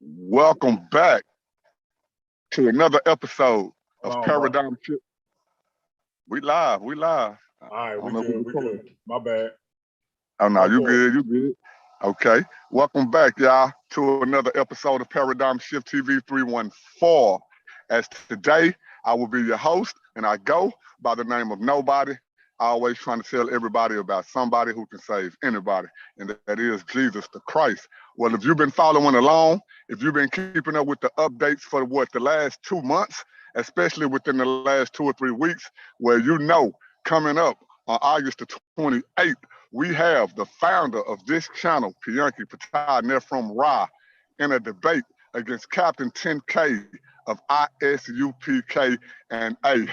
Welcome back to another episode Hold of on, bro. Paradigm Shift. We live, we live. All right, I don't we know if we good, we recording. good. My bad. Oh no, Go you for it. good, you good. Okay. Welcome back, y'all, to another episode of Paradigm Shift TV 314. As today, I will be your host, and I go by the name of Nobody. Always trying to tell everybody about somebody who can save anybody, and that is Jesus the Christ. Well, if you've been following along, if you've been keeping up with the updates for the last 2 months, especially within the last 2 or 3 weeks, where you know coming up on August the 28th, we have the founder of this channel, Pianki Patai Nephrom Ra, in a debate against Captain 10K of ISUPK and A.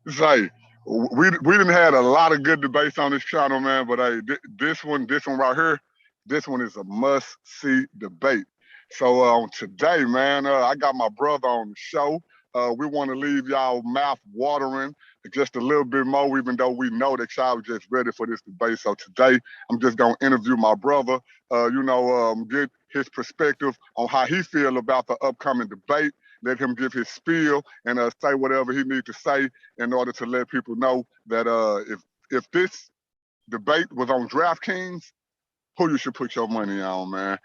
Say, we didn't had a lot of good debates on this channel, man. But hey, this one right here, this one is a must-see debate. So today, man, I got my brother on the show. We want to leave y'all mouth watering just a little bit more, even though we know that y'all just ready for this debate. So today, I'm just gonna interview my brother. Get his perspective on how he feel about the upcoming debate. Let him give his spiel and say whatever he needs to say in order to let people know that if this debate was on DraftKings, who you should put your money on, man.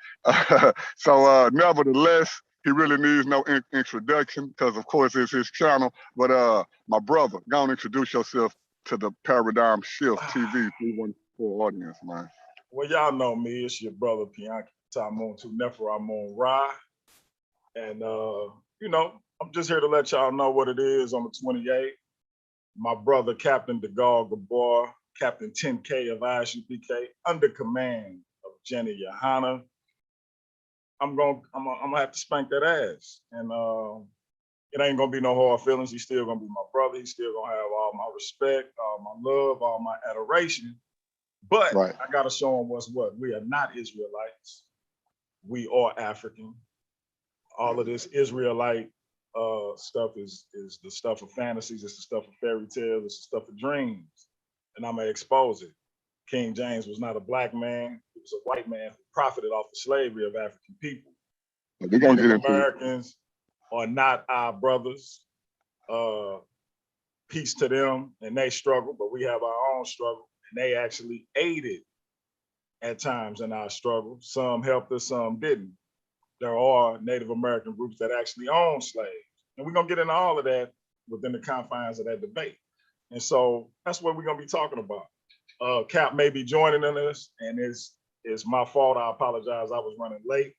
So nevertheless, he really needs no introduction because, of course, it's his channel. But my brother, go and introduce yourself to the Paradigm Shift TV 314 audience, man. Well, y'all know me. It's your brother Pianki Tamon to Nephramon Ra. And I'm just here to let y'all know what it is on the 28th. My brother, Captain DeGaulle Gabor, Captain 10K of ISUPK, under command of Jenny Johanna. I'm gonna have to spank that ass. And it ain't gonna be no hard feelings. He's still gonna be my brother. He's still gonna have all my respect, all my love, all my adoration. But Right. I gotta show him what's what. We are not Israelites. We are African. All of this Israelite stuff is the stuff of fantasies. It's the stuff of fairy tales. It's the stuff of dreams. And I'm gonna expose it. King James was not a black man. He was a white man who profited off the slavery of African people. We're gonna get into Americans are not our brothers. Peace to them and they struggle, but we have our own struggle. And they actually aided at times in our struggle. Some helped us, some didn't. There are Native American groups that actually own slaves. And we're gonna get into all of that within the confines of that debate. And so that's what we're gonna be talking about. Cap may be joining us, and it's my fault. I apologize. I was running late.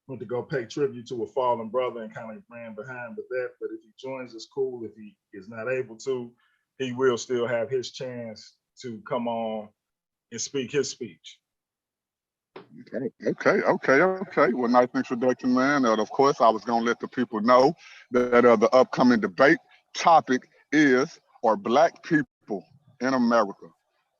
Went to go pay tribute to a fallen brother and kind of ran behind with that. But if he joins us, cool. If he is not able to, he will still have his chance to come on and speak his speech. Okay. Well, nice introduction, man. Of course, I was gonna let the people know that the upcoming debate topic is: are Black people in America?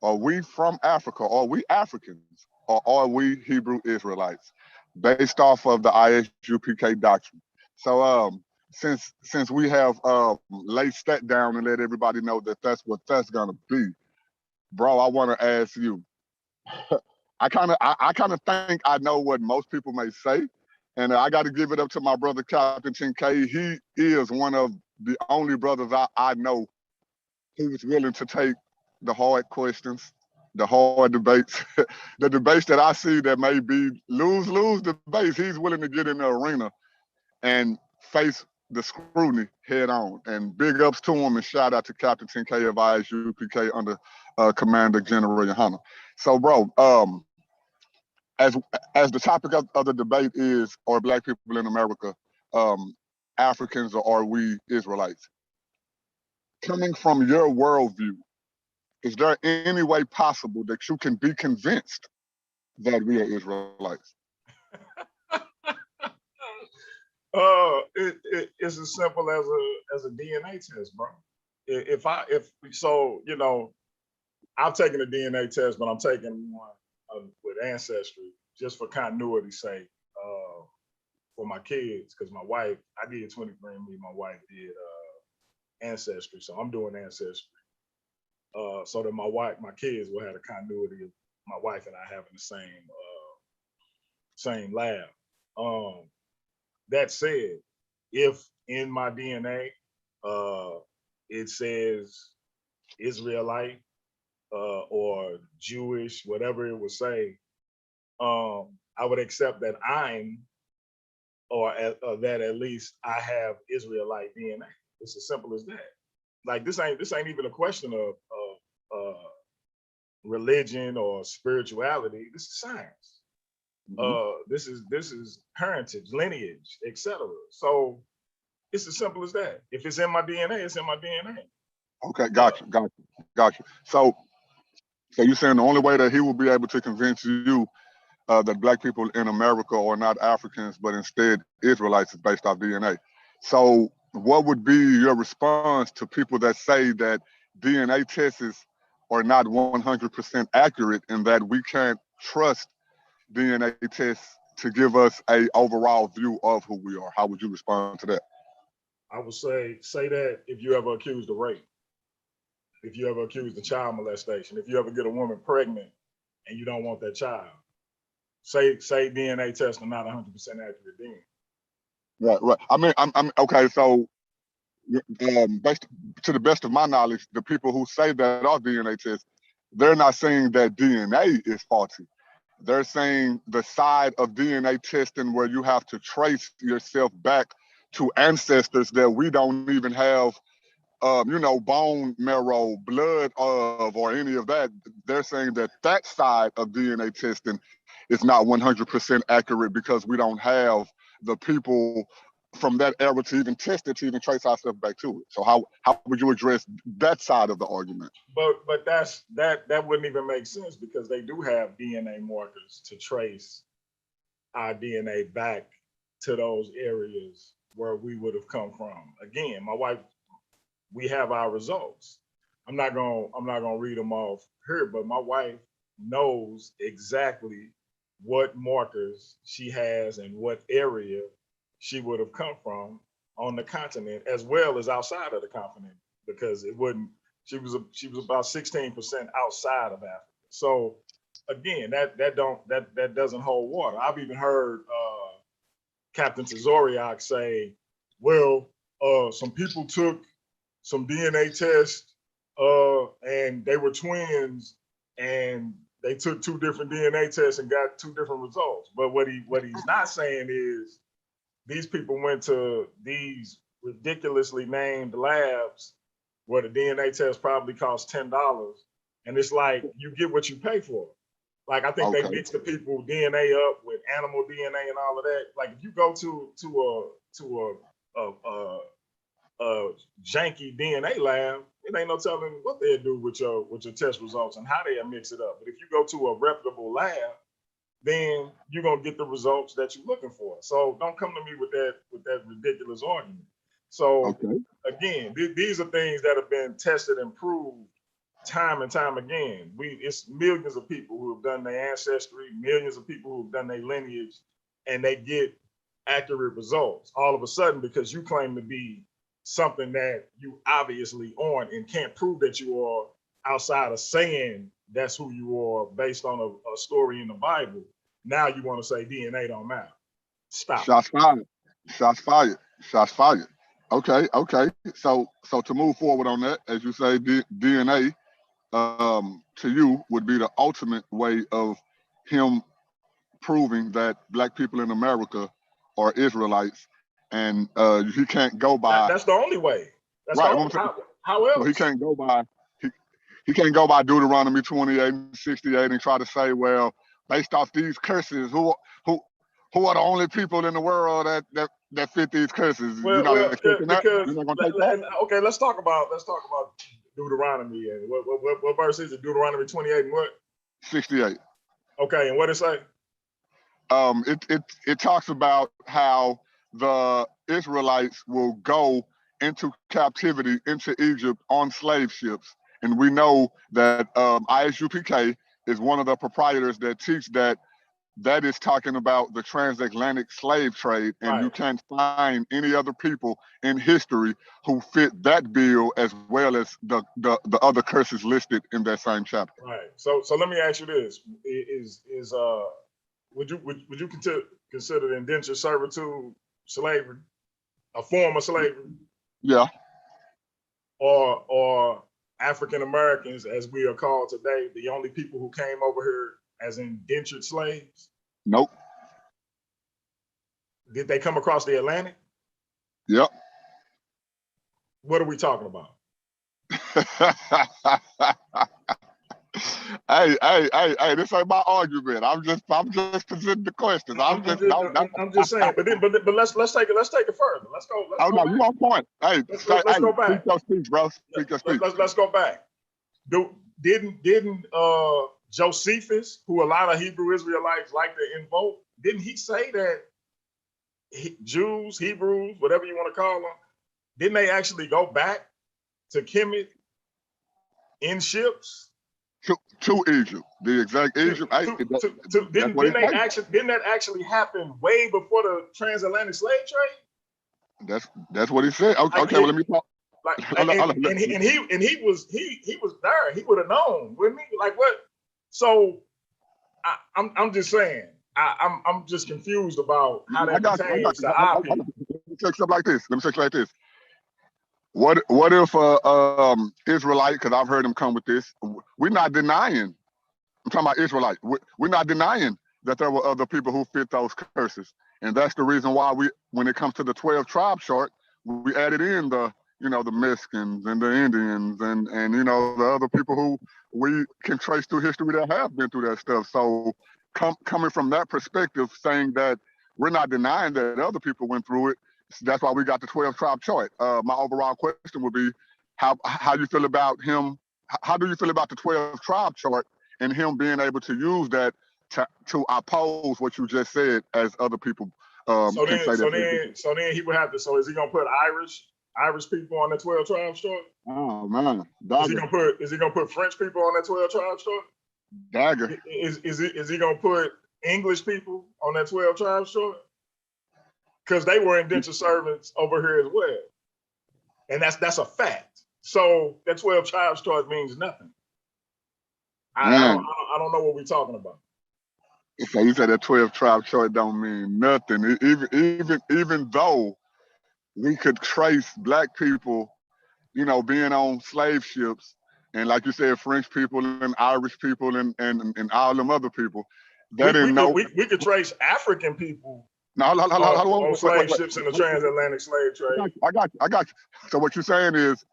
Are we from Africa? Are we Africans? Or are we Hebrew Israelites? Based off of the ISUPK doctrine. So, since we have laced that down and let everybody know that that's what that's gonna be, bro, I want to ask you. I kind of think I know what most people may say, and I got to give it up to my brother Captain 10K. He is one of the only brothers I know who's willing to take the hard questions, the hard debates, the debates that I see that may be lose debates. He's willing to get in the arena and face the scrutiny head on. And big ups to him and shout out to Captain 10K of ISUPK under Commander General Johanna. So, bro, as as the topic of the debate is, are Black people in America Africans or are we Israelites? Coming from your worldview, is there any way possible that you can be convinced that we are Israelites? It's as simple as a DNA test, bro. I've taken a DNA test, but I'm taking one with Ancestry just for continuity's sake, for my kids, because my wife, I did 23andMe, my wife did Ancestry, so I'm doing Ancestry, so that my kids will have the continuity of my wife and I having the same lab. That said, if in my DNA it says Israelite or Jewish, whatever it would say, I would accept that that at least I have Israelite DNA. It's as simple as that. Like this ain't even a question of religion or spirituality. This is science. This is parentage, lineage, etc. So it's as simple as that. If it's in my DNA, it's in my DNA. Okay, got you. So you're saying the only way that he will be able to convince you that black people in America are not Africans, but instead Israelites is based off DNA. So what would be your response to people that say that DNA tests are not 100% accurate and that we can't trust DNA tests to give us a overall view of who we are? How would you respond to that? I would say that if you ever accused of rape, if you ever accused of child molestation, if you ever get a woman pregnant and you don't want that child, say DNA tests are not 100% accurate then. Right. I mean, I'm okay. So, based to the best of my knowledge, the people who say that are DNA tests, they're not saying that DNA is faulty. They're saying the side of DNA testing where you have to trace yourself back to ancestors that we don't even have, bone marrow, blood of, or any of that. They're saying that that side of DNA testing is not 100% accurate because we don't have the people from that era to even test it, to even trace ourselves back to it. So how would you address that side of the argument? But that wouldn't even make sense because they do have DNA markers to trace our DNA back to those areas where we would have come from. Again, my wife, we have our results. I'm not gonna read them off here, but my wife knows exactly what markers she has and what area she would have come from on the continent as well as outside of the continent because it wouldn't. She was about 16% outside of Africa. So again, that doesn't hold water. I've even heard Captain Tazoriak say, "Well, some people took some DNA tests and they were twins and they took two different DNA tests and got two different results." But what he's not saying is these people went to these ridiculously named labs where the DNA test probably costs $10. And it's like you get what you pay for. Like I think they mix the people DNA up with animal DNA and all of that. Like if you go to a janky DNA lab, it ain't no telling what they'll do with your test results and how they'll mix it up. But if you go to a reputable lab, then you're gonna get the results that you're looking for. So don't come to me with that ridiculous argument. So again, these are things that have been tested and proved time and time again. It's millions of people who have done their ancestry, millions of people who have done their lineage, and they get accurate results. All of a sudden, because you claim to be something that you obviously aren't and can't prove that you are outside of saying that's who you are based on a story in the Bible. Now you want to say DNA don't matter. Stop. Shots fired. Okay. So to move forward on that, as you say, DNA to you would be the ultimate way of him proving that black people in America are Israelites, and he can't go by. That's the only way. That's right. How else? So he can't go by. He can't go by Deuteronomy 28 and 68 and try to say, well, based off these curses, who are the only people in the world that fit these curses? Well, you're not accepting that? You're not gonna take that? Okay, let's talk about Deuteronomy and what verse is it? Deuteronomy 28 and what? 68. Okay, and what it say? It talks about how the Israelites will go into captivity into Egypt on slave ships, and we know that ISUPK is one of the proprietors that teach that is talking about the transatlantic slave trade, and you can't find any other people in history who fit that bill as well as the other curses listed in that same chapter. Right. So let me ask you this: would you considered indentured servitude slavery, a form of slavery? Yeah. Or African Americans, as we are called today, the only people who came over here as indentured slaves? Nope. Did they come across the Atlantic? Yep. What are we talking about? Hey, this ain't my argument. I'm just presenting the questions. I'm just saying, but let's take it further. Let's go. Oh no, you on point. Hey, let's go back. Speak your speech, bro. Speak your speech. Let's go back. Didn't Josephus, who a lot of Hebrew Israelites like to invoke, didn't he say that Jews, Hebrews, whatever you want to call them, didn't they actually go back to Kemet in ships? To Egypt, the exact Egypt. Didn't that actually happen way before the transatlantic slave trade? That's what he said. Okay, well, let me talk. And he was there. He would have known, wouldn't he? Like what? So I'm just saying. I'm just confused about how that pertains to our people. Let me say something like this. What if Israelite? Because I've heard him come with this. We're not denying. I'm talking about Israelite. We're not denying that there were other people who fit those curses, and that's the reason why when it comes to the 12 tribe chart, we added in the Mexicans and the Indians and the other people who we can trace through history that have been through that stuff. So coming from that perspective, saying that we're not denying that other people went through it, that's why we got the 12 tribe chart. My overall question would be, how you feel about him? How do you feel about the 12 tribe chart and him being able to use that to oppose what you just said, as other people so then he would have to. So is he gonna put Irish people on the 12 tribe chart? Oh man, is he gonna put French people on that 12 tribe chart? Dagger. Is he gonna put English people on that 12 tribe chart? Because they were indentured servants over here as well, and that's a fact. So that 12 tribes chart means nothing. I don't know what we're talking about. So you said that 12 tribe chart don't mean nothing. Even though we could trace Black people, being on slave ships, and like you said, French people and Irish people and all them other people. We could trace African people. On slave ships in the transatlantic slave trade. I got you. So what you're saying is,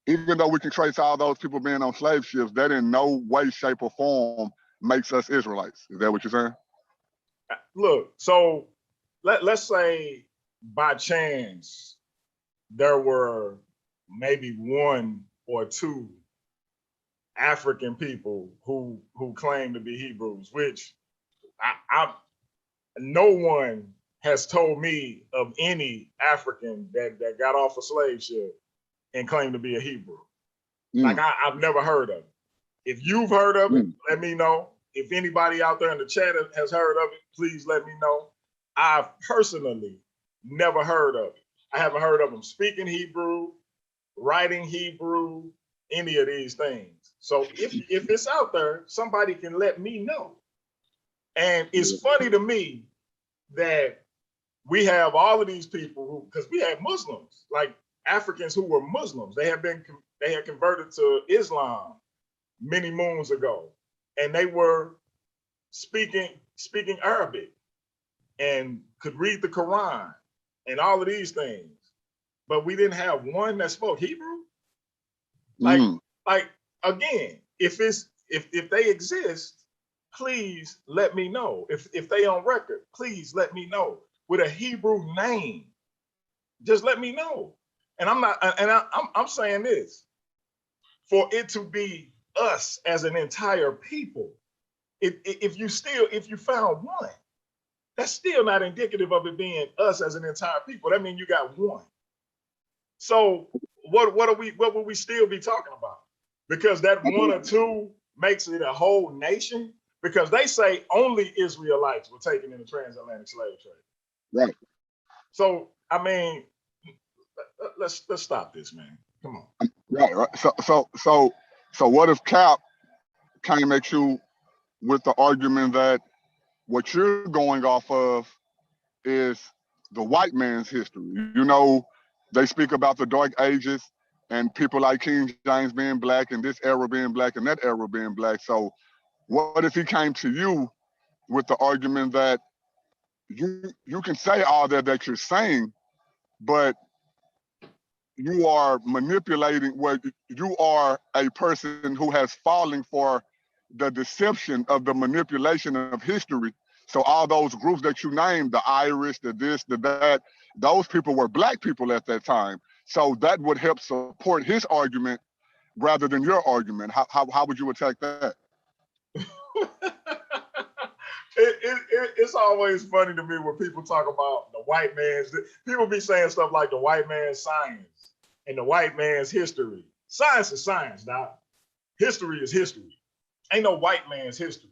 even though we can trace all those people being on slave ships, that in no way, shape, or form makes us Israelites. Is that what you're saying? Look, so let's say by chance there were maybe one or two African people who claim to be Hebrews, which no one has told me of any African that got off a slave ship and claimed to be a Hebrew. Like I've never heard of it. If you've heard of it, let me know. If anybody out there in the chat has heard of it, please let me know. I've personally never heard of it. I haven't heard of them speaking Hebrew, writing Hebrew, any of these things. So if it's out there, somebody can let me know. And it's funny to me that we have all of these people because we have Muslims, like Africans who were Muslims. They had converted to Islam many moons ago, and they were speaking Arabic and could read the Quran and all of these things. But we didn't have one that spoke Hebrew. Like again, if they exist, please let me know. If they on record, please let me know with a Hebrew name. Just let me know. And I'm saying this, for it to be us as an entire people. If you found one, that's still not indicative of it being us as an entire people. That means you got one. So what would we still be talking about? Because that one or two makes it a whole nation. Because they say only Israelites were taken in the transatlantic slave trade. Right. So I mean, let's stop this, man. Come on. Right. So what if Cap came at you with the argument that what you're going off of is the white man's history. You know, they speak about the Dark Ages and people like King James being black and this era being black and that era being black. So what if he came to you with the argument that you can say all that you're saying, but you are manipulating, what you are a person who has fallen for the deception of the manipulation of history. So all those groups that you named, the Irish, the this, the that, those people were black people at that time. So that would help support his argument rather than your argument. How would you attack that? It's always funny to me when people talk about the white man's, people be saying stuff like the white man's science and the white man's history. Science is science, doc. History is history. Ain't no white man's history.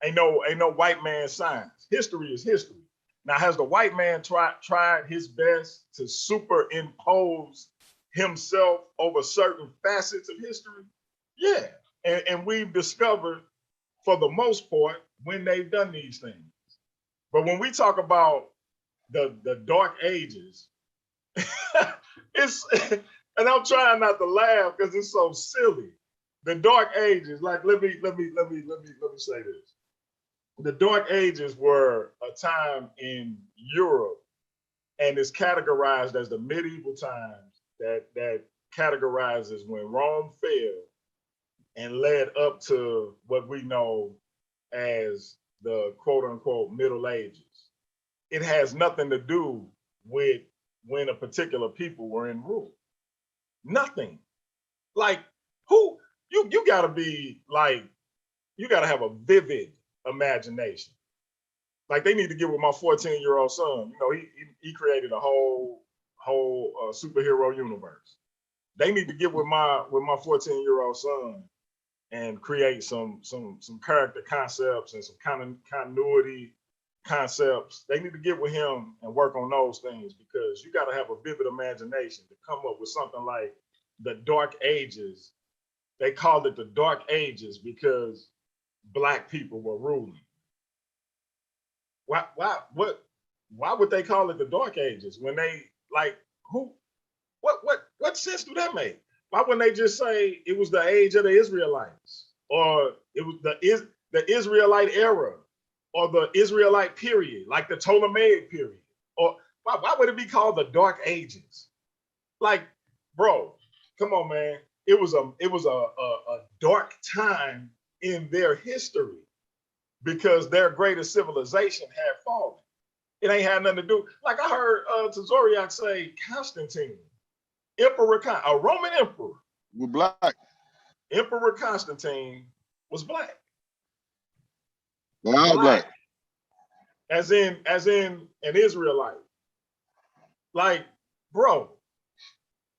Ain't no white man's science. History is history. Now, has the white man tried his best to superimpose himself over certain facets of history? Yeah. And we've discovered, for the most part, when they've done these things. But when we talk about the Dark Ages, it's and I'm trying not to laugh because it's so silly. The Dark Ages, like let me say this. The Dark Ages were a time in Europe, and is categorized as the medieval times that categorizes when Rome fell and led up to what we know as the quote unquote Middle Ages. It has nothing to do with when a particular people were in rule. Nothing. Like, who you gotta be like, you gotta have a vivid imagination. Like, they need to get with my 14-year-old son. You know, he created a whole superhero universe. They need to get with my 14-year-old son and create some character concepts and some kind of continuity concepts. They need to get with him and work on those things, because you got to have a vivid imagination to come up with something like the Dark Ages. They called it the Dark Ages because black people were ruling. Why would they call it the Dark Ages when they, like, who, what sense do that make? Why wouldn't they just say it was the age of the Israelites, or it was the Israelite era, or the Israelite period, like the Ptolemaic period? Or why would it be called the Dark Ages? Like, bro, come on, man. It was a dark time in their history because their greatest civilization had fallen. It ain't had nothing to do. Like, I heard Tazoriak say Constantine, a Roman emperor. We're black. Emperor Constantine was black. They're all black. As in an Israelite. Like, bro.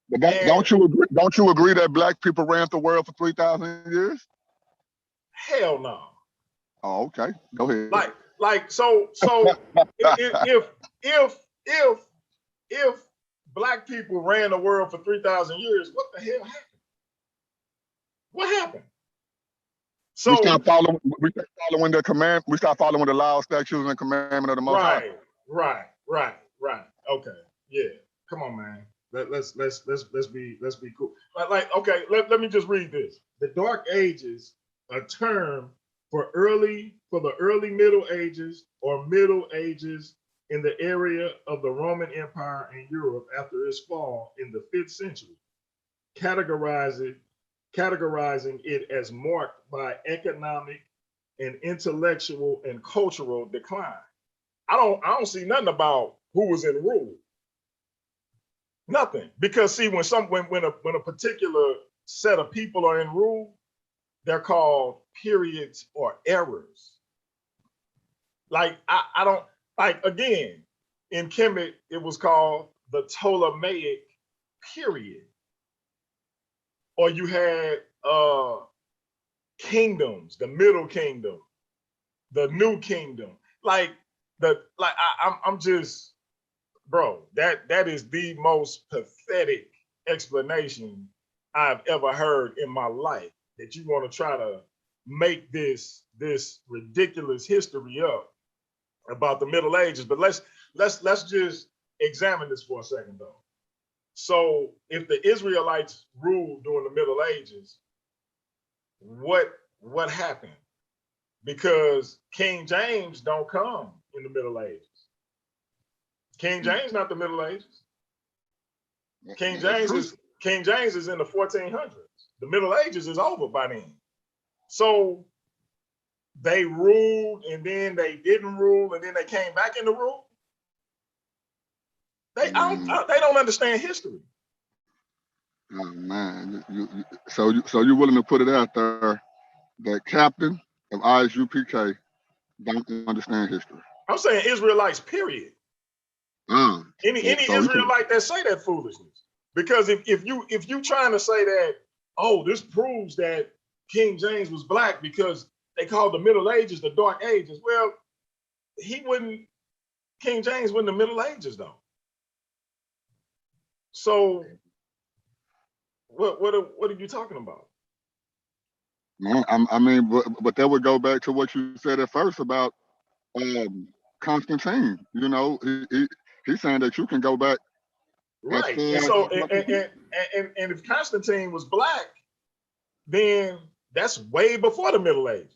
But don't you agree that black people ran the world for 3,000 years? Hell no. Oh, okay. Go ahead. Like so if black people ran the world for 3,000 years, what the hell happened? What happened? So we start following the command. We start following the law, statutes, and commandment of the Most High. Right. Okay, yeah. Come on, man. Let's be cool. Like, okay, let me just read this. The Dark Ages, a term for the early Middle Ages or Middle Ages in the area of the Roman Empire in Europe after its fall in the 5th century, categorizing it as marked by economic and intellectual and cultural decline. I don't see nothing about who was in rule. Nothing. Because see, when a particular set of people are in rule, they're called periods or eras. Like, I don't, like, again, in Kemet, it was called the Ptolemaic period. Or you had kingdoms, the Middle Kingdom, the New Kingdom. I'm just, bro, that is the most pathetic explanation I've ever heard in my life, that you want to try to make this ridiculous history up about the Middle Ages, but let's just examine this for a second though. So if the Israelites ruled during the Middle Ages, what happened? Because King James don't come in the Middle Ages. King James not the Middle Ages. King James is in the 1400s. The Middle Ages is over by then. So they ruled and then they didn't rule and then they came back into rule. They don't understand history. Oh man, so you're willing to put it out there that captain of ISUPK don't understand history? I'm saying Israelites, period. Any Israelite that say that foolishness. Because if you trying to say that, oh, this proves that King James was black because they called the Middle Ages the Dark Ages. Well, King James wasn't the Middle Ages though. So what are you talking about? No, I mean, but that would go back to what you said at first about Constantine. You know, he's saying that you can go back. Right. And so and if Constantine was black, then that's way before the Middle Ages.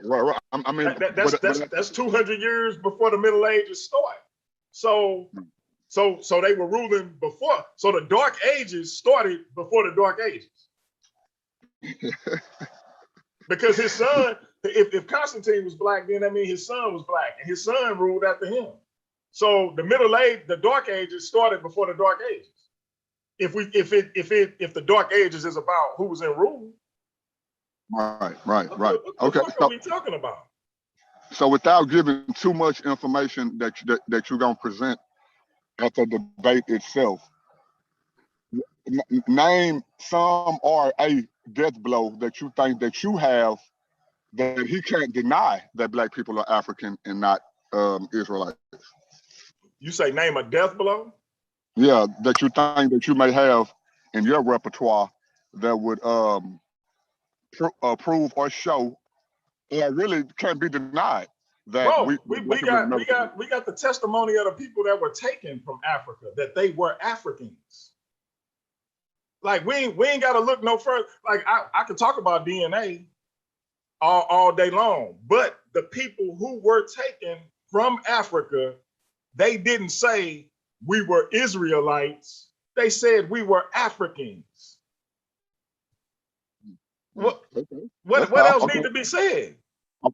Right. I mean, that's 200 years before the Middle Ages start. So they were ruling before. So the Dark Ages started before the Dark Ages. Because his son, if Constantine was black, then that means his son was black, and his son ruled after him. So the Dark Ages started before the Dark Ages. If the Dark Ages is about who was in rule. Right. What the fuck are we talking about? So without giving too much information that you're gonna present at the debate itself, name some or a death blow that you think that you have that he can't deny that black people are African and not Israelites. You say name a death blow? Yeah, that you think that you may have in your repertoire that would prove or show, or really can't be denied that we got the testimony of the people that were taken from Africa, that they were Africans. Like we ain't got to look no further. Like I could talk about DNA all day long, but the people who were taken from Africa, they didn't say we were Israelites. They said we were Africans. What else needs to be said?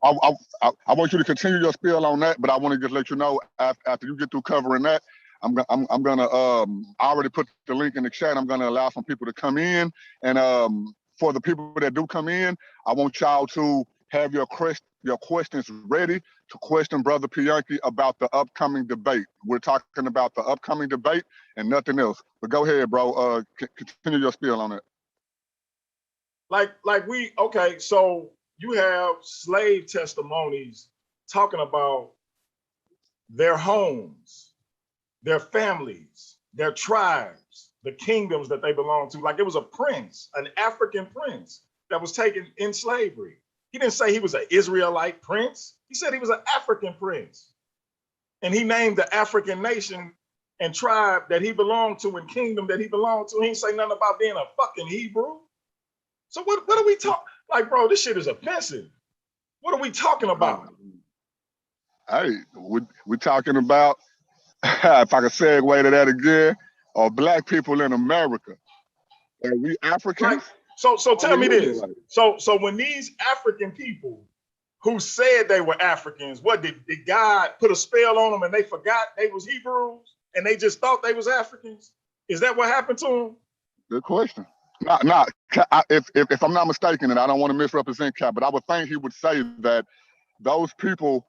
I want you to continue your spiel on that, but I want to just let you know after you get through covering that, I'm gonna I already put the link in the chat. I'm gonna allow some people to come in, and for the people that do come in, I want y'all to have your questions ready to question Brother Pianki about the upcoming debate. We're talking about the upcoming debate and nothing else. But go ahead, bro. Continue your spiel on it. Okay, so you have slave testimonies talking about their homes, their families, their tribes, the kingdoms that they belong to. Like it was a prince, an African prince that was taken in slavery. He didn't say he was an Israelite prince. He said he was an African prince. And he named the African nation and tribe that he belonged to and kingdom that he belonged to. He didn't say nothing about being a fucking Hebrew. So what are we talking? Like, bro, this shit is offensive. What are we talking about? Hey, we're talking about, if I can segue to that again, are black people in America. Are we Africans? So tell me this. So when these African people who said they were Africans, what did God put a spell on them and they forgot they was Hebrews and they just thought they was Africans? Is that what happened to them? Good question. If I'm not mistaken, and I don't want to misrepresent Cap, but I would think he would say that those people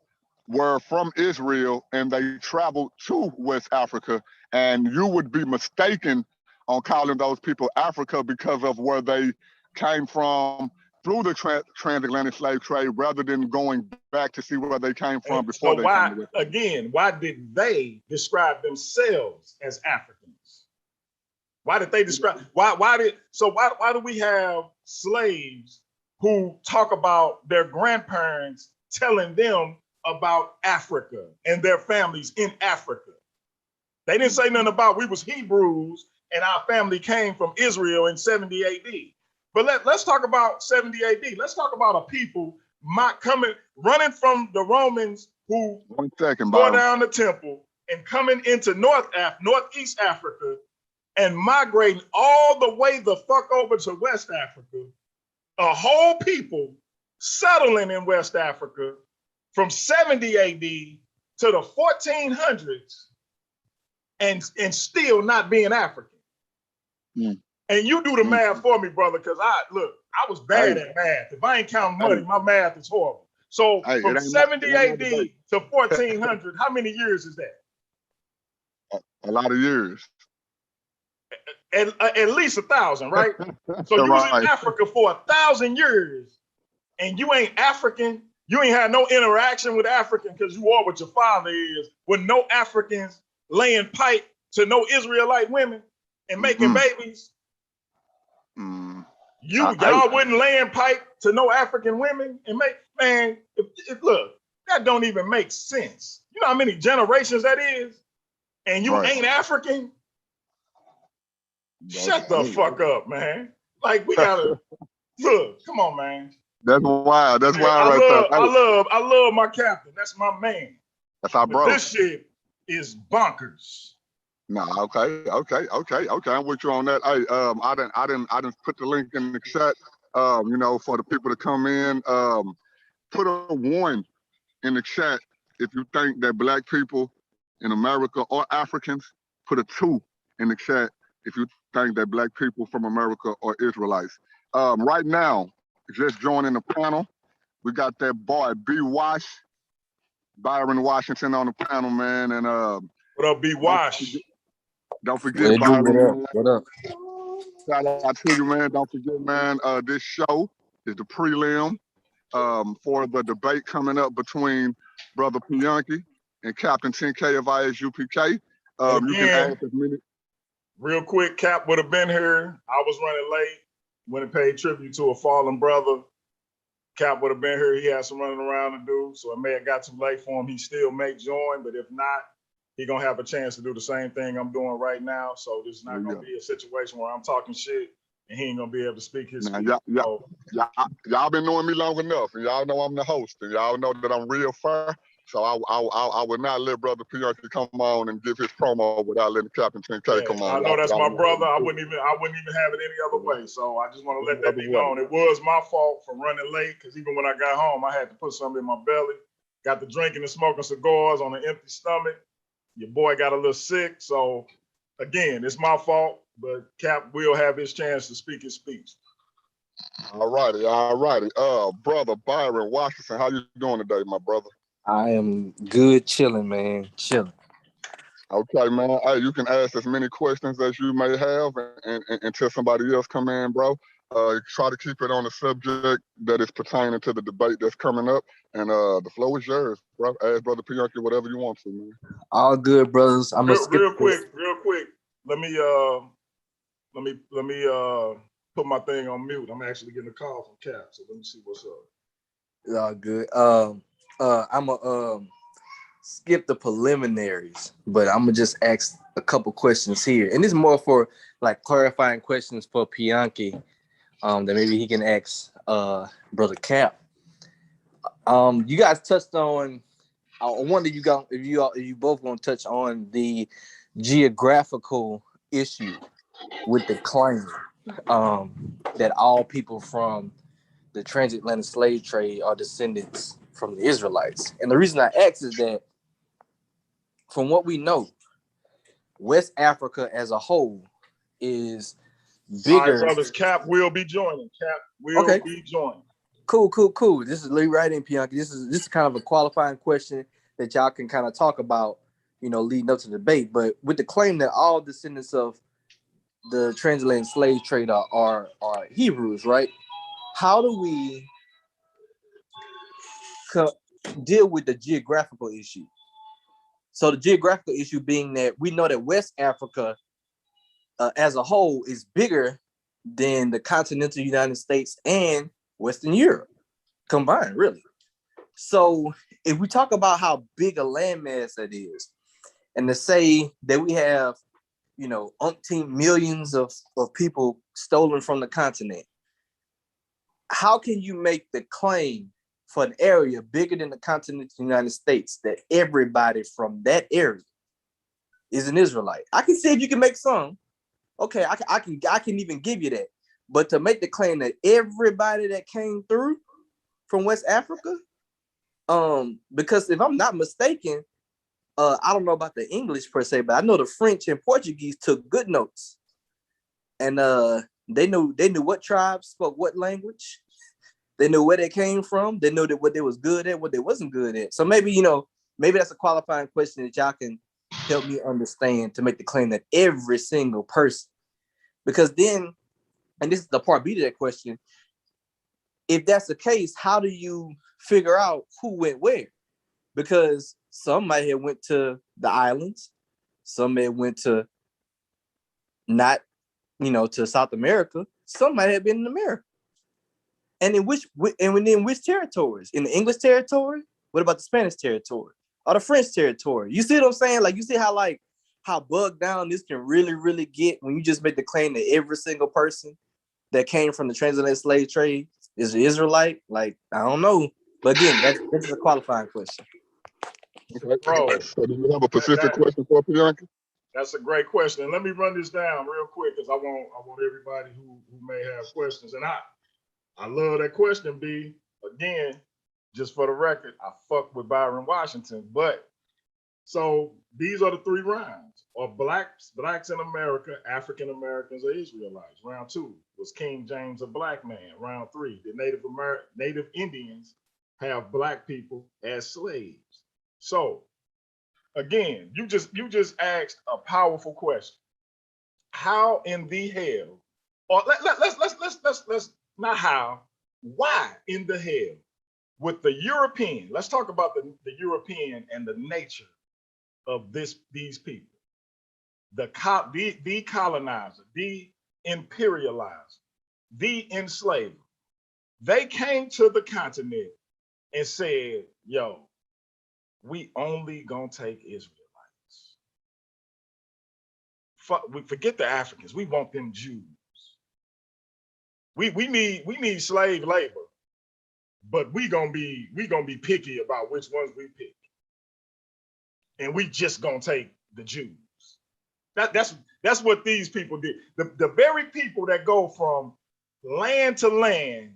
were from Israel and they traveled to West Africa, and you would be mistaken on calling those people Africa because of where they came from through the transatlantic slave trade rather than going back to see where they came from before they came to West Africa. Again, why did they describe themselves as Africans? Why did they describe? Why do we have slaves who talk about their grandparents telling them about Africa and their families in Africa. They didn't say nothing about we was Hebrews and our family came from Israel in 70 AD. But let's talk about 70 AD. Let's talk about a people running from the Romans who tore down the temple and coming into Northeast Africa and migrating all the way the fuck over to West Africa. A whole people settling in West Africa from 70 AD to the 1400s and still not being African. And you do the math for me, brother, because I was bad at math. If I ain't counting money, my math is horrible. So from 70 AD to 1400, how many years is that? A lot of years. At least 1,000, right? So you was in Africa for 1,000 years, and you ain't African. You ain't had no interaction with African because you are what your father is, with no Africans laying pipe to no Israelite women and making babies. Y'all wouldn't laying pipe to no African women and look, that don't even make sense. You know how many generations that is? And you ain't African? Shut the fuck up, man. Like, we gotta look, come on, man. That's wild. That's wild I love my captain. That's my man. That's our bro. This shit is bonkers. Nah, okay. I'm with you on that. Hey, I didn't put the link in the chat. For the people to come in. Put a 1 in the chat if you think that Black people in America are Africans. Put a 2 in the chat if you think that Black people from America are Israelites. Right now, just joining the panel, we got that boy B. Wash, Byron Washington on the panel, man. And what up, B. Wash? Don't forget, Byron. What up? Shout out to you, man. Don't forget, man. This show is the prelim for the debate coming up between Brother Pianki and Captain 10K of ISUPK. You can ask as many. Real quick, Cap would have been here. I was running late. When it paid tribute to a fallen brother. Cap would have been here. He had some running around to do, so it may have got too late for him. He still may join, but if not, he gonna have a chance to do the same thing I'm doing right now. So this is not gonna be a situation where I'm talking shit and he ain't gonna be able to speak his speech. Y'all been knowing me long enough, and y'all know I'm the host, and y'all know that I'm real fair. So I would not let Brother Pianki come on and give his promo without letting Captain 10K come on. I know that's my brother. I wouldn't even have it any other way. So I just want to let that be known. It was my fault for running late because even when I got home, I had to put something in my belly. Got to drinking and smoking cigars on an empty stomach. Your boy got a little sick. So again, it's my fault, but Cap will have his chance to speak his speech. All righty. Brother Byron Washington, how you doing today, my brother? I am good, chilling, man. Chilling. Okay, man. Hey, you can ask as many questions as you may have and until somebody else come in, bro. Try to keep it on the subject that is pertaining to the debate that's coming up. And the floor is yours, bro. Ask Brother Pianki whatever you want to, man. All good, brothers. I'm gonna skip real quick. Let me put my thing on mute. I'm actually getting a call from Cap, so let me see what's up. All good. I'm gonna skip the preliminaries, but I'm gonna just ask a couple questions here, and this is more for like clarifying questions for Pianki, that maybe he can ask Brother Cap. You guys touched on. I wonder if you both gonna touch on the geographical issue with the claim that all people from the transatlantic slave trade are descendants from the Israelites. And the reason I ask is that from what we know, West Africa as a whole is bigger. All right, brothers, Cap will be joining. Be joining. Cool. This is Lee right in, Pianki. This is kind of a qualifying question that y'all can kind of talk about, leading up to the debate. But with the claim that all descendants of the transatlantic slave trade are Hebrews, right? How do we deal with the geographical issue? So the geographical issue being that we know that West Africa as a whole is bigger than the continental United States and Western Europe combined, really. So if we talk about how big a landmass that is, and to say that we have, umpteen millions of people stolen from the continent, how can you make the claim for an area bigger than the continent of the United States that everybody from that area is an Israelite? I can see if you can make some. Okay, I can even give you that. But to make the claim that everybody that came through from West Africa, because if I'm not mistaken, I don't know about the English per se, but I know the French and Portuguese took good notes, and they knew what tribes spoke what language. They knew where they came from. They knew that what they was good at, what they wasn't good at. So maybe that's a qualifying question that y'all can help me understand to make the claim that every single person, because then, and this is the part B to that question, if that's the case, how do you figure out who went where? Because some might have went to the islands, some may have went to not, to South America, some might have been in America. And in which territories? In the English territory? What about the Spanish territory? Or the French territory? You see what I'm saying? Like, you see how bugged down this can really, really get when you just make the claim that every single person that came from the transatlantic slave trade is an Israelite? Like, I don't know. But again, that's a qualifying question. Bro, So do you have a specific question for Bianca? that's a great question. And let me run this down real quick because I want everybody who may have questions. And I love that question, B. Again, just for the record, I fuck with Byron Washington. But so these are the three rounds: or blacks in America, African Americans, or Israelites. Round 2 was King James, a black man. Round 3, did Native Indians have black people as slaves? So again, you just asked a powerful question. How in the hell, or let's not how, why in the hell would the European, let's talk about the European and the nature of these people, the colonizer, the imperializer, the enslaver. They came to the continent and said, yo, we only gonna take Israelites. We forget the Africans. We want them Jews. We need slave labor, but we gonna be picky about which ones we pick, and we just gonna take the Jews. That's what these people did. The very people that go from land to land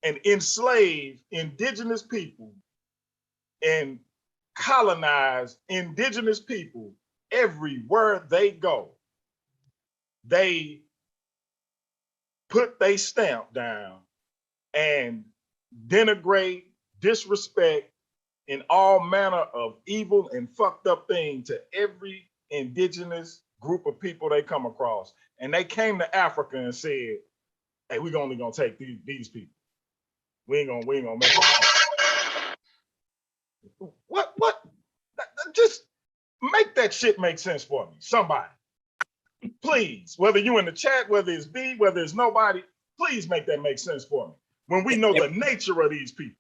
and enslave indigenous people and colonize indigenous people everywhere they go. They put their stamp down and denigrate, disrespect, and all manner of evil and fucked up thing to every indigenous group of people they come across. And they came to Africa and said, hey, we're only gonna take these people. We ain't gonna make it. What? Just make that shit make sense for me. Somebody. Please, whether you in the chat, whether it's B, whether it's nobody, please make that make sense for me. When we know the nature of these people.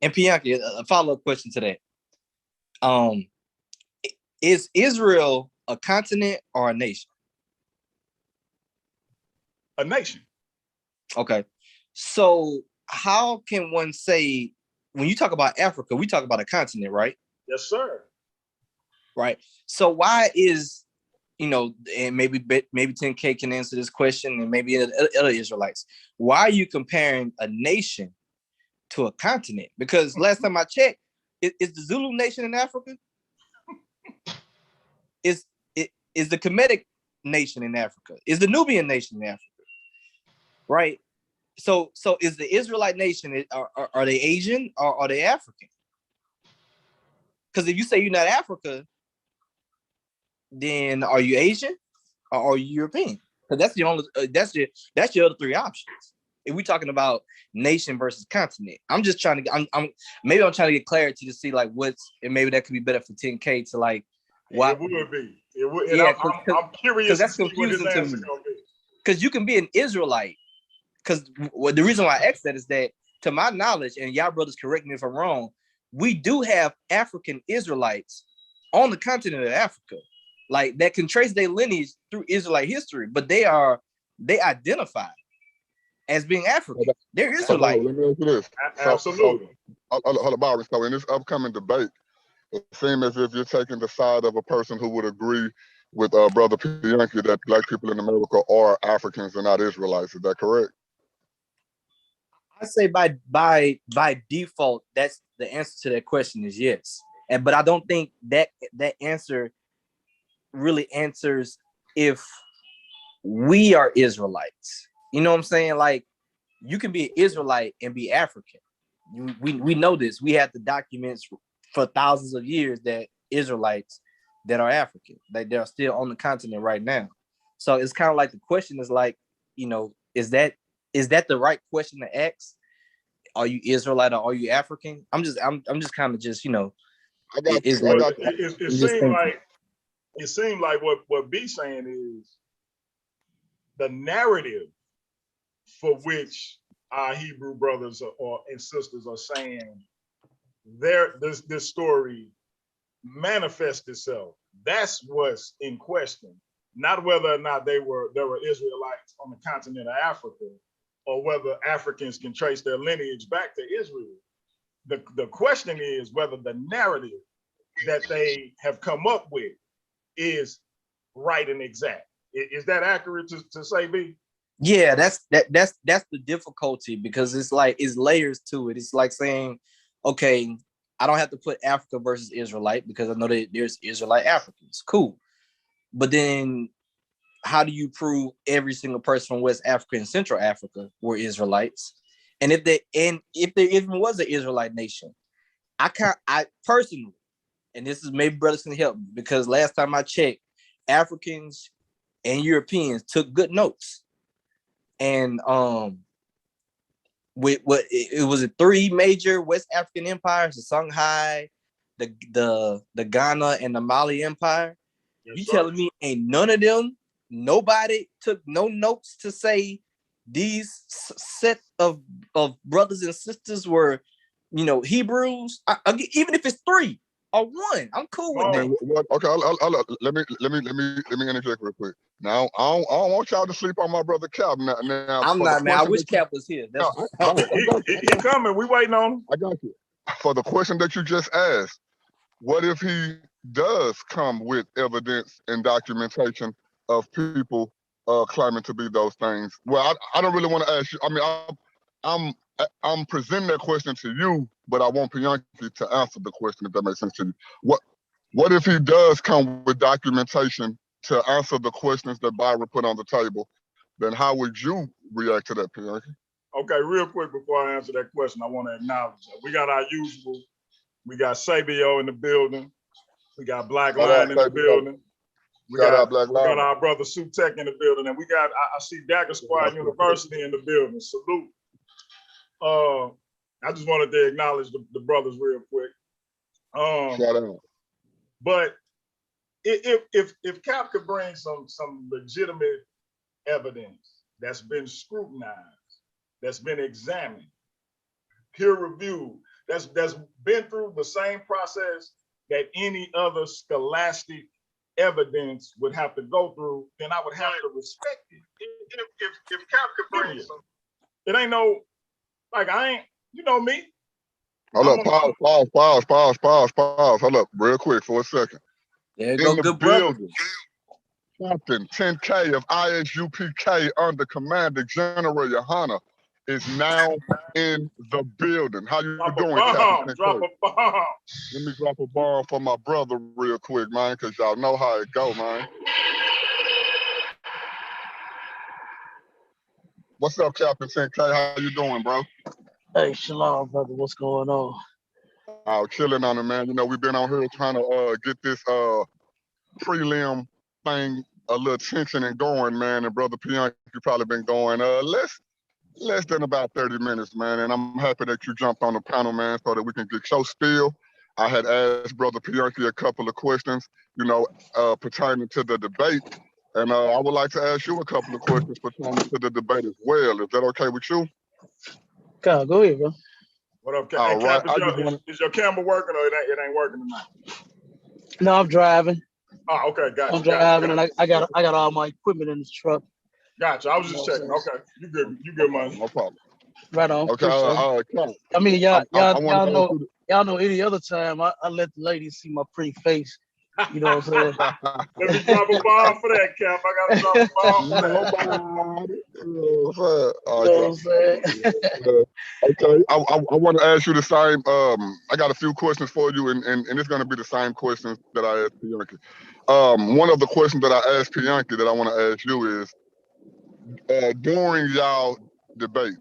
And Bianca, a follow-up question to that. Is Israel a continent or a nation? A nation. Okay. So how can one say, when you talk about Africa, we talk about a continent, right? Yes, sir. Right. So why is, and maybe 10K can answer this question, and maybe other Israelites, why are you comparing a nation to a continent? Because last time I checked, is the Zulu nation in Africa? Is the Kemetic nation in Africa? Is the Nubian nation in Africa? Right. So is the Israelite nation, are they Asian or are they African? Because if you say you're not Africa, then are you Asian or are you European? Because that's the only that's your other three options. If we're talking about nation versus continent, I'm just trying to I'm trying to get clarity to see like and maybe that could be better for 10K to like why it would be. It would, yeah, I'm curious that's confusing to me. Because you can be an Israelite. Because the reason why I asked that is that, to my knowledge, and y'all brothers correct me if I'm wrong, we do have African Israelites on the continent of Africa, like that can trace their lineage through Israelite history, but they identify as being African. They're Israelite. Let me ask you this. Absolutely. Hold on, Byron. So in this upcoming debate, it seems as if you're taking the side of a person who would agree with Brother Pianki that Black people in America are Africans and not Israelites. Is that correct? I say by default, that's the answer to that question is yes. But I don't think that answer really answers if we are Israelites. You know what I'm saying? Like, you can be an Israelite and be African. We know this. We have the documents for thousands of years that Israelites that are African, like they're still on the continent right now. So it's kind of like the question is like, you know, is that the right question to ask? Are you Israelite or are you African? I'm just kind of just, you know, it seemed like what B saying is the narrative for which our Hebrew brothers and sisters are saying this story manifests itself. That's what's in question, not whether or not there were Israelites on the continent of Africa, or whether Africans can trace their lineage back to Israel. The question is whether the narrative that they have come up with is right and exact. Is that accurate to say, B? Yeah, that's the difficulty, because it's layers to it. It's like saying, okay, I don't have to put Africa versus Israelite because I know that there's Israelite Africans. Cool. But then how do you prove every single person from West Africa and Central Africa were Israelites? And if there even was an Israelite nation, I personally, and this is maybe brothers can help me, because last time I checked, Africans and Europeans took good notes. And with what it was, three major West African empires: the Songhai, the Ghana, and the Mali Empire. Yes, you telling me ain't none of them? Nobody took no notes to say these set of brothers and sisters were, you know, Hebrews. Even if it's three or one, I'm cool with that. Okay, let me interject real quick. Now, I don't want y'all to sleep on my brother Cap. Now I'm not, man. I wish Cap was here. He coming. We waiting on him. I got you. For the question that you just asked, what if he does come with evidence and documentation of people claiming to be those things? Well, I don't really want to ask you. I mean, I'm presenting that question to you, but I want Pianki to answer the question, if that makes sense to you. What if he does come with documentation to answer the questions that Byron put on the table? Then how would you react to that, Pianki? Okay, real quick before I answer that question, I want to acknowledge that we got our usual. We got Sabio in the building. We got Black Lion in the building. We got our brother Sutek in the building, and we got I see Dagger Squad University in the building. Salute. I just wanted to acknowledge the brothers real quick. Shout out. But if Cap could bring some legitimate evidence that's been scrutinized, that's been examined, peer reviewed, that's been through the same process that any other scholastic evidence would have to go through, then I would have to respect it. If Cap could bring some, it ain't no, like, I ain't, you know me. Hold up, pause. Hold up, real quick for a second. There you go, good brother. Captain 10K of ISUPK under Commander General Yohana is now in the building. How you doing, Captain 10K? Drop a bomb. Let me drop a bomb for my brother real quick, man, because y'all know how it go, man. What's up, Captain 10K? How you doing, bro? Hey, shalom, brother. What's going on? Oh, chilling on it, man. You know, we've been on here trying to get this prelim thing a little tension and going, man. And Brother Pianki, you probably been going less than about 30 minutes, man. And I'm happy that you jumped on the panel, man, so that we can get your spiel. I had asked Brother Pianki a couple of questions, you know, pertaining to the debate. And I would like to ask you a couple of questions pertaining to the debate as well. Is that okay with you? God, go ahead, bro. What up, Cap? All Hey, Cap, right. I just want is your camera working or it ain't working tonight? No, I'm driving. Oh, okay, gotcha. I'm driving, and I got all my equipment in the truck. Gotcha. I was just checking. Okay, you good, man. no problem. Right on. Okay. Cap. I mean, y'all know. Y'all know any other time I let the ladies see my pretty face. You know what I'm saying? Let me drop a bomb for that, Cap. I gotta drop a bomb for that. You know what I'm saying? Okay. I want to ask you the same. I got a few questions for you, and it's going to be the same questions that I asked Pianki. One of the questions that I asked Pianki that I want to ask you is, during y'all debate,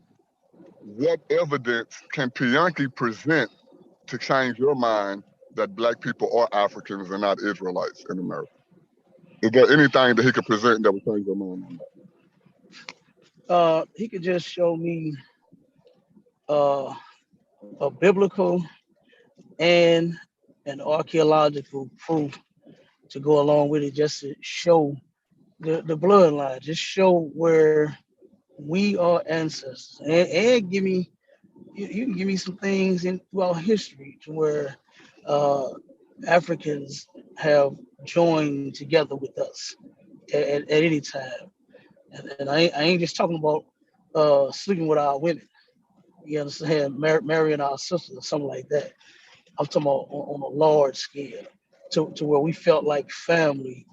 what evidence can Pianki present to change your mind that Black people are Africans and not Israelites in America? Is there anything that he could present that would change your mind on that? He could just show me a biblical and an archaeological proof to go along with it, just to show the bloodline, just show where we are ancestors, and give me you can give me some things in throughout history to where Africans have joined together with us at any time, and I ain't just talking about sleeping with our women. You understand, marrying our sisters or something like that. I'm talking about on a large scale, to where we felt like family.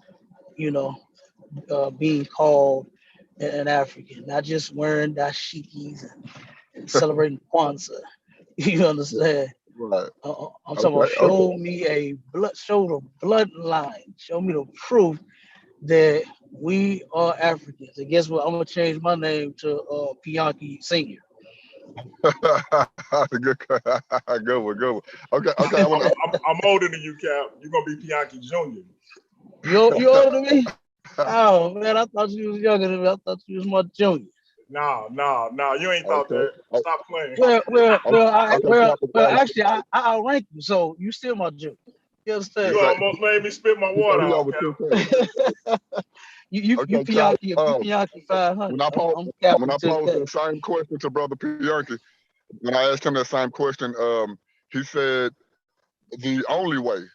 You know, being called an African, not just wearing dashikis and celebrating Kwanzaa. You understand? Right. I'm talking about show me the bloodline, show me the proof that we are Africans. And guess what? I'm gonna change my name to Pianki Senior. Good one. Okay. I'm older than you, Cap. You're gonna be Pianki Junior. You older than me? Oh man, I thought you was younger than me. I thought you was my junior. No, you ain't thought that. Stop playing. Well, actually, I outrank you, so you still my junior. You understand? You almost made me spit my water out, Cap. You Pianki 500. When I posed the same question to Brother Pianki, when I asked him that same question, he said the only way.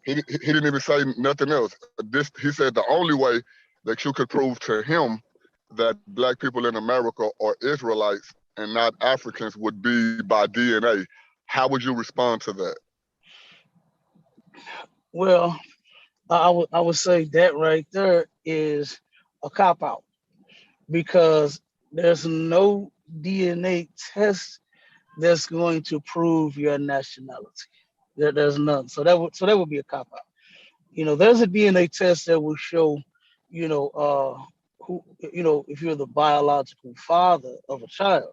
He didn't even say nothing else. He said the only way that you could prove to him that Black people in America are Israelites and not Africans would be by DNA. How would you respond to that? Well, I would say that right there is a cop out, because there's no DNA test that's going to prove your nationality. There's none. So that would be a cop out. You know, there's a DNA test that will show, who, if you're the biological father of a child,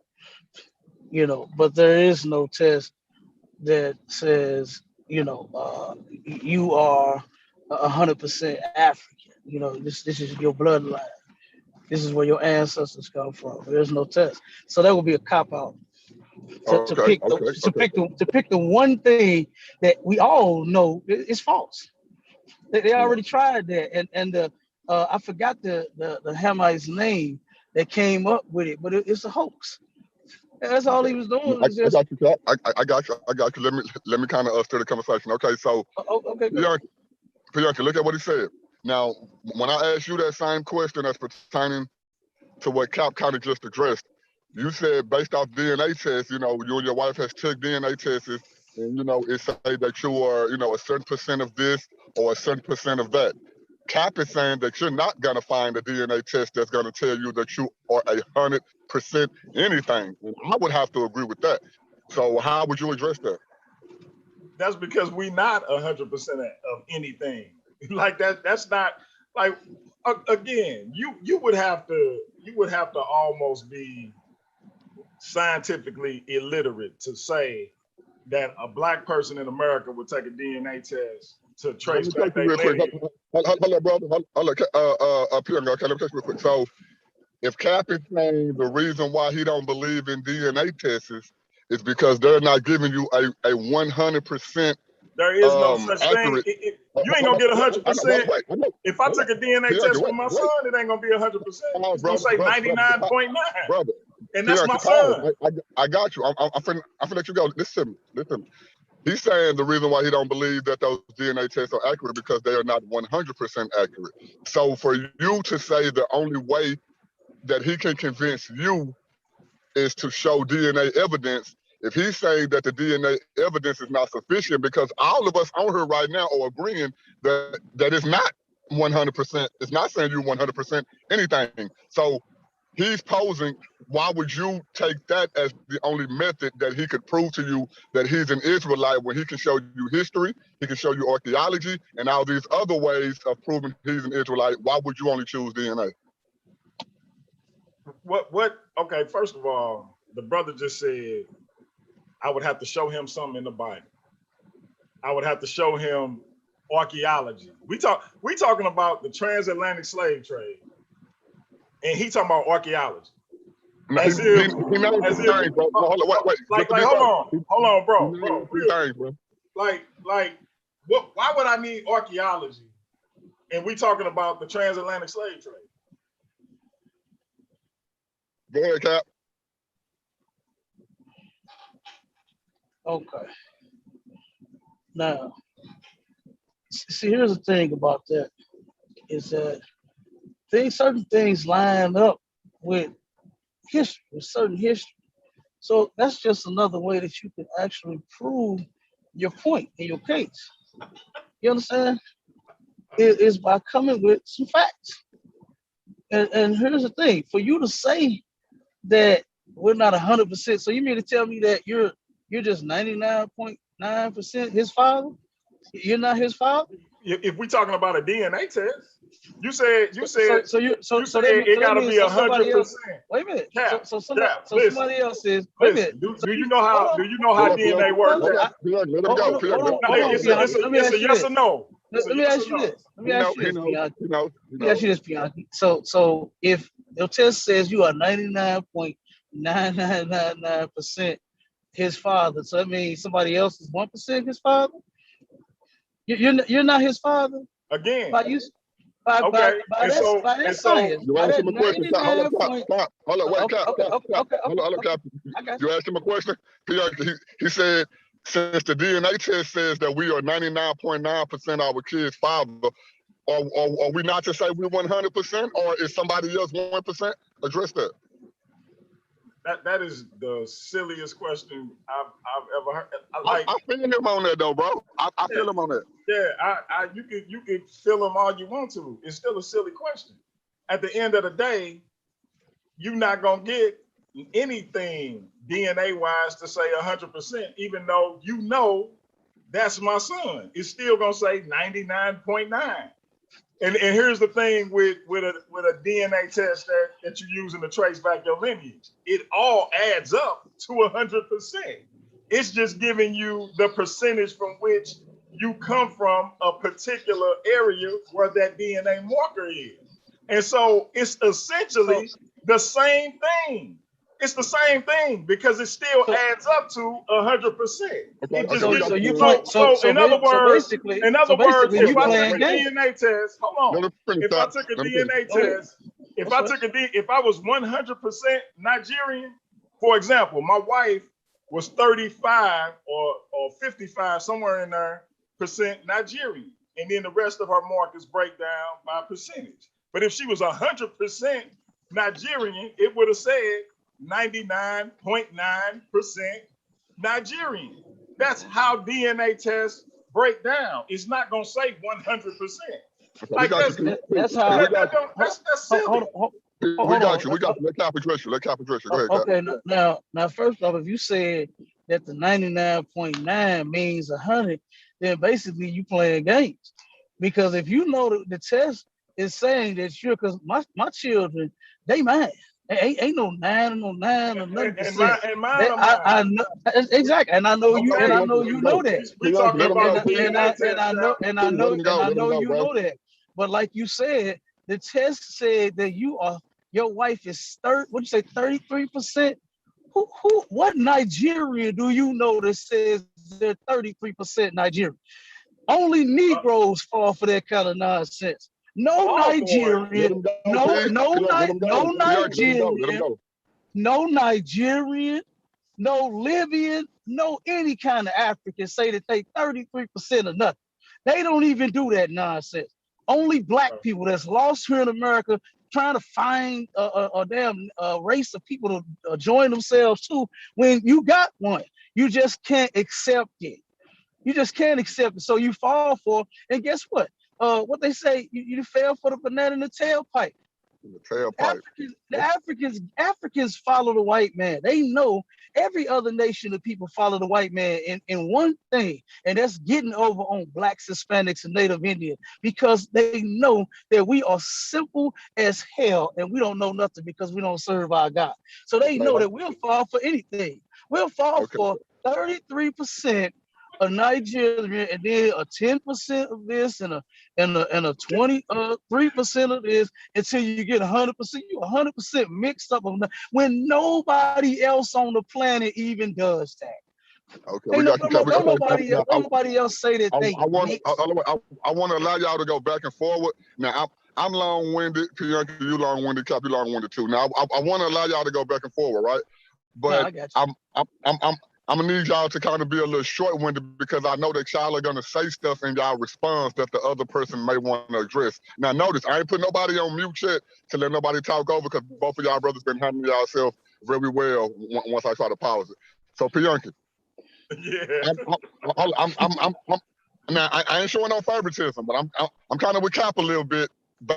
but there is no test that says, you are 100% African. This is your bloodline. This is where your ancestors come from. There's no test. So that would be a cop out. To pick the one thing that we all know is false. They already tried that, and I forgot the Hamite's name that came up with it, but it's a hoax. That's all he was doing. I got you, Cap. I got you. Let me kind of stir the conversation. Okay, so okay. Pianki, look at what he said. Now, when I asked you that same question that's pertaining to what Cap kind of just addressed, you said based off DNA tests, you and your wife has took DNA tests, and it say that you are, a certain percent of this or a certain percent of that. Cap is saying that you're not gonna find a DNA test that's gonna tell you that you are 100% anything. And I would have to agree with that. So how would you address that? That's because we not 100% of anything. Like that. That's not like. Again, you would have to almost be scientifically illiterate to say that a Black person in America would take a DNA test to trace back their lineage. Hold up, brother. Hold up. Okay, let me text real quick. So if Cap is saying the reason why he don't believe in DNA tests is because they're not giving you a 100%. There is no such accurate thing. You ain't gonna get 100%. If I took a DNA test for my son, it ain't gonna be 100%. It's gonna say 99.9. Brother, And that's my Pause. son. I got you. I'm finna let you go. Listen. He's saying the reason why he don't believe that those DNA tests are accurate because they are not 100% accurate. So for you to say the only way that he can convince you is to show DNA evidence, if he's saying that the DNA evidence is not sufficient, because all of us on here right now are agreeing that it's not 100%. It's not saying you 100% anything. So he's posing, why would you take that as the only method that he could prove to you that he's an Israelite when he can show you history, he can show you archaeology, and all these other ways of proving he's an Israelite? Why would you only choose DNA? Okay, first of all, the brother just said I would have to show him something in the Bible. I would have to show him archaeology. We talking about the transatlantic slave trade, and he talking about archaeology. No, As he if, knows as these if, things, bro. Hold on, wait. like, hold on, bro. Things, bro. Like, what? Why would I need archaeology? And we talking about the transatlantic slave trade. Go ahead, Cap. Okay. Now, see, here's the thing about that is that certain things line up with history, with certain history. So that's just another way that you can actually prove your point in your case. You understand? It is by coming with some facts. And here's the thing: for you to say that we're not 100%, so you mean to tell me that you're just 99.9% his father? You're not his father? If we talking about a DNA test, you said it got to be 100%. Wait a minute. Cap, somebody else is. Wait a minute. Do you know how DNA works? Let him go. It's a yes or no. Let me ask you this. Let me ask you this, Bianchi. So if your test says you are 99.9999% his father, so that means somebody else is 1% his father? You're not his father? Again. By that science. You asked him a question. Hold on, Cap. You asked him a question. He said, since the DNA test says that we are 99.9% our kid's father, are we not to say we're 100%, or is somebody else 1%? Address that. That is the silliest question I've ever heard. I feel him on that though, bro. I feel him on that. Yeah, you can feel him all you want to. It's still a silly question. At the end of the day, you're not gonna get anything DNA wise to say 100%, even though you know that's my son. It's still gonna say 99.9. And here's the thing with a DNA test that you're using to trace back your lineage. It all adds up to 100%. It's just giving you the percentage from which you come from a particular area where that DNA marker is. And so it's essentially the same thing. It's the same thing because it still adds up to 100%. In other words, if I took a DNA test, hold on. If I took a DNA test, if I was 100% Nigerian, for example, my wife was 35 or 55, somewhere in there, percent Nigerian, and then the rest of her markers break down by percentage. But if she was 100% Nigerian, it would have said 99.9% Nigerian. That's how DNA tests break down. It's not gonna say 100%. Like that's silly. We got you. Let Cap address you. Go ahead, okay, now, first off, if you said that the 99.9 means 100, then basically you playing games. Because if you know the test is saying that because my children, they mine. Ain't no 9 or 9 or nothing. And mine I know exactly, and I know you, and I know you know that. We talking about and I know you know that. But like you said, the test said that your wife is 33%. What Nigerian do you know that says they're 33% Nigerian? Only Negroes fall for that kind of nonsense. No Nigerian, no Nigerian. no Nigerian, no Libyan, no any kind of African say that they 33% of nothing. They don't even do that nonsense. Only black people that's lost here in America trying to find a damn race of people to join themselves to. When you got one, you just can't accept it. You just can't accept it. So you fall for, and guess what? What they say, you fell for the banana in the tailpipe. The tailpipe. Africans follow the white man. They know every other nation of people follow the white man in one thing, and that's getting over on blacks, Hispanics, and Native Indians, because they know that we are simple as hell and we don't know nothing because we don't serve our God. So they know that we'll fall for anything. We'll fall for 33% of Nigeria, and then a 10% of this, and a 23% of this, until you get 100%. You 100% mixed up when nobody else on the planet even does that. Okay, we got Nobody else say that they. I want to allow y'all to go back and forward. Now I'm long-winded, Bianca, you long-winded, Cap, you long-winded too. Now I want to allow y'all to go back and forward, right? But I'm gonna need y'all to kind of be a little short-winded, because I know that y'all are gonna say stuff in y'all response that the other person may want to address. Now notice, I ain't put nobody on mute yet to let nobody talk over, because both of y'all brothers been handling yourself very well once I try to pause it. So Bianca, now I ain't showing no favoritism, but I'm kind of with Cap a little bit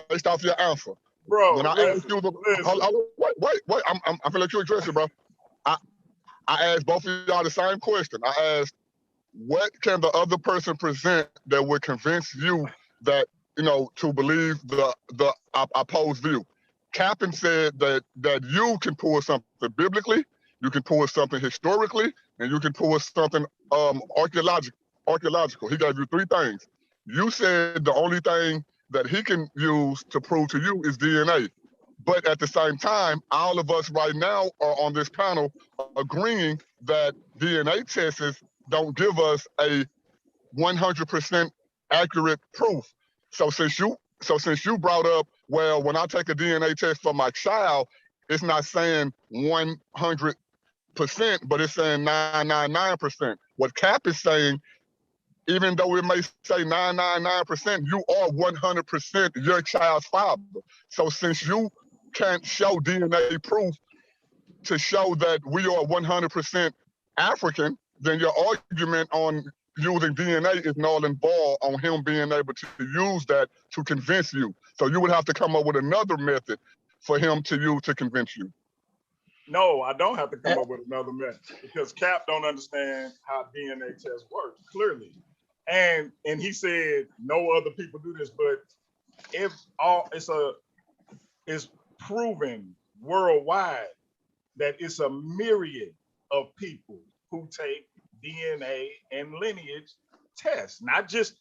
based off your answer. Bro, when I asked you, wait, I'm gonna let you address it, bro. I asked both of y'all the same question. I asked, what can the other person present that would convince you that, to believe the opposed view? Captain said that you can pull something biblically, you can pull something historically, and you can pull something archaeological. He gave you three things. You said the only thing that he can use to prove to you is DNA. But at the same time, all of us right now are on this panel agreeing that DNA tests don't give us a 100% accurate proof. So since you brought up, well, when I take a DNA test for my child, it's not saying 100%, but it's saying 999%. What Cap is saying, even though it may say 999%, you are 100% your child's father. So since you can't show DNA proof to show that we are 100% African, then your argument on using DNA is null and void on him being able to use that to convince you. So you would have to come up with another method for him to use to convince you. No, I don't have to come up with another method, because Cap don't understand how DNA tests work, clearly. And he said no other people do this, but it's proven worldwide that it's a myriad of people who take DNA and lineage tests, not just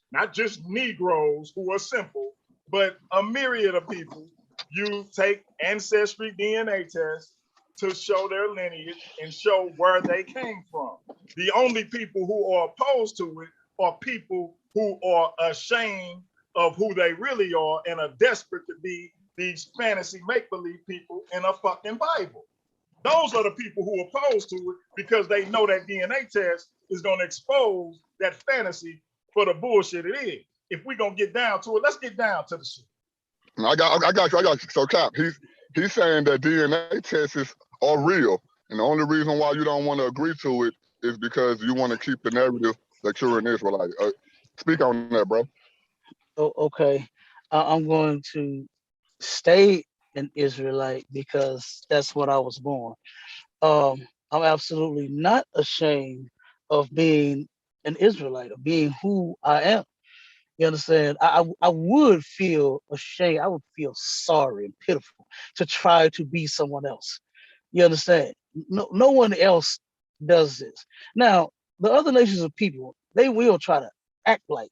Negroes who are simple, but a myriad of people. You take ancestry DNA tests to show their lineage and show where they came from. The only people who are opposed to it are people who are ashamed of who they really are and are desperate to be these fantasy make-believe people in a fucking Bible. Those are the people who are opposed to it, because they know that DNA test is going to expose that fantasy for the bullshit it is. If we're going to get down to it, let's get down to the shit. I got you. So Cap, he's saying that DNA tests are real, and the only reason why you don't want to agree to it is because you want to keep the narrative that you're an Israelite. Speak on that, bro. Oh, okay. I'm going to stay an Israelite because that's what I was born. I'm absolutely not ashamed of being an Israelite, of being who I am. You understand? I would feel ashamed. I would feel sorry and pitiful to try to be someone else. You understand? No one else does this. Now, the other nations of people, they will try to act like,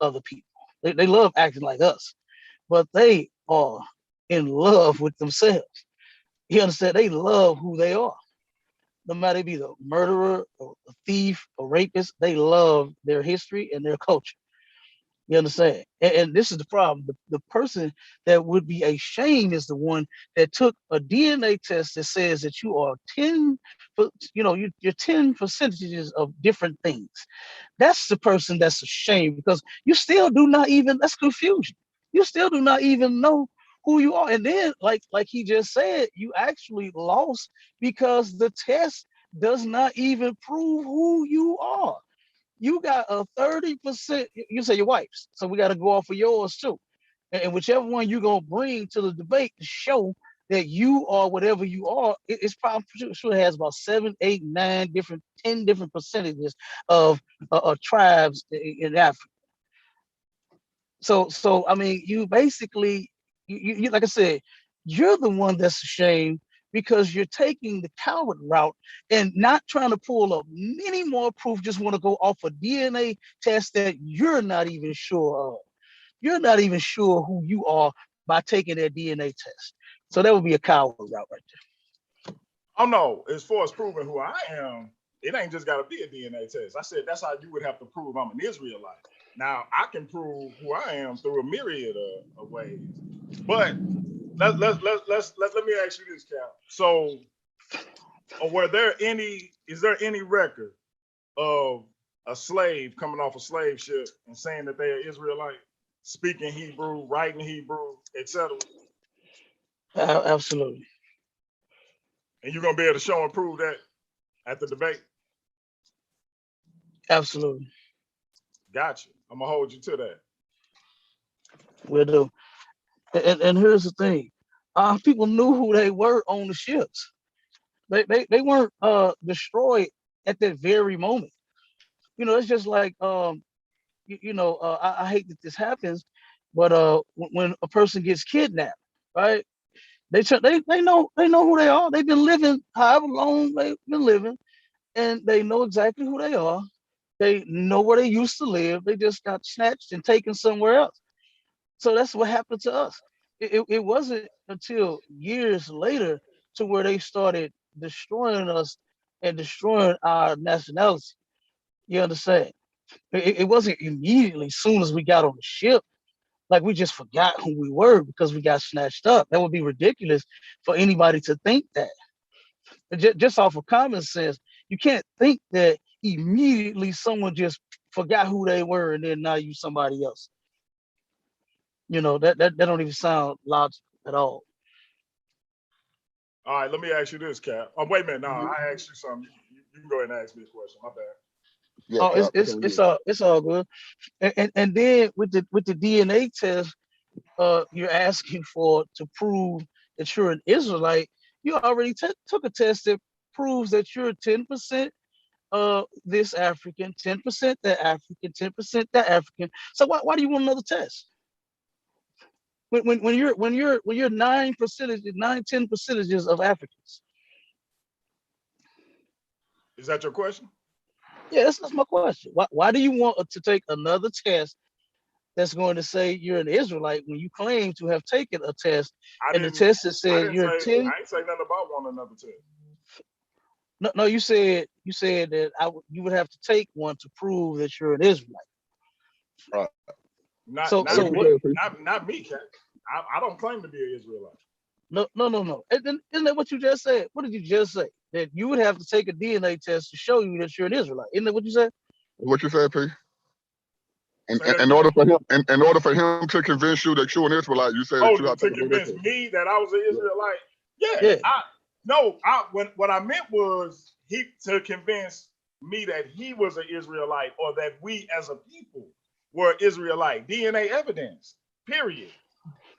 other people. They love acting like us, but they are in love with themselves. You understand? They love who they are. No matter be the murderer or a thief or rapist, they love their history and their culture. You understand? And this is the problem. The person that would be ashamed is the one that took a DNA test that says that you are 10, you're 10 percentages of different things. That's the person that's ashamed because you still do not even, that's confusion. You still do not even know who you are. And then, like he just said, you actually lost because the test does not even prove who you are. You got a 30%, you say your wife's, so we got to go off of yours too. And whichever one you're going to bring to the debate to show that you are whatever you are, it's probably sure it has about 7, 8, 9 different, 10 different percentages of tribes in Africa. So I mean, you basically, you like I said, you're the one that's ashamed because you're taking the coward route and not trying to pull up any more proof. Just want to go off a DNA test that you're not even sure of. You're not even sure who you are by taking that DNA test. So that would be a coward route right there. Oh no, as far as proving who I am, it ain't just got to be a DNA test. I said that's how you would have to prove I'm an Israelite. Now I can prove who I am through a myriad of ways. But let me ask you this, Cal. So, is there any record of a slave coming off a slave ship and saying that they are Israelite, speaking Hebrew, writing Hebrew, etc.? Absolutely. And you're gonna be able to show and prove that at the debate? Absolutely. Gotcha. I'm gonna hold you to that. We'll do. And here's the thing. People knew who they were on the ships. They weren't destroyed at that very moment. It's just like I hate that this happens, but when a person gets kidnapped, right? They know who they are. They've been living however long they've been living, and they know exactly who they are. They know where they used to live. They just got snatched and taken somewhere else. So that's what happened to us. It wasn't until years later to where they started destroying us and destroying our nationality. You understand? It wasn't immediately soon as we got on the ship. Like we just forgot who we were because we got snatched up. That would be ridiculous for anybody to think that. Just off of common sense, you can't think that immediately someone just forgot who they were and then now you somebody else. That don't even sound logical at all. All right, let me ask you this, Cap. Oh, wait a minute. No, I asked you something. You can go ahead and ask me a question. My bad. Yeah, it's all good. And then with the DNA test, you're asking for to prove that you're an Israelite. You already took a test that proves that you're 10% this African, 10% that African, 10% that African. So why do you want another test? When you're 10 percentages of Africans. Is that your question? Yeah, that's my question. Why do you want to take another test that's going to say you're an Israelite when you claim to have taken a test and the test that said you're 10? I ain't say nothing about one another test. No, you said that you would have to take one to prove that you're an Israelite. Right. Not me, Cat. I don't claim to be an Israelite. No. Isn't that what you just said? What did you just say? That you would have to take a DNA test to show you that you're an Israelite. Isn't that what you said? What you said, P? In order for him to convince you that you're an Israelite, you said that you have to convince me that I was an Israelite. Yeah. What I meant was to convince me that he was an Israelite or that we as a people were Israelite. DNA evidence. Period.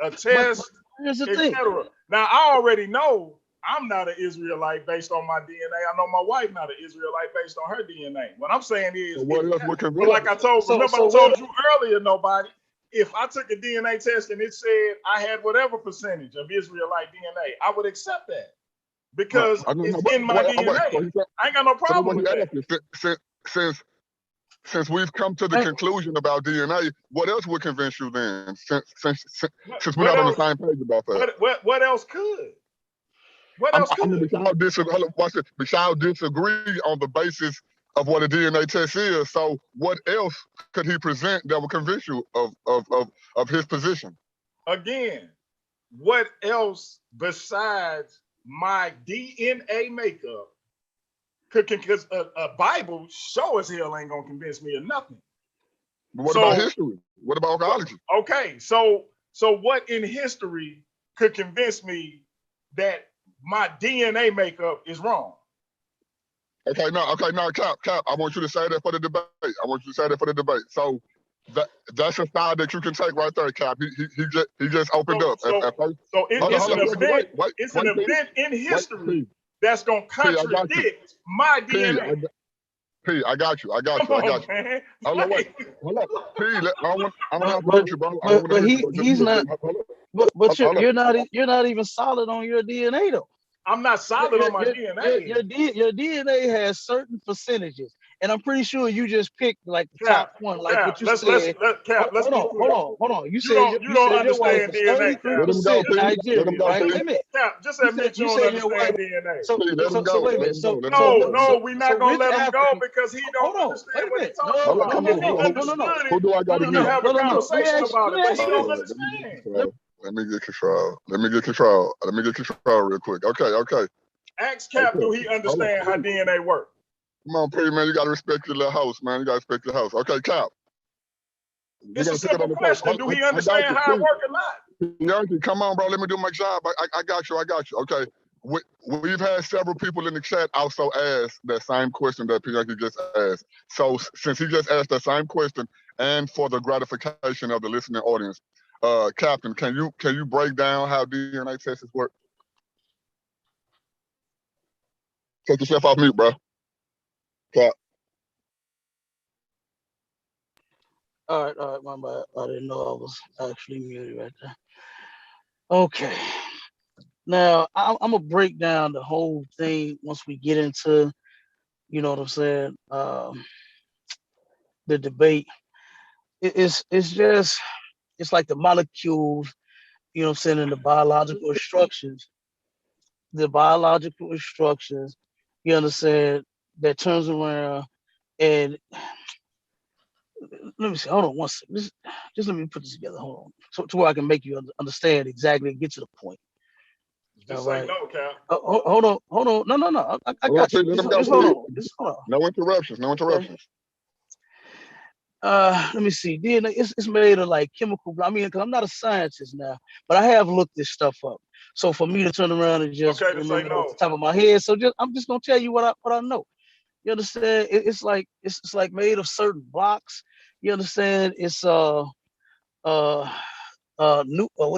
A test, etc. Now I already know I'm not an Israelite based on my DNA. I know my wife not an Israelite based on her DNA. What I'm saying is, like I told you earlier, nobody. If I took a DNA test and it said I had whatever percentage of Israelite DNA, I would accept that because it's in my DNA. I ain't got no problem with that. Since we've come to the conclusion about DNA, what else would convince you then? Since we're not on the same page about that. What else could? What else could? But y'all disagree on the basis of what a DNA test is. So what else could he present that would convince you of his position? Again, what else besides my DNA makeup could, because a Bible show as hell ain't gonna convince me of nothing. But what about history? What about archaeology? Okay, so what in history could convince me that my DNA makeup is wrong? Okay, now, Cap, I want you to say that for the debate. So that's a side that you can take right there, Cap. He just opened up. At first. It's an event. It's an event in history that's gonna contradict my DNA. P, I got you. Come on, man. Hold on. P, I want to have with you, bro. He's not. But you're not even solid on your DNA though. I'm not solid on my DNA. Your DNA has certain percentages, and I'm pretty sure you just picked like the top one, like what you said. Hold on. You said you don't understand DNA. 33% Nigerian, right? Wait a minute. Cap, just admit you don't understand DNA. So wait a minute. No, we're not gonna let him go because he don't understand what he's talking about. No. Who do I got to have a conversation about it, but he don't understand. Let me get control real quick. Okay. Ask Cap, do he understand how DNA works? Come on, P, man, you gotta respect your little house, man. Okay, Cap. It's a simple question. Do he understand how it works or not? Yankee, come on, bro. Let me do my job. I got you. Okay. We've had several people in the chat also ask that same question that Yankee just asked. So since he just asked that same question, and for the gratification of the listening audience, Captain, can you break down how DNA tests work? Take yourself off mute, bro. Cap. All right, my bad. I didn't know I was actually muted right there. Okay. Now I'm gonna break down the whole thing once we get into, you know what I'm saying, the debate. It's like the molecules, you know what I'm saying, in the biological instructions. The biological instructions, you understand, that turns around and let me see. Hold on one second. Just let me put this together. Hold on, to where I can make you understand exactly and get to the point. Just say no, Cap. Hold on. No. I got you. Just hold on. No interruptions. Let me see. DNA. It's made of like chemical. I mean, because I'm not a scientist now, but I have looked this stuff up. So for me to turn around and just remember off the top of my head, I'm just gonna tell you what I know. You understand? It's like made of certain blocks. You understand? It's what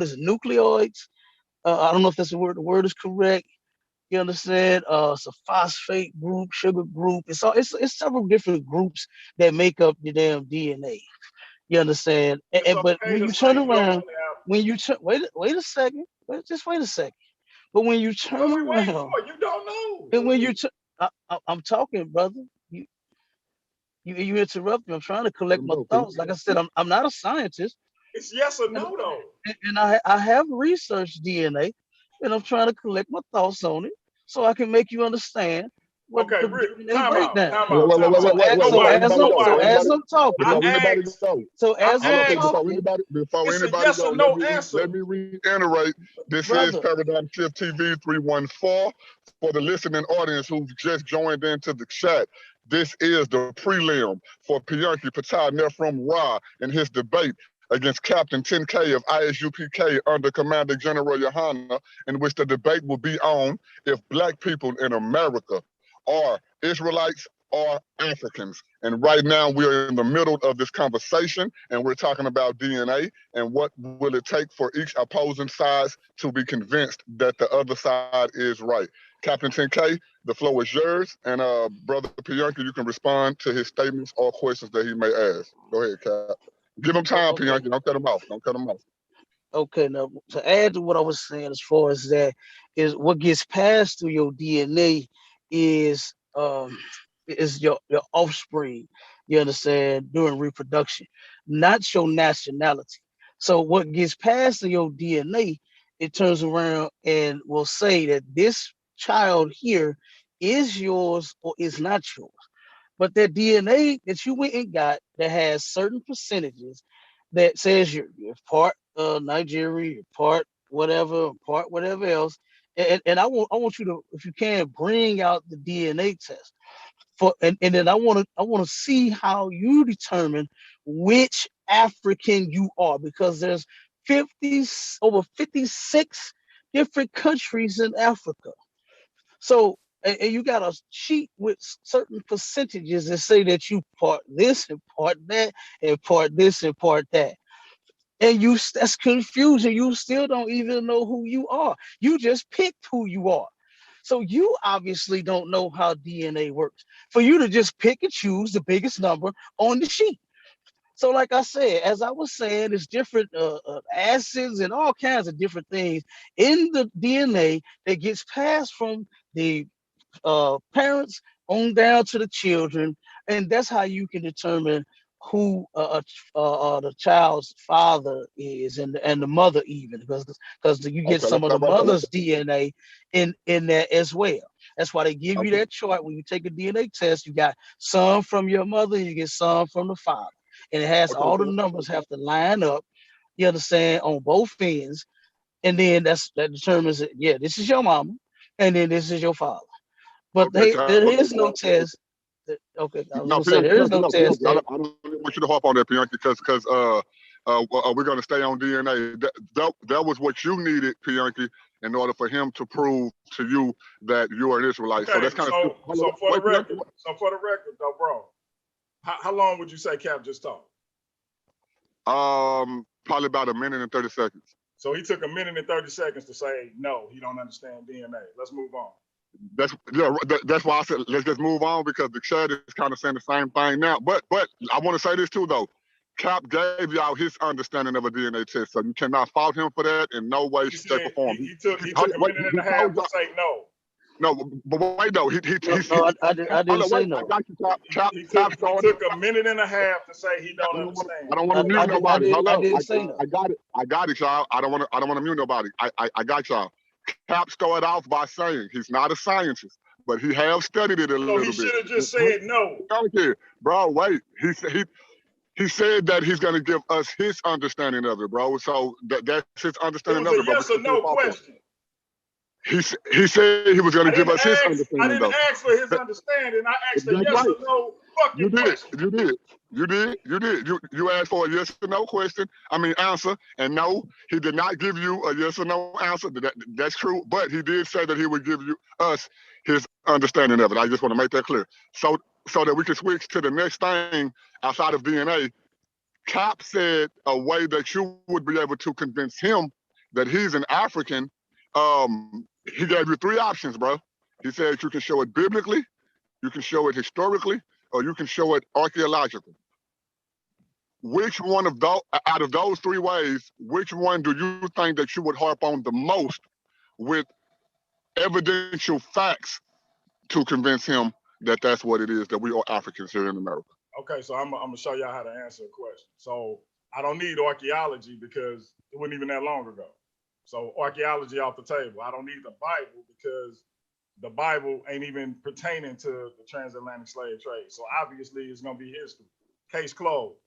is it? Nucleoids. I don't know if that's the word. The word is correct. You understand? It's a phosphate group, sugar group. It's several different groups that make up the damn DNA. You understand? But when you turn around, wait a second. Just wait a second. But when you turn around, you don't know. And when you I'm talking, brother. You interrupt me. I'm trying to collect my thoughts. Like I said, I'm not a scientist. It's yes or no, though. And I have researched DNA, and I'm trying to collect my thoughts on it so I can make you understand what the DNA breakdown. So as I'm talking, before anybody goes, let me reiterate. This is Paradigm Shift TV 314 for the listening audience who's just joined into the chat. This is the prelim for Piyanki Patai Nephrom Ra in his debate against Captain 10K of ISUPK under Commander General Yohana, in which the debate will be on if Black people in America are Israelites or Africans. And right now we are in the middle of this conversation, and we're talking about DNA and what will it take for each opposing side to be convinced that the other side is right. Captain 10K, the floor is yours, and Brother Piyanki, you can respond to his statements or questions that he may ask. Go ahead, Cap. Give him time, Piyanki. Don't cut him off. Okay, now to add to what I was saying, as far as that is what gets passed through your DNA is your offspring. You understand, during reproduction, not your nationality. So what gets passed to your DNA, it turns around and will say that this child here is yours or is not yours. But that DNA that you went and got that has certain percentages that says you're part Nigeria, you're part whatever else. And I want you to, if you can, bring out the DNA test and then I want to see how you determine which African you are, because there's over 56 different countries in Africa. So and you got a sheet with certain percentages that say that you part this and part that and part this and part that. And that's confusion. You still don't even know who you are. You just picked who you are. So you obviously don't know how DNA works. For you to just pick and choose the biggest number on the sheet. So like I said, as I was saying, there's different acids and all kinds of different things in the DNA that gets passed from the parents on down to the children, and that's how you can determine who the child's father is, and the mother even, because you get Okay, let's some of the stop right there. mother's DNA in there as well. That's why they give you that chart when you take a DNA test. You got some from your mother, you get some from the father, and it has Okay, all the numbers have to line up. You understand, on both ends, and then that determines it. Yeah, this is your mama, and then this is your father. But okay, there okay. is no test. Okay, I was No, gonna say there is no test I that. don't want you to hop on that, Bianchi, because we're gonna stay on DNA. That was what you needed, Bianchi, in order for him to prove to you that you are an Israelite. Okay, so that's kind of so for the record, though, bro, how long would you say Cap just talked? Probably about 1:30. So he took 1:30 to say no, he don't understand DNA. Let's move on. That's why I said let's just move on, because the chat is kind of saying the same thing now. But I want to say this too, though. Cap gave y'all his understanding of a DNA test, so you cannot fault him for that in no way, shape, or form. He took a minute and a half to say no. No, but wait though. I didn't say no. I got you, Cap. He took a minute and a half to say he don't understand. I don't want to mute nobody. I didn't say no. I got it, y'all. I don't want to mute nobody. I got y'all. Cap started off by saying he's not a scientist, but he has studied it a little bit. So he should have just said no. Bro, wait. He said that he's going to give us his understanding of it, bro. So that's his understanding of it. It was a yes or no question. He said he was going to give us his understanding. I didn't ask for his understanding. I asked a yes or no fucking question. You asked for a yes or no answer, and no, he did not give you a yes or no answer. That's true, but he did say that he would give us his understanding of it. I just want to make that clear, so that we can switch to the next thing outside of DNA. Cap said a way that you would be able to convince him that he's an African. He gave you 3 options, bro. He said you can show it biblically, you can show it historically, or you can show it archaeologically. Which one of those, out of those 3 ways, which one do you think that you would harp on the most with evidential facts to convince him that that's what it is, that we are Africans here in America? Okay, so I'm gonna show y'all how to answer a question. So I don't need archaeology because it wasn't even that long ago. So archaeology off the table. I don't need the Bible because the Bible ain't even pertaining to the transatlantic slave trade. So obviously it's gonna be history. Case closed.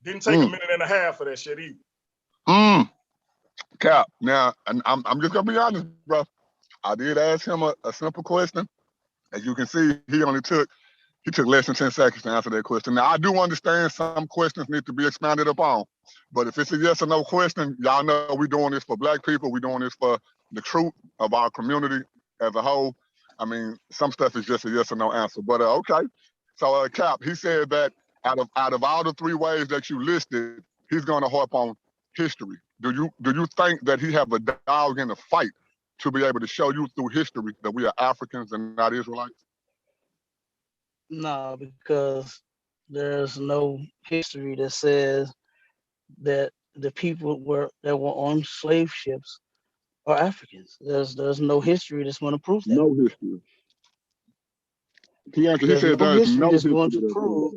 Didn't take a minute and a half for that shit either. Cap, now, and I'm just gonna be honest, bro. I did ask him a simple question. As you can see, he took less than 10 seconds to answer that question. Now, I do understand some questions need to be expanded upon, but if it's a yes or no question, y'all know we're doing this for Black people. We're doing this for the truth of our community as a whole. I mean, some stuff is just a yes or no answer, but okay. So Cap, he said that out of all the 3 ways that you listed, he's going to harp on history. Do you think that he have a dog in the fight to be able to show you through history that we are Africans and not Israelites? No, because there's no history that says that the people that were on slave ships are Africans. There's no history that's going to prove that. No history. He said no there's history no that's history going to prove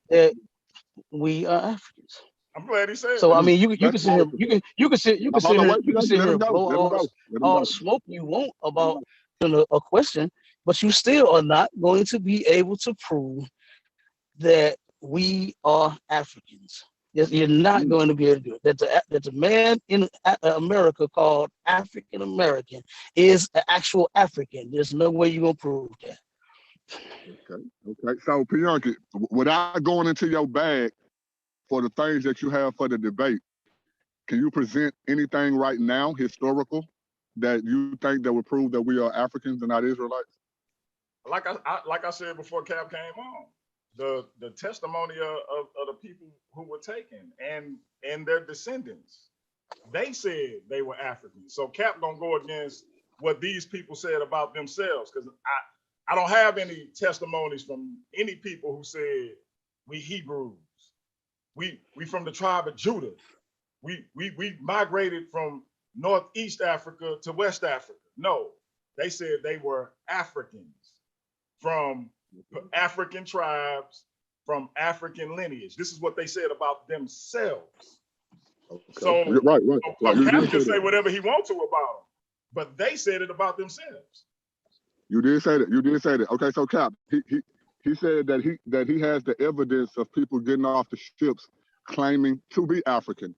that we are Africans. I'm glad he said so that. I mean, you can sit here, you can sit here and blow all smoke you want about a question, but you still are not going to be able to prove that we are Africans. You're not going to be able to do it. That the man in America called African American is an actual African. There's no way you're gonna prove that. Okay. So Pianki, without going into your bag for the things that you have for the debate, can you present anything right now, historical, that you think that would prove that we are Africans and not Israelites? Like I said before Cap came on, the testimony of the people who were taken and their descendants, they said they were Africans. So Cap gonna go against what these people said about themselves, because I don't have any testimonies from any people who said we Hebrews, we from the tribe of Judah, we migrated from Northeast Africa to West Africa. No, they said they were Africans from African tribes, from African lineage. This is what they said about themselves. Okay. So, right. Cap can say whatever he wants to about them, but they said it about themselves. You did say that. Okay, so Cap, he said that he has the evidence of people getting off the ships claiming to be African.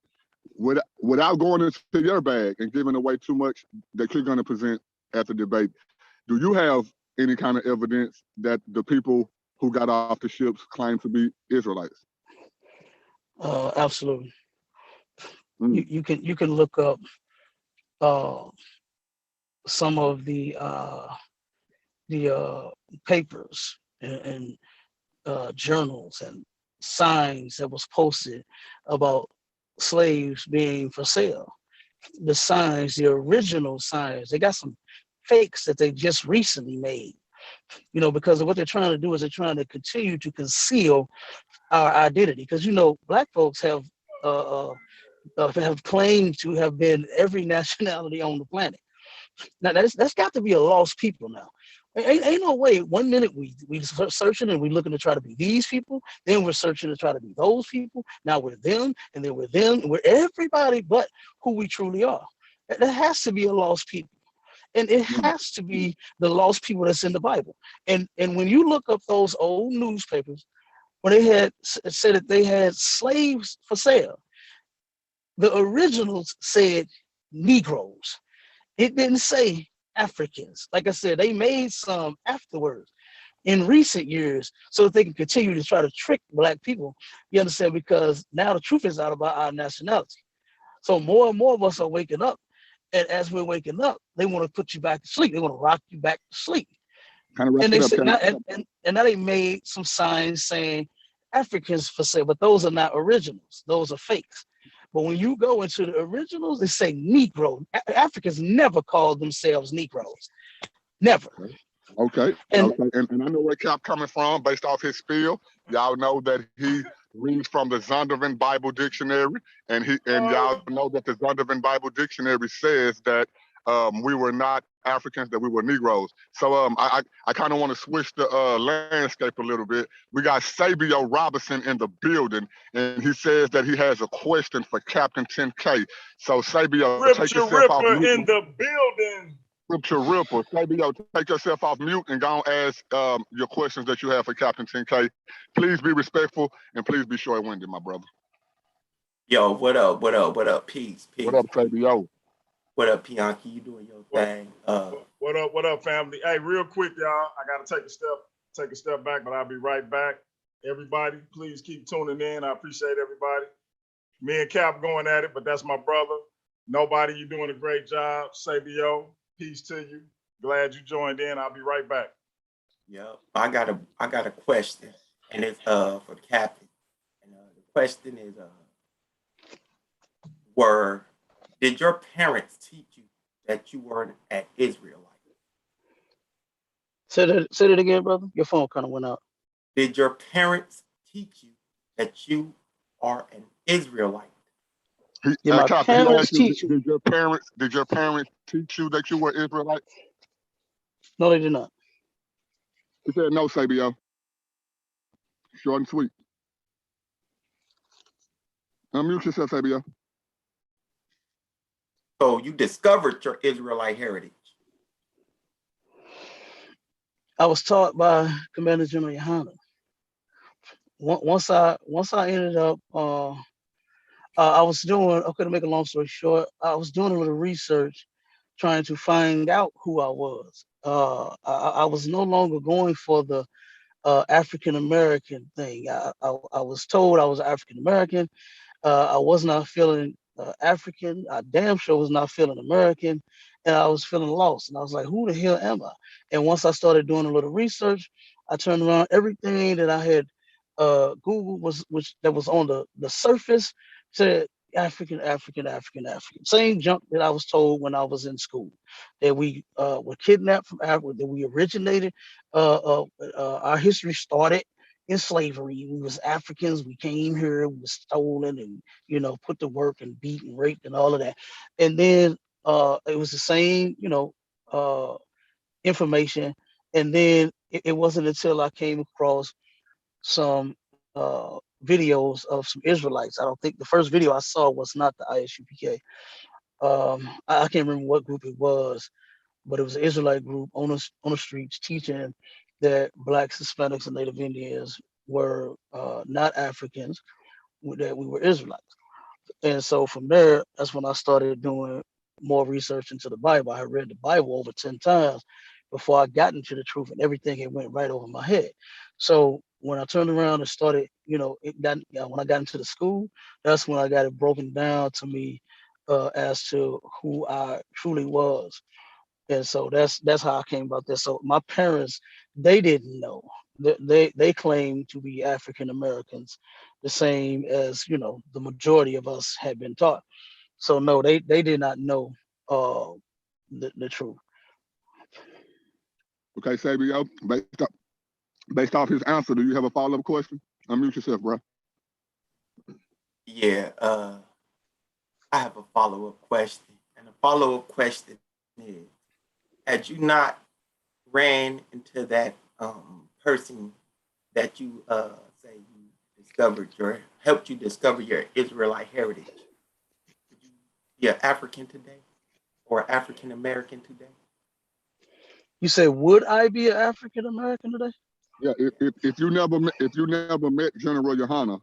Without going into your bag and giving away too much that you're going to present at the debate, do you have any kind of evidence that the people who got off the ships claim to be Israelites? Absolutely. You can look up some of the papers and journals and signs that was posted about slaves being for sale. The signs, the original signs, they got some fakes that they just recently made, because of what they're trying to do is they're trying to continue to conceal our identity. Because, Black folks have claimed to have been every nationality on the planet. Now that's got to be a lost people now. Ain't no way. 1 minute we searching and we looking to try to be these people, then we're searching to try to be those people. Now we're them, and then we're them, and we're everybody but who we truly are. That has to be a lost people, and it has to be the lost people that's in the Bible. And when you look up those old newspapers, when they had said that they had slaves for sale, the originals said Negroes. It didn't say Africans. Like I said, they made some afterwards in recent years so that they can continue to try to trick Black people. You understand? Because now the truth is out about our nationality. So more and more of us are waking up. And as we're waking up, they want to put you back to sleep. They want to rock you back to sleep. And they said, and now they made some signs saying Africans for sale, but those are not originals. Those are fakes. But when you go into the originals, they say Negro. Africans never called themselves Negroes. Never. Okay. And I know where Cap coming from based off his spiel. Y'all know that he reads from the Zondervan Bible Dictionary, and y'all know that the Zondervan Bible Dictionary says that we were not Africans, that we were Negroes. So I kind of want to switch the landscape a little bit. We got Sabio Robinson in the building, and he says that he has a question for Captain 10K. So Sabio, take yourself off mute. In the building. Scripture Ripper. Sabio, take yourself off mute and go and ask your questions that you have for Captain 10K. Please be respectful and please be short-winded, my brother. Yo, what up? Peace. What up, Sabio? What up, Pianki? You doing your thing? What up, family? Hey, real quick, y'all. I gotta take a step back, but I'll be right back. Everybody, please keep tuning in. I appreciate everybody. Me and Cap going at it, but that's my brother. Nobody, you're doing a great job. Sabio, peace to you. Glad you joined in. I'll be right back. Yep. I got a question, and it's for the captain. And the question is, did your parents teach you that you weren't an Israelite? Say that again, brother. Your phone kind of went out. Did your parents teach you that you are an Israelite? Did my parents teach you? Did your parents teach you that you were Israelite? No, they did not. He said no, Sabio. Short and sweet. Unmute yourself, Sabio. So you discovered your Israelite heritage. I was taught by Commander General Yohana. Once I ended up, I was doing. Okay, to make a long story short, I was doing a little research, trying to find out who I was. I was no longer going for the African American thing. I was told I was African American. I was not feeling African. I damn sure was not feeling American, and I was feeling lost. And I was like, "Who the hell am I?" And once I started doing a little research, I turned around. Everything that I had Google was, which that was on the surface, said African, African, African, African. Same junk that I was told when I was in school, that we were kidnapped from Africa, that we originated. Our history started in slavery. We was Africans. We came here. We was stolen and put to work and beat and raped and all of that. And then it was the same information. And then it wasn't until I came across some videos of some Israelites. I don't think the first video I saw was not the ISUPK. I can't remember what group it was, but it was an Israelite group on the streets teaching that blacks, Hispanics, and Native Indians were not Africans, that we were Israelites. And so from there, that's when I started doing more research into the Bible. I had read the Bible over 10 times before I got into the truth, and everything it went right over my head. So when I turned around and started, when I got into the school, that's when I got it broken down to me as to who I truly was. And so that's how I came about this. So my parents, they didn't know. They claimed to be African Americans, the same as the majority of us had been taught. So no, they did not know the truth. Okay, Sabio, based off his answer, do you have a follow-up question? Unmute yourself, bro. Yeah, I have a follow-up question. And the follow-up question is, had you not ran into that person that you say you helped you discover your Israelite heritage, would you be an African today or African American today? You said, would I be an African American today? Yeah, if you never met General Yohana,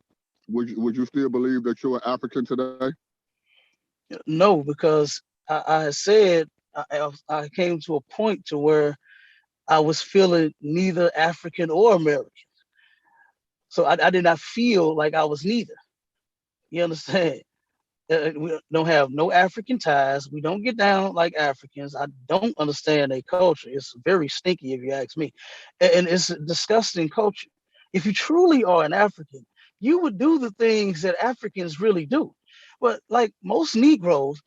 would you still believe that you're African today? No, because I said I came to a point to where I was feeling neither African or American. So I did not feel like I was neither. You understand? We don't have no African ties. We don't get down like Africans. I don't understand their culture. It's very stinky, if you ask me. And it's a disgusting culture. If you truly are an African, you would do the things that Africans really do. But like most Negroes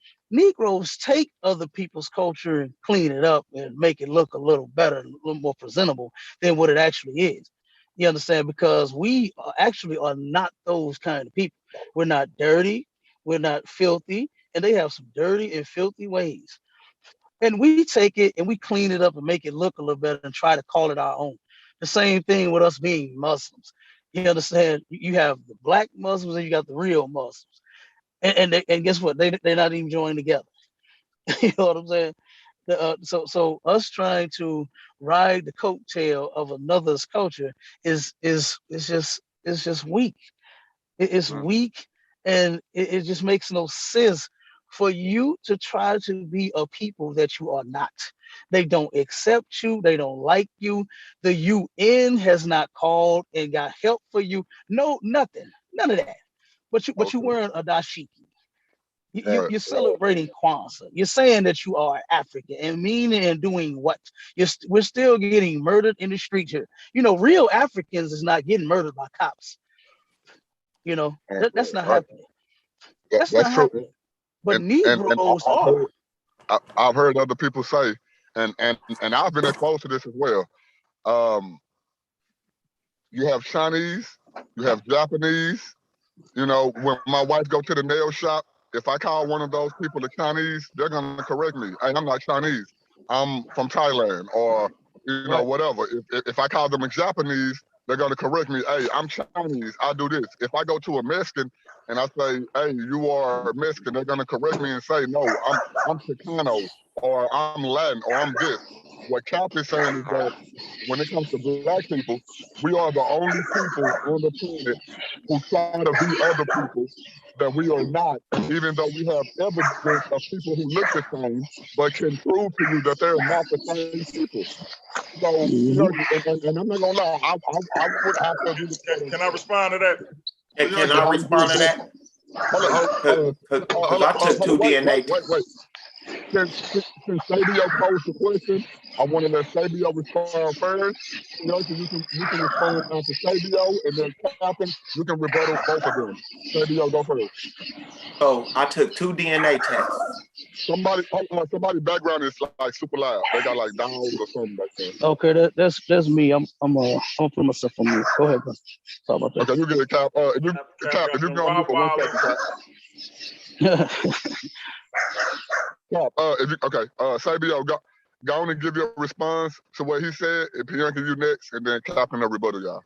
take other people's culture and clean it up and make it look a little better, a little more presentable than what it actually is. You understand? Because we actually are not those kind of people. We're not dirty. We're not filthy, and they have some dirty and filthy ways. And we take it and we clean it up and make it look a little better and try to call it our own. The same thing with us being Muslims. You understand? You have the black Muslims and you got the real Muslims. And guess what? They're not even joined together. You know what I'm saying? So us trying to ride the coattail of another's culture is just weak. It's weak, and it just makes no sense for you to try to be a people that you are not. They don't accept you. They don't like you. The UN has not called and got help for you. No, nothing, none of that. But you wearing a dashiki. You're celebrating Kwanzaa. You're saying that you are African and meaning and doing what? We're still getting murdered in the streets here. Real Africans is not getting murdered by cops. That's not happening. That's not true. happening. But And Negroes are. I've heard other people say, and I've been exposed to this as well. You have Chinese, you have Japanese. When my wife go to the nail shop, if I call one of those people the Chinese, they're gonna correct me. Hey, I'm not Chinese. I'm from Thailand, or whatever. If I call them a Japanese, they're gonna correct me. Hey, I'm Chinese. I do this. If I go to a Mexican, and I say, hey, you are Mexican, they're gonna correct me and say, no, I'm Chicano, or I'm Latin, or I'm this. What Cap is saying is that when it comes to black people, we are the only people on the planet who try to be other people that we are not, even though we have evidence of people who look the same, but can prove to you that they're not the same people. So, and I'm not gonna lie, I would have to agree with that. Can I respond to that? Can I respond to that? Because I took 2 DNA tests. Wait. Since Sabio posed the question, I want to let Sabio respond first. You can respond after Sabio, and then Captain, you can rebuttal both of them. Sabio, go first. So I took 2 DNA tests. Somebody background is like super loud. They got like downloads or something like that. Okay, that's me. I'm put myself on mute. Go ahead, bro. Sorry about that. Okay, you get it, Cap. If you go on mute for 1 second, Cap. Sabio, go on and give your response to what he said. If Bianca, you next, and then Captain and rebuttal, y'all.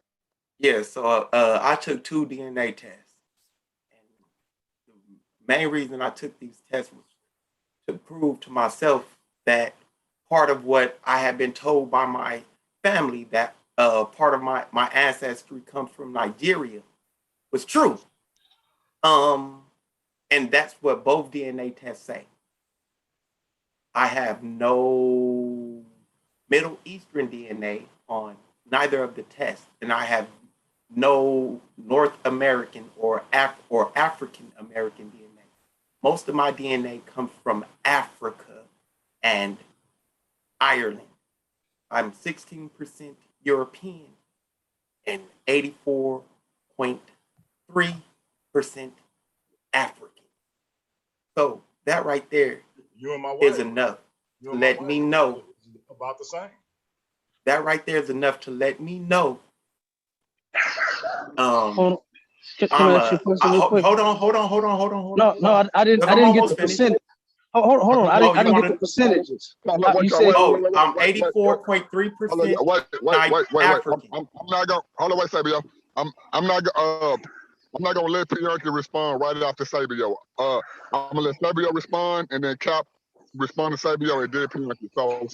Yeah, so I took 2 DNA tests. And the main reason I took these tests was to prove to myself that part of what I had been told by my family, that part of my ancestry comes from Nigeria, was true. And that's what both DNA tests say. I have no Middle Eastern DNA on neither of the tests, and I have no North American or African American DNA. Most of my DNA comes from Africa and Ireland. I'm 16% European and 84.3% African. So that right there is enough to let me know. About the same. That right there is enough to let me know. Can I ask you a question real quick? Hold on. No, I didn't get the percentage. Hold on. I didn't get the percentages. You said, I'm 84.3% African. I'm not gonna hold on. Wait, Sabio. I'm not gonna let Bianca respond right after Sabio. I'm gonna let Sabio respond, and then Cap respond to Sabio, and then Bianca. So,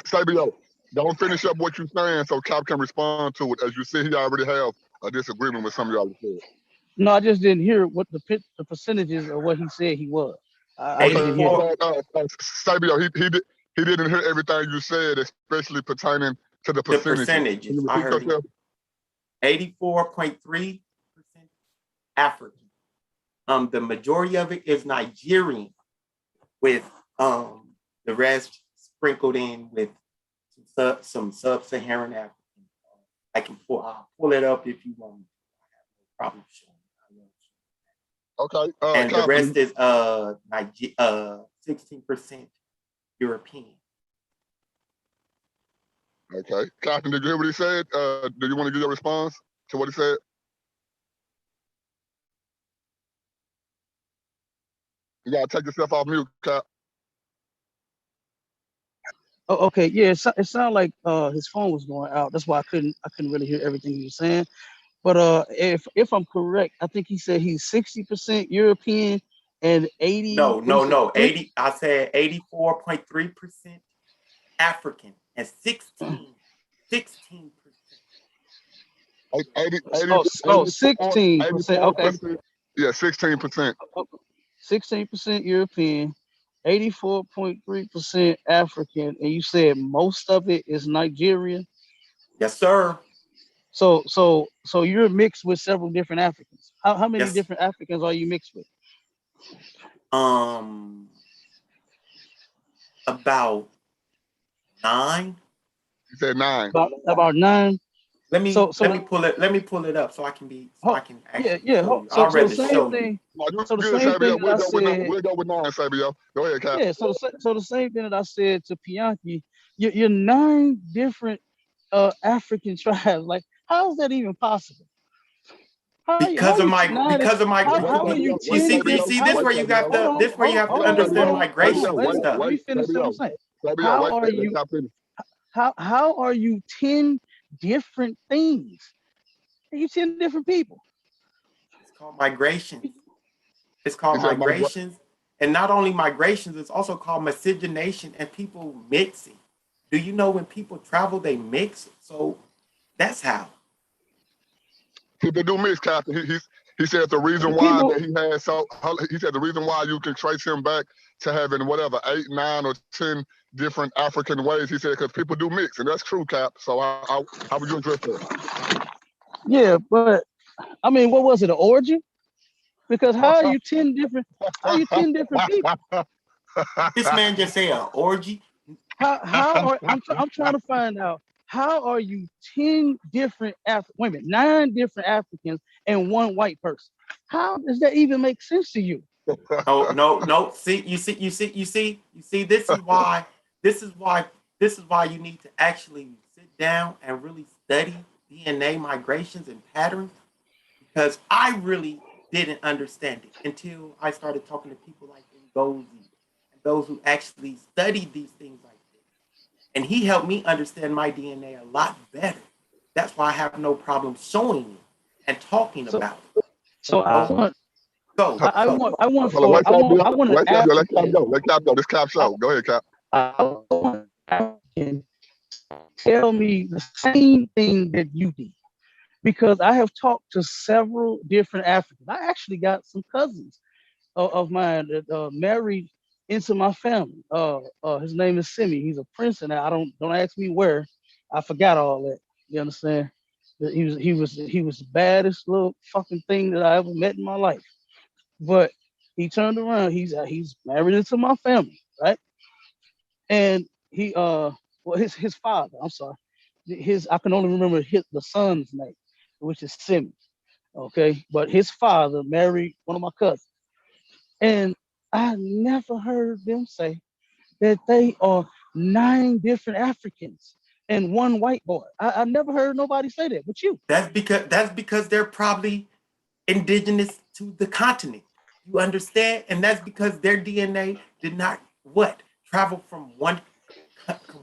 Sabio, don't finish up what you're saying, so Cap can respond to it. As you see, he already have a disagreement with some of y'all said. No, I just didn't hear what the percentages of what he said he was. I didn't hear that. Sabio, he didn't hear everything you said, especially pertaining to the percentages. I heard 84.3% African. The majority of it is Nigerian, with the rest sprinkled in with some sub-Saharan African. I'll pull it up if you want. I have no problem showing. Okay. And the rest is 16% European. Okay. Captain, did you hear what he said? Do you want to give your response to what he said? You gotta take yourself off mute, Cap. Oh, okay. Yeah, it sounded like his phone was going out. That's why I couldn't really hear everything he was saying. But if I'm correct, I think he said he's 60% European and 80. No. 80. I said 84.3% African and 16%. 16%. Oh, 16%. Okay. Yeah, 16%. 16% European, 84.3% African, and you said most of it is Nigerian. Yes, sir. So you're mixed with several different Africans. How many different Africans are you mixed with? About 9. You said 9. About 9. Let me pull it up so I can actually show you. So the same thing. So the same thing that I said. We'll go with 9, Sabio. Go ahead, Cap. Yeah. So the same thing that I said to Bianchi. You're 9 different African tribes. Like, how is that even possible? Because of my how are you you see this where you have to understand migration and stuff. Let me finish what I'm saying. How are you 10 different things? You 10 different people. called migrations. It's He called said, migrations. And not only migrations, it's also called miscegenation and people mixing. Do you know when people travel, they mix? So that's how. people do mix, Captain. He said the reason why People, that he had he said the reason why you can trace him back to having whatever 8, 9, or 10 different African ways. He said because people do mix, and that's true, Cap. So how would you address that? yeah, but I mean, what was it, an orgy? Because how are you 10 different? How are you 10 different people? This man just say an orgy. How are I'm trying to find out how are you 10 different wait a minute, 9 different Africans and one white person? How does that even make sense to you? No. See, you see. This is why. This is why you need to actually sit down and really study DNA migrations and patterns, because I really didn't understand it until I started talking to people like Ngozi and those who actually studied these things like this. And he helped me understand my DNA a lot better. That's why I have no problem showing it and talking about it. So I want So I want Hold on, for wait, Cap, I want an let Cap African. go. Let Cap go. This Cap show. Go ahead, Cap. I want an African tell me the same thing that you did. Because I have talked to several different Africans. I actually got some cousins of mine that married into my family. His name is Simi. He's a prince, and I don't ask me where. I forgot all that. You understand? He was the baddest little fucking thing that I ever met in my life. But he turned around. He's married into my family, right? And he well his father. I'm sorry. I can only remember the son's name, which is Simi. Okay, but his father married one of my cousins, and I never heard them say that they are 9 different Africans and one white boy. I never heard nobody say that, but you. that's because they're probably indigenous to the continent. You understand? And that's because their DNA did not what travel from one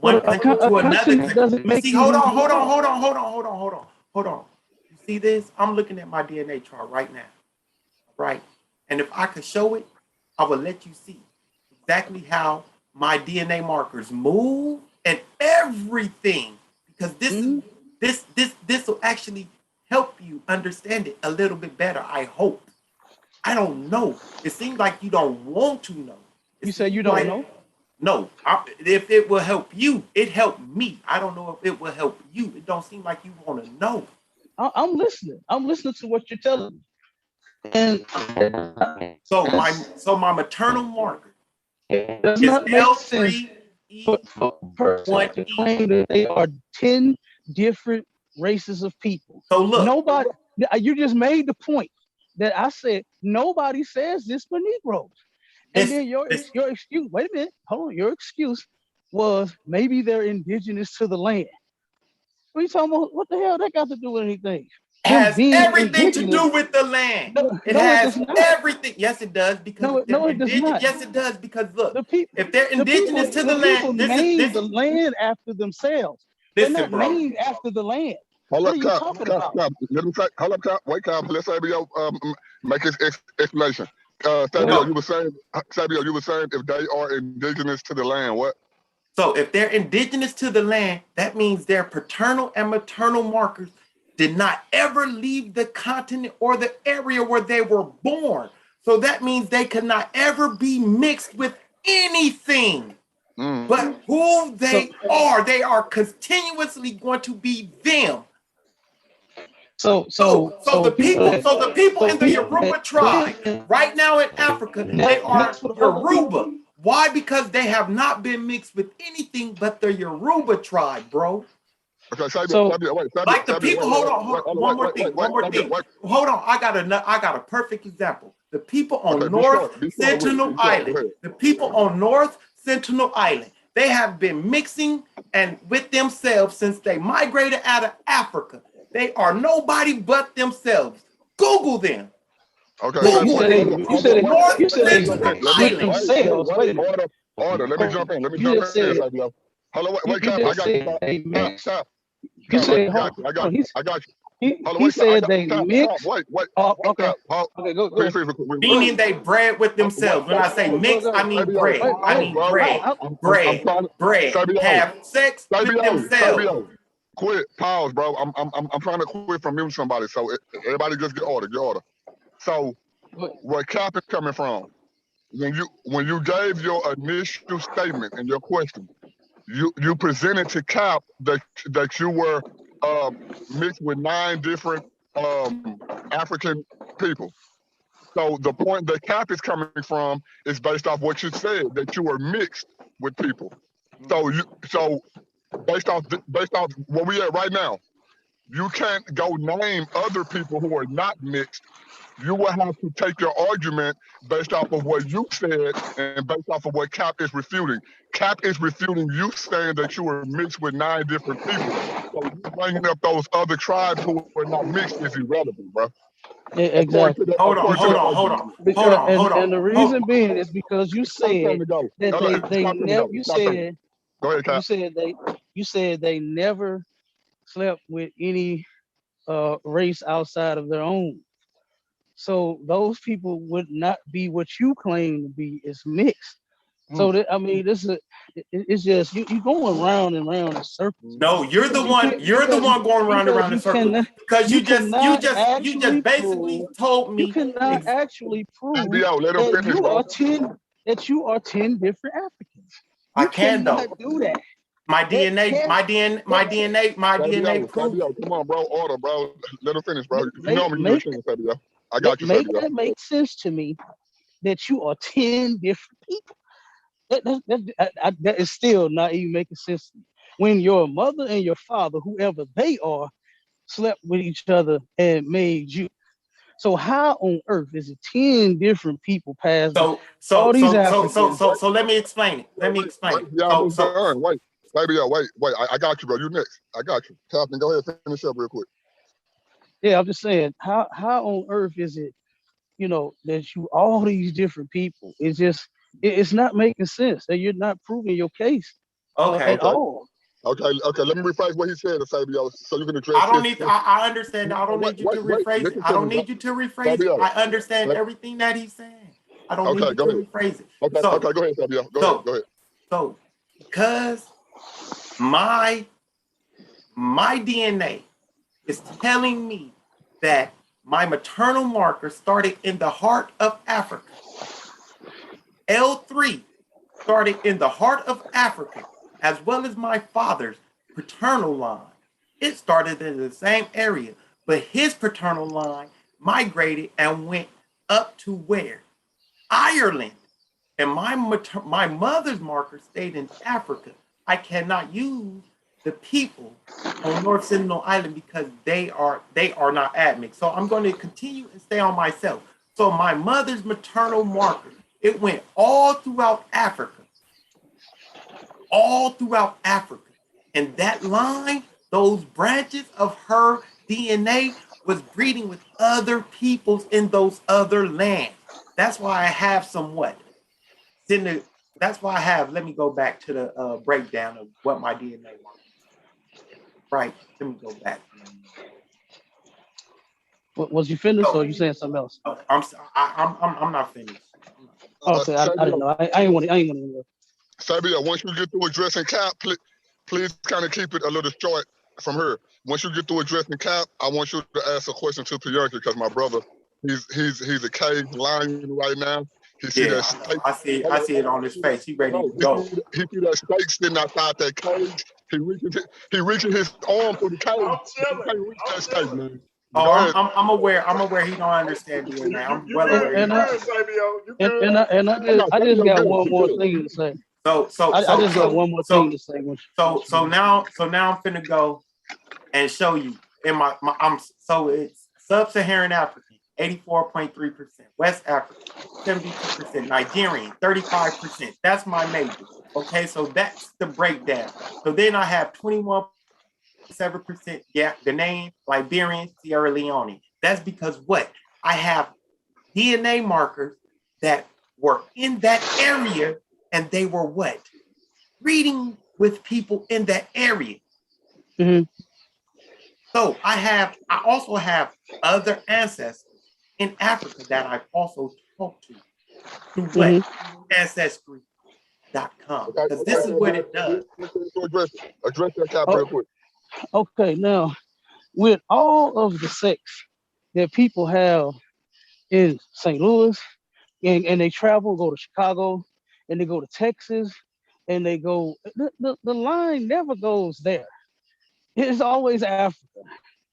But country a to another continent country. doesn't You make see, you hold who on, you hold on, are. hold on, hold on, hold on, hold on, hold on. You see this? I'm looking at my DNA chart right now, right? And if I could show it, I would let you see exactly how my DNA markers move and everything, because Mhm. this will actually help you understand it a little bit better. I hope. I don't know. It seems like you don't want to know. It You say you seems don't like know? no. If it will help you, it helped me. I don't know if it will help you. It don't seem like you want to know. I'm listening. I'm listening to what you're telling me. And So my maternal marker it does is not make sense for a person to L3E1E. claim that they are 10 different races of people. So look, Nobody, you just made the point that I said nobody says this for Negroes. And listen, then your listen. your excuse, wait a minute, hold on. Your excuse was maybe they're indigenous to the land. What are you talking about? What the hell that got to do with anything? Them Has being everything to indigenous. do with the land. No, It no, it has does not. everything. Yes, it does. Because No, if they're no, it does indigenous, not. yes, it does. Because look, The people, if they're the people, indigenous to the the land, people this is named this. the land after themselves. They're Listen, not bro. named after the land. Hold What up, are you Cap. talking Cap. about? Cap. Let him say. Hold up, Cap. Wait, Cap. Let's Sabio make his explanation. Go Sabio, ahead. No. You were saying if they are indigenous to the land, what? So if they're indigenous to the land, that means their paternal and maternal markers did not ever leave the continent or the area where they were born. So that means they could not ever be mixed with anything but who So, they are continuously going to be them. so, So, so, so so the people people, that, so the people so in the people that Yoruba tribe live right now in Africa, they are mixed with other Yoruba. people. Why? Because they have not been mixed with anything but the Yoruba tribe, bro. Okay, Sabio, So, Sabio, wait, Sabio, Like the Sabio, people, hold on, one more thing, one more Sabio, thing. wait. Hold on, I got a perfect example. The people Okay, on North be short with it. Sentinel Be short. Go Island, ahead. the people on North Sentinel Island, they have been mixing and with themselves since they migrated out of Africa. They are nobody but themselves. Google them. Okay, wait, Sabio, you Google wait, said them. they, Sabio, you Sabio, said they, wait, North you let me said jump they Sentinel in. with Island. themselves. Wait a minute. Order. Let me jump in. You just said, Sabio. Hold on, you Cap. I just got you, said Cap. they Cap, mixed. Cap, You Cap. I said, hold got on, you. hold on. I got you. He said they mixed. Wait. Okay. Cap, Okay, go please, ahead. Meaning they bred with themselves. When I say mix, I mean bred. I mean bred, I'm trying to, Sabio, have sex with themselves. quit, pause, bro. I'm trying to quit from muting somebody. So everybody just get order. So where Cap is coming from, when you gave your initial statement and your question, you presented to Cap that you were mixed with 9 different African people. So the point that Cap is coming from is based off what you said, that you were mixed with people. So based off where we at right now, you can't go name other people who are not mixed. You will have to take your argument based off of what you said and based off of what Cap is refuting. Cap is refuting you saying that you were mixed with 9 different people. So you bringing up those other tribes who were not mixed is irrelevant, bro. Exactly. Hold on. And the reason being is because you said that they never. Go ahead, Cap. You said they never slept with any race outside of their own. So those people would not be what you claim to be. It's mixed. So that, I mean, it's just you going round and round in circles. No, you're the one. You're the one going round and round in circles because you just basically told me you cannot actually prove that you are 10 different Africans. I can though. Do that. My DNA proves. Come on, bro. Order, bro. Let him finish, bro. You know me. You're saying, Fabio. I got you, Fabio. That makes sense to me that you are 10 different people. That is still not even making sense to me. When your mother and your father, whoever they are, slept with each other and made you. So how on earth is it 10 different people passed all these Africans? So let me explain it. Wait, Fabio, wait. I got you, bro. You next. I got you. Captain, go ahead and finish up real quick. Yeah, I'm just saying, how on earth is it, that you all these different people? It's not making sense. And you're not proving your case at all. Okay. Let me rephrase what he said, Fabio, so you can address. I don't need. I understand. I don't need you to rephrase it. I don't need you to rephrase it. I understand everything that he's saying. I don't need you to rephrase it. Okay, go ahead, Fabio. Go ahead. So, because my DNA is telling me that my maternal marker started in the heart of Africa. L3 started in the heart of Africa, as well as my father's paternal line. It started in the same area, but his paternal line migrated and went up to where? Ireland. And my mother's marker stayed in Africa. I cannot use the people on North Sentinel Island because they are not admixed. So I'm going to continue and stay on myself. So my mother's maternal marker, it went all throughout Africa. And that line, those branches of her DNA was breeding with other peoples in those other lands. That's why I have somewhat. That's why I have, let me go back to the breakdown of what my DNA was. Right, let me go back. Was you finished or are you saying something else? I'm not finished. Okay, I didn't know. I ain't want to. Fabio, once you get through addressing Cap, please kind of keep it a little short from her. Once you get through addressing Cap, I want you to ask a question to Pianki because my brother, he's a cage lion right now. He see that steak. I see it on his face. He ready to go. He see that steak sitting outside that cage. He reaching his arm through the cage. I'm chilling. He can't reach that steak, man. Oh, I'm aware. I'm aware he don't understand DNA. I'm well aware. I just got one more thing to say. I just got one more thing to say. So now I'm finna go and show you in so it's sub-Saharan African, 84.3%, West African, 72%, Nigerian, 35%. That's my major. Okay, so that's the breakdown. So then I have 21.7% Ghanaian, Liberian, Sierra Leone. That's because what? I have DNA markers that were in that area and they were what? Breeding with people in that area. Mm-hmm. So I also have other ancestors in Africa that I've also talked to through what? Ancestry.com. Because this is what it does. Address that cap real quick. Okay, now with all of the sects that people have in St. Louis, and they travel, go to Chicago, and they go to Texas, and they go, the line never goes there. It's always Africa.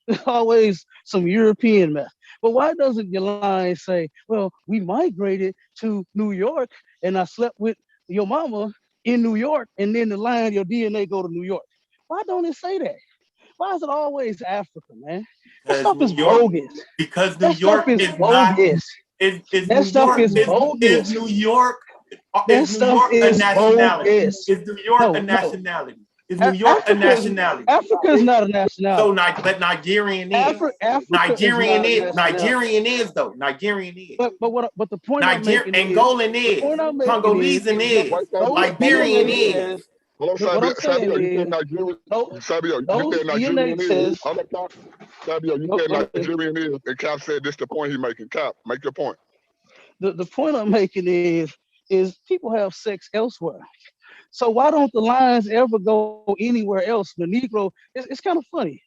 It's always some European mess. But why doesn't your line say, well, we migrated to New York and I slept with your mama in New York, and then the line, your DNA go to New York? Why don't it say that? Why is it always Africa, man? That stuff is bogus. Because New York is bogus. That stuff is bogus. Is New York That stuff is bogus. Is New York a nationality? Is New York a nationality? Africa is not a nationality. So, but Nigerian is. Nigerian is though. Nigerian is. But the point I'm making is Angolan is. Congolese is. Liberian is. Hello, Sabio, you said Nigerian. Sabio, you said Nigerian is. Sabio, you said Nigerian is, and Cap said this the point he's making. Cap, make your point. The point I'm making is people have sex elsewhere. So why don't the lines ever go anywhere else? The Negro, it's kind of funny.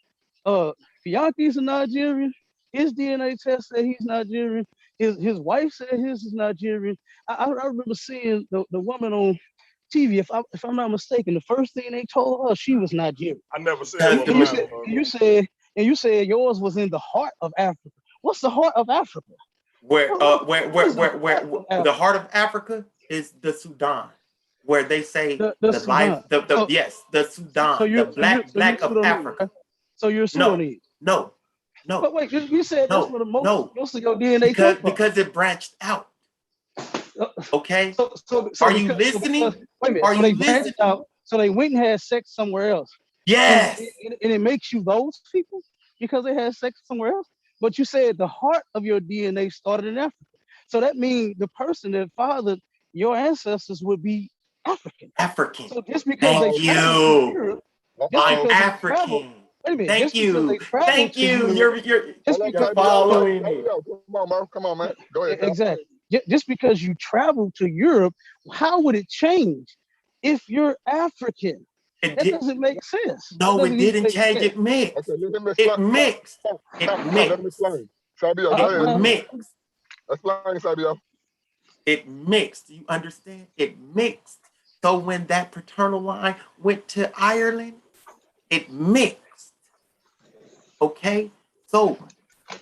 Bianchi's a Nigerian. His DNA test said he's Nigerian. His wife said his is Nigerian. I remember seeing the woman on TV, if I'm not mistaken, the first thing they told her, she was Nigerian. I never said that. You said yours was in the heart of Africa. What's the heart of Africa? Where the heart of Africa is the Sudan, where they say the Sudan, so the black of Africa. So you're Sudanese? No. But wait, you said that's where most of your DNA comes from. Because it branched out. Okay. So are you listening? Wait a minute. So they branched out. So they went and had sex somewhere else. Yes. And it makes you those people because they had sex somewhere else. But you said the heart of your DNA started in Africa. So that means the person that fathered your ancestors would be African. So just because they traveled to Europe, I'm African. Wait a minute. Thank you. You're following me. Come on, man. Go ahead. Exactly. Just because you travel to Europe, how would it change if you're African? That doesn't make sense. No, it didn't change. It mixed. It mixed. Let me explain. Sabio, go ahead. It mixed. Explain, Sabio. It mixed. You understand? It mixed. So when that paternal line went to Ireland, it mixed. Okay? So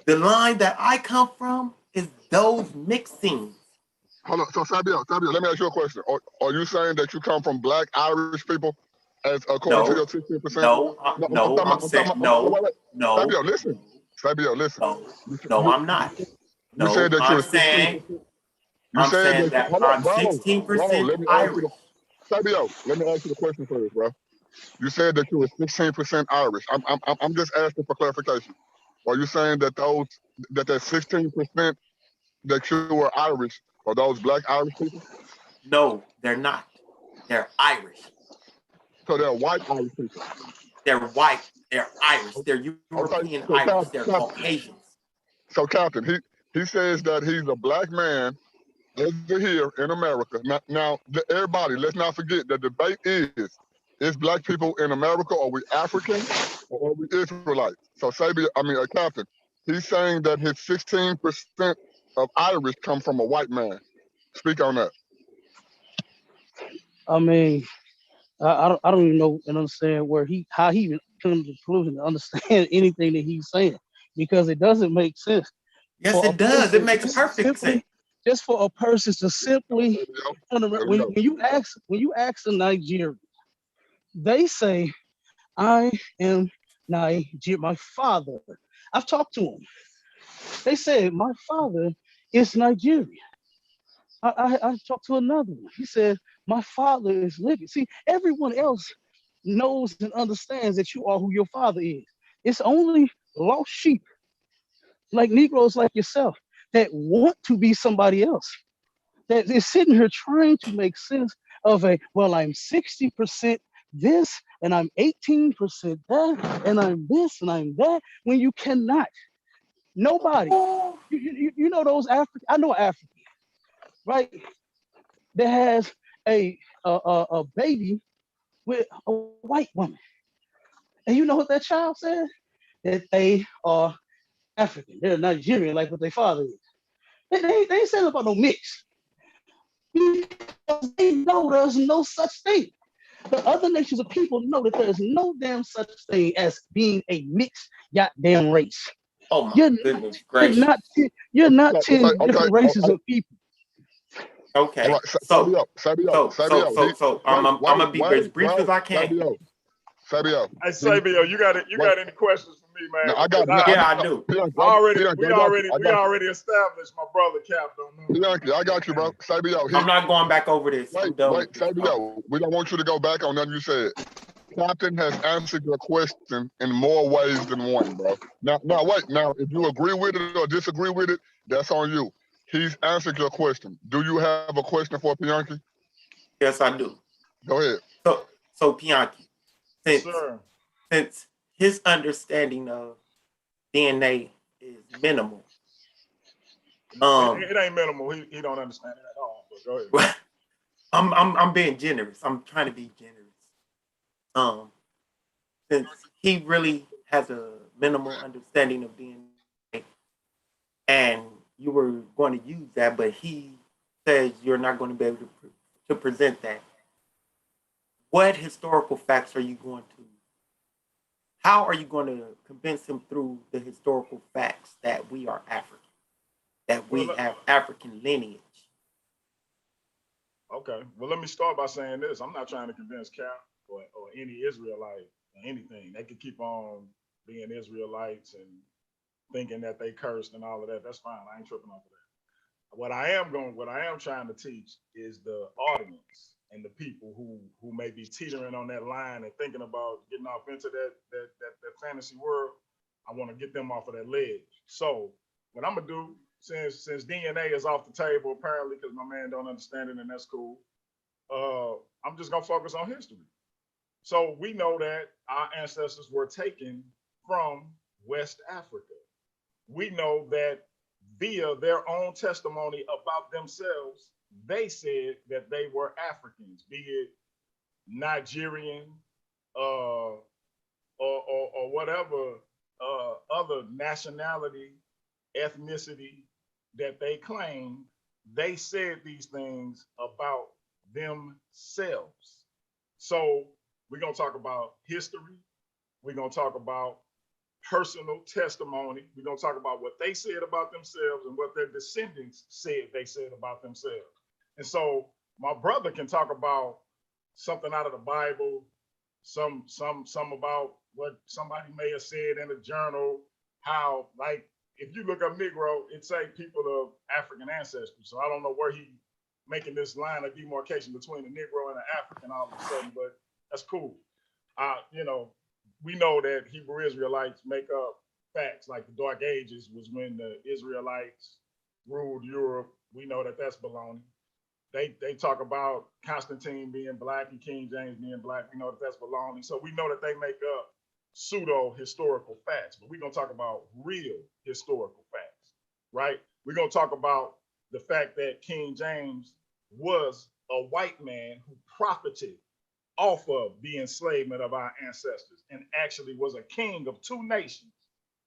the line that I come from is those mixings. Hold on. So Sabio, let me ask you a question. Are you saying that you come from Black Irish people as according to your 16%? No, I'm saying no. Sabio, listen. No, I'm not. You said that I'm saying I'm saying that I'm 16% Irish. Sabio, let me ask you the question first, bro. You said that you were 16% Irish. I'm just asking for clarification. Are you saying that that 16% that you were Irish are those Black Irish people? No, they're not. They're Irish. So they're white Irish people. They're white. They're Irish. They're European Irish. They're Caucasians. So Captain, he says that he's a Black man over here in America. Now, everybody, let's not forget the debate is Black people in America, are we African or are we Israelites? So Captain, he's saying that his 16% of Irish come from a white man. Speak on that. I mean, I don't even know and understand how he even come to the conclusion to understand anything that he's saying, because it doesn't make sense. Yes, it does. It makes perfect sense. Just for a person to simply, when you ask a Nigerian, they say, I am Nigeria. My father, I've talked to them. They said, my father is Nigerian. I talked to another one. He said, my father is Libyan. See, everyone else knows and understands that you are who your father is. It's only lost sheep, like Negroes like yourself, that want to be somebody else, that is sitting here trying to make sense of I'm 60% this and I'm 18% that and I'm this and I'm that, when you cannot. Nobody. You know those African, I know African, right? That has a baby with a white woman. And you know what that child said? That they are African. They're Nigerian, like what their father is. They ain't saying about no mix. Because they know there's no such thing. The other nations of people know that there is no damn such thing as being a mixed goddamn race. Oh my You're goodness you're gracious. not you're not 10 Okay. different races of people. Okay. All right, So Sabio. I'm gonna be as brief Wait, as I can. Sabio. Hey, Sabio, you got any questions for me, man? No, I Because got. No, Yeah, I do. we already established my brother Cap don't know. Bianchi, I got you, bro. Sabio. I'm not going back over this. I'm done with this. Sabio. We don't want you to go back on nothing you said. Captain has answered your question in more ways than one, bro. Now, wait. Now, if you agree with it or disagree with it, that's on you. He's answered your question. Do you have a question for Bianchi? Yes, I do. Go ahead. So Bianchi, Sir. since his understanding of DNA is minimal. It ain't minimal. He don't understand it at all. But go ahead. I'm being generous. I'm trying to be generous. Since he really has a minimal understanding of DNA, and you were going to use that, but he says you're not going to be able to present that. What historical facts are you going to? How are you going to convince him through the historical facts that we are African, that we have African lineage? Okay. Well, let me start by saying this. I'm not trying to convince Cap or any Israelite or anything. They could keep on being Israelites and thinking that they cursed and all of that. That's fine. I ain't tripping off of that. What I am trying to teach is the audience and the people who may be teetering on that line and thinking about getting off into that fantasy world. I want to get them off of that ledge. So what I'm gonna do, since DNA is off the table apparently, because my man don't understand it, and that's cool. I'm just gonna focus on history. So we know that our ancestors were taken from West Africa. We know that via their own testimony about themselves, they said that they were Africans, be it Nigerian, or whatever other nationality, ethnicity that they claim. They said these things about themselves. So we're gonna talk about history. We're gonna talk about personal testimony. We're gonna talk about what they said about themselves and what their descendants said they said about themselves. And so my brother can talk about something out of the Bible, some about what somebody may have said in a journal, how, like, if you look up Negro, it say people of African ancestry. So I don't know where he making this line of demarcation between a Negro and an African all of a sudden, but that's cool. We know that Hebrew Israelites make up facts, like the Dark Ages was when the Israelites ruled Europe. We know that that's baloney. They talk about Constantine being black and King James being black. We know that that's baloney. So we know that they make up pseudo historical facts, but we're gonna talk about real historical facts, right? We're gonna talk about the fact that King James was a white man who profited off of the enslavement of our ancestors and actually was a king of two nations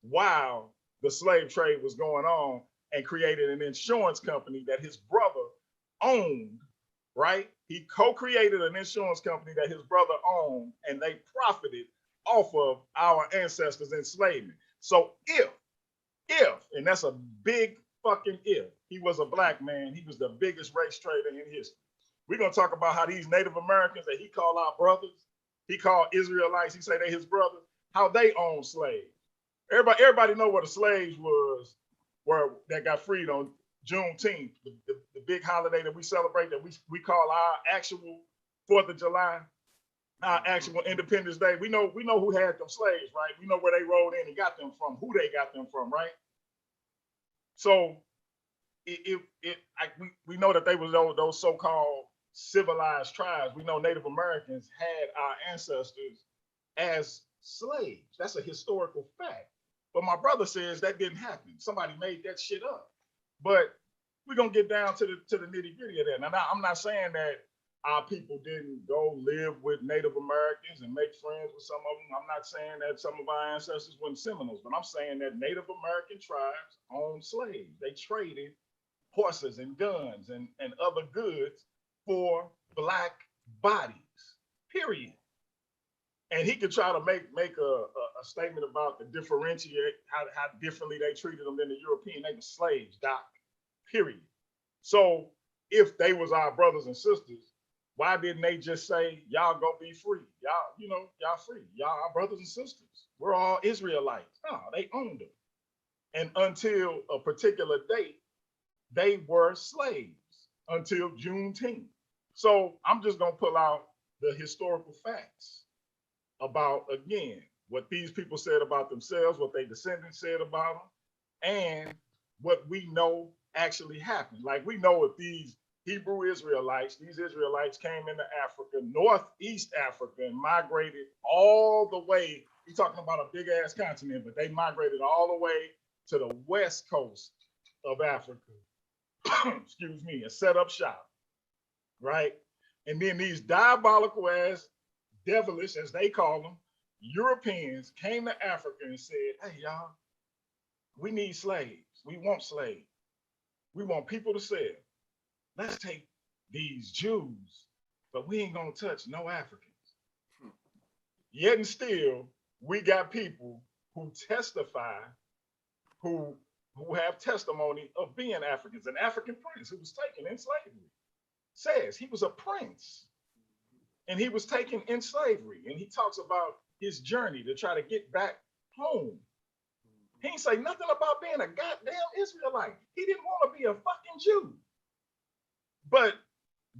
while the slave trade was going on, and created an insurance company that his brother owned, right? He co-created an insurance company that his brother owned, and they profited off of our ancestors' enslavement. So if, and that's a big fucking if, he was a black man, he was the biggest race trader in history. We're gonna talk about how these Native Americans that he called our brothers, he called Israelites, he say they his brothers, how they owned slaves. Everybody know what the slaves were that got freed on Juneteenth, the big holiday that we celebrate, that we call our actual 4th of July, our actual Independence Day. We know who had them slaves, right? We know where they rode in and got them from, who they got them from, right? So we know that they was those so-called civilized tribes. We know Native Americans had our ancestors as slaves. That's a historical fact. But my brother says that didn't happen. Somebody made that shit up. But we're gonna get down to the nitty-gritty of that. Now, I'm not saying that our people didn't go live with Native Americans and make friends with some of them. I'm not saying that some of our ancestors weren't Seminoles, but I'm saying that Native American tribes owned slaves. They traded horses and guns and other goods for black bodies, period. And he could try to make a statement about the differentiate, how differently they treated them than the European. They were slaves, doc, period. So if they was our brothers and sisters, why didn't they just say, y'all go be free? Y'all free. Y'all our brothers and sisters. We're all Israelites. No, they owned them. And until a particular date, they were slaves until Juneteenth. So I'm just gonna pull out the historical facts about, again, what these people said about themselves, what their descendants said about them, and what we know actually happened. Like, we know if these Hebrew Israelites, these Israelites came into Africa, Northeast Africa, and migrated all the way, he's talking about a big ass continent, but they migrated all the way to the west coast of Africa, excuse me, and set up shop, right? And then these diabolical ass, devilish, as they call them, Europeans came to Africa and said, hey, y'all, we need slaves. We want slaves. We want people to sell. Let's take these Jews, but we ain't gonna touch no Africans. Yet and still, we got people who testify, who have testimony of being Africans. An African prince who was taken in slavery says he was a prince and he was taken in slavery. And he talks about his journey to try to get back home. He ain't say nothing about being a goddamn Israelite. He didn't want to be a fucking Jew. But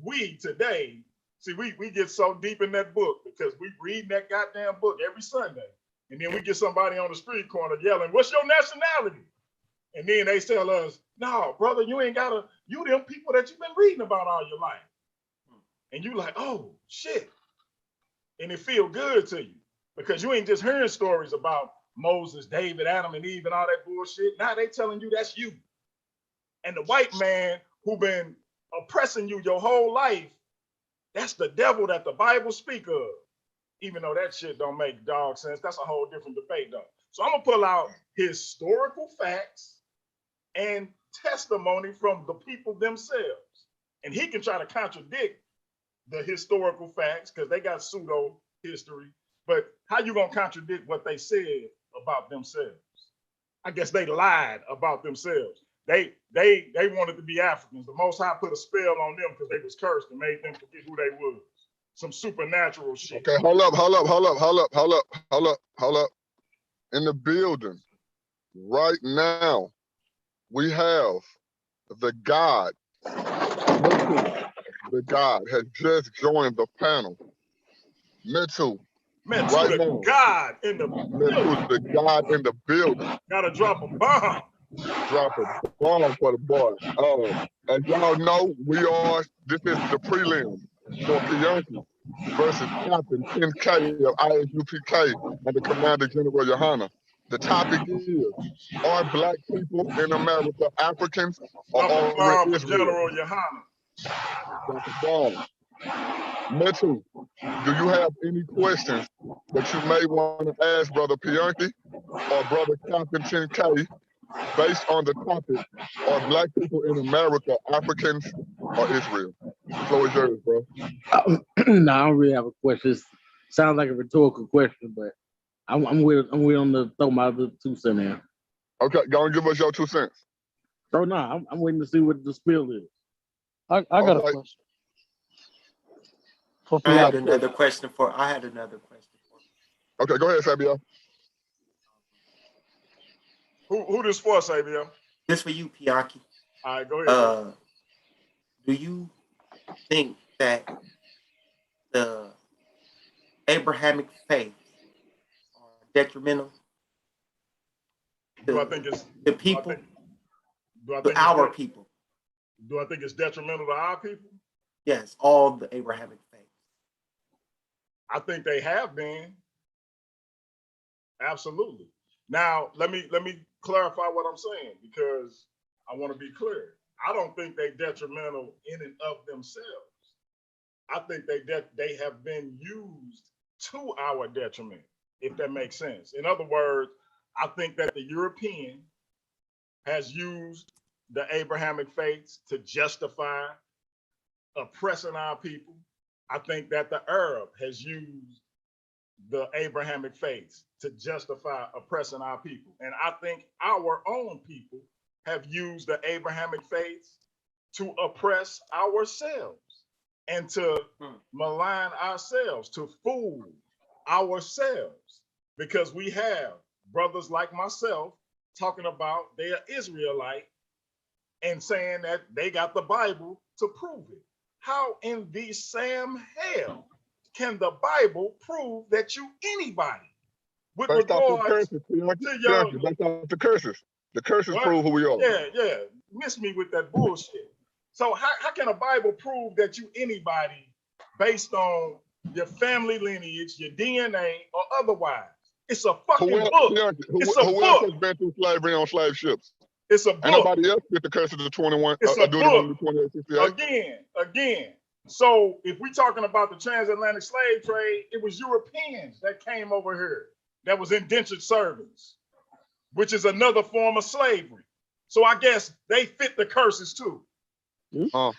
we today, see, we get so deep in that book because we read that goddamn book every Sunday. And then we get somebody on the street corner yelling, what's your nationality? And then they tell us, no, brother, you ain't gotta, you them people that you've been reading about all your life. And you like, oh, shit. And it feel good to you because you ain't just hearing stories about Moses, David, Adam, and Eve, and all that bullshit. Now they telling you that's you. And the white man who been oppressing you your whole life, that's the devil that the Bible speak of. Even though that shit don't make dog sense, that's a whole different debate though. So I'm gonna pull out historical facts and testimony from the people themselves. And he can try to contradict the historical facts because they got pseudo history, but how you gonna contradict what they said about themselves? I guess they lied about themselves. They wanted to be Africans. The Most High put a spell on them because they was cursed and made them forget who they was. Some supernatural shit. Okay, hold up. In the building right now, we have the God. The God has just joined the panel. Metu. Right the now. God in the building. The God in the building. Gotta drop a bomb. Drop a bomb for the boy. As y'all know, this is the prelim for Piyanki versus Captain 10K of ISUPK and the Commander General Yohana. The topic is, are black people in America Africans or are Israel? General Yohana. Drop a bomb. Metu, do you have any questions that you may want to ask Brother Piyanki or Brother Captain 10K based on the topic, are black people in America Africans or Israel? The floor is yours, bro. No, I don't really have a question. It sounds like a rhetorical question, but I'm willing to throw my other 2 cents in. Okay, go and give us your 2 cents. Oh no, I'm waiting to see what the spill is. I got a question. I had another question for. Okay, go ahead, Sabio. Who this for, Sabio? This for you, Piyanki. All right, go ahead. Do you think that the Abrahamic faith are detrimental to the people, to our people? Do I think it's detrimental to our people? Yes, all the Abrahamic faiths. I think they have been. Absolutely. Now, let me clarify what I'm saying, because I want to be clear. I don't think they detrimental in and of themselves. I think they have been used to our detriment, if that makes sense. In other words, I think that the European has used the Abrahamic faiths to justify oppressing our people. I think that the Arab has used the Abrahamic faiths to justify oppressing our people. And I think our own people have used the Abrahamic faiths to oppress ourselves and to malign ourselves, to fool ourselves, because we have brothers like myself talking about they are Israelite and saying that they got the Bible to prove it. How in the Sam hell can the Bible prove that you anybody with Based off the regards curses, to your based off the curses. The curses what? prove who we are. Yeah, miss me with that bullshit. So how can a Bible prove that you anybody based on your family lineage, your DNA, or otherwise? It's a fucking book. It's a who else has been through slavery on slave ships? It's a Ain't book. nobody else get the curses of 21. It's a book. 2868. Again. So if we're talking about the transatlantic slave trade, it was Europeans that came over here that was indentured servants, which is another form of slavery. So I guess they fit the curses too. Hold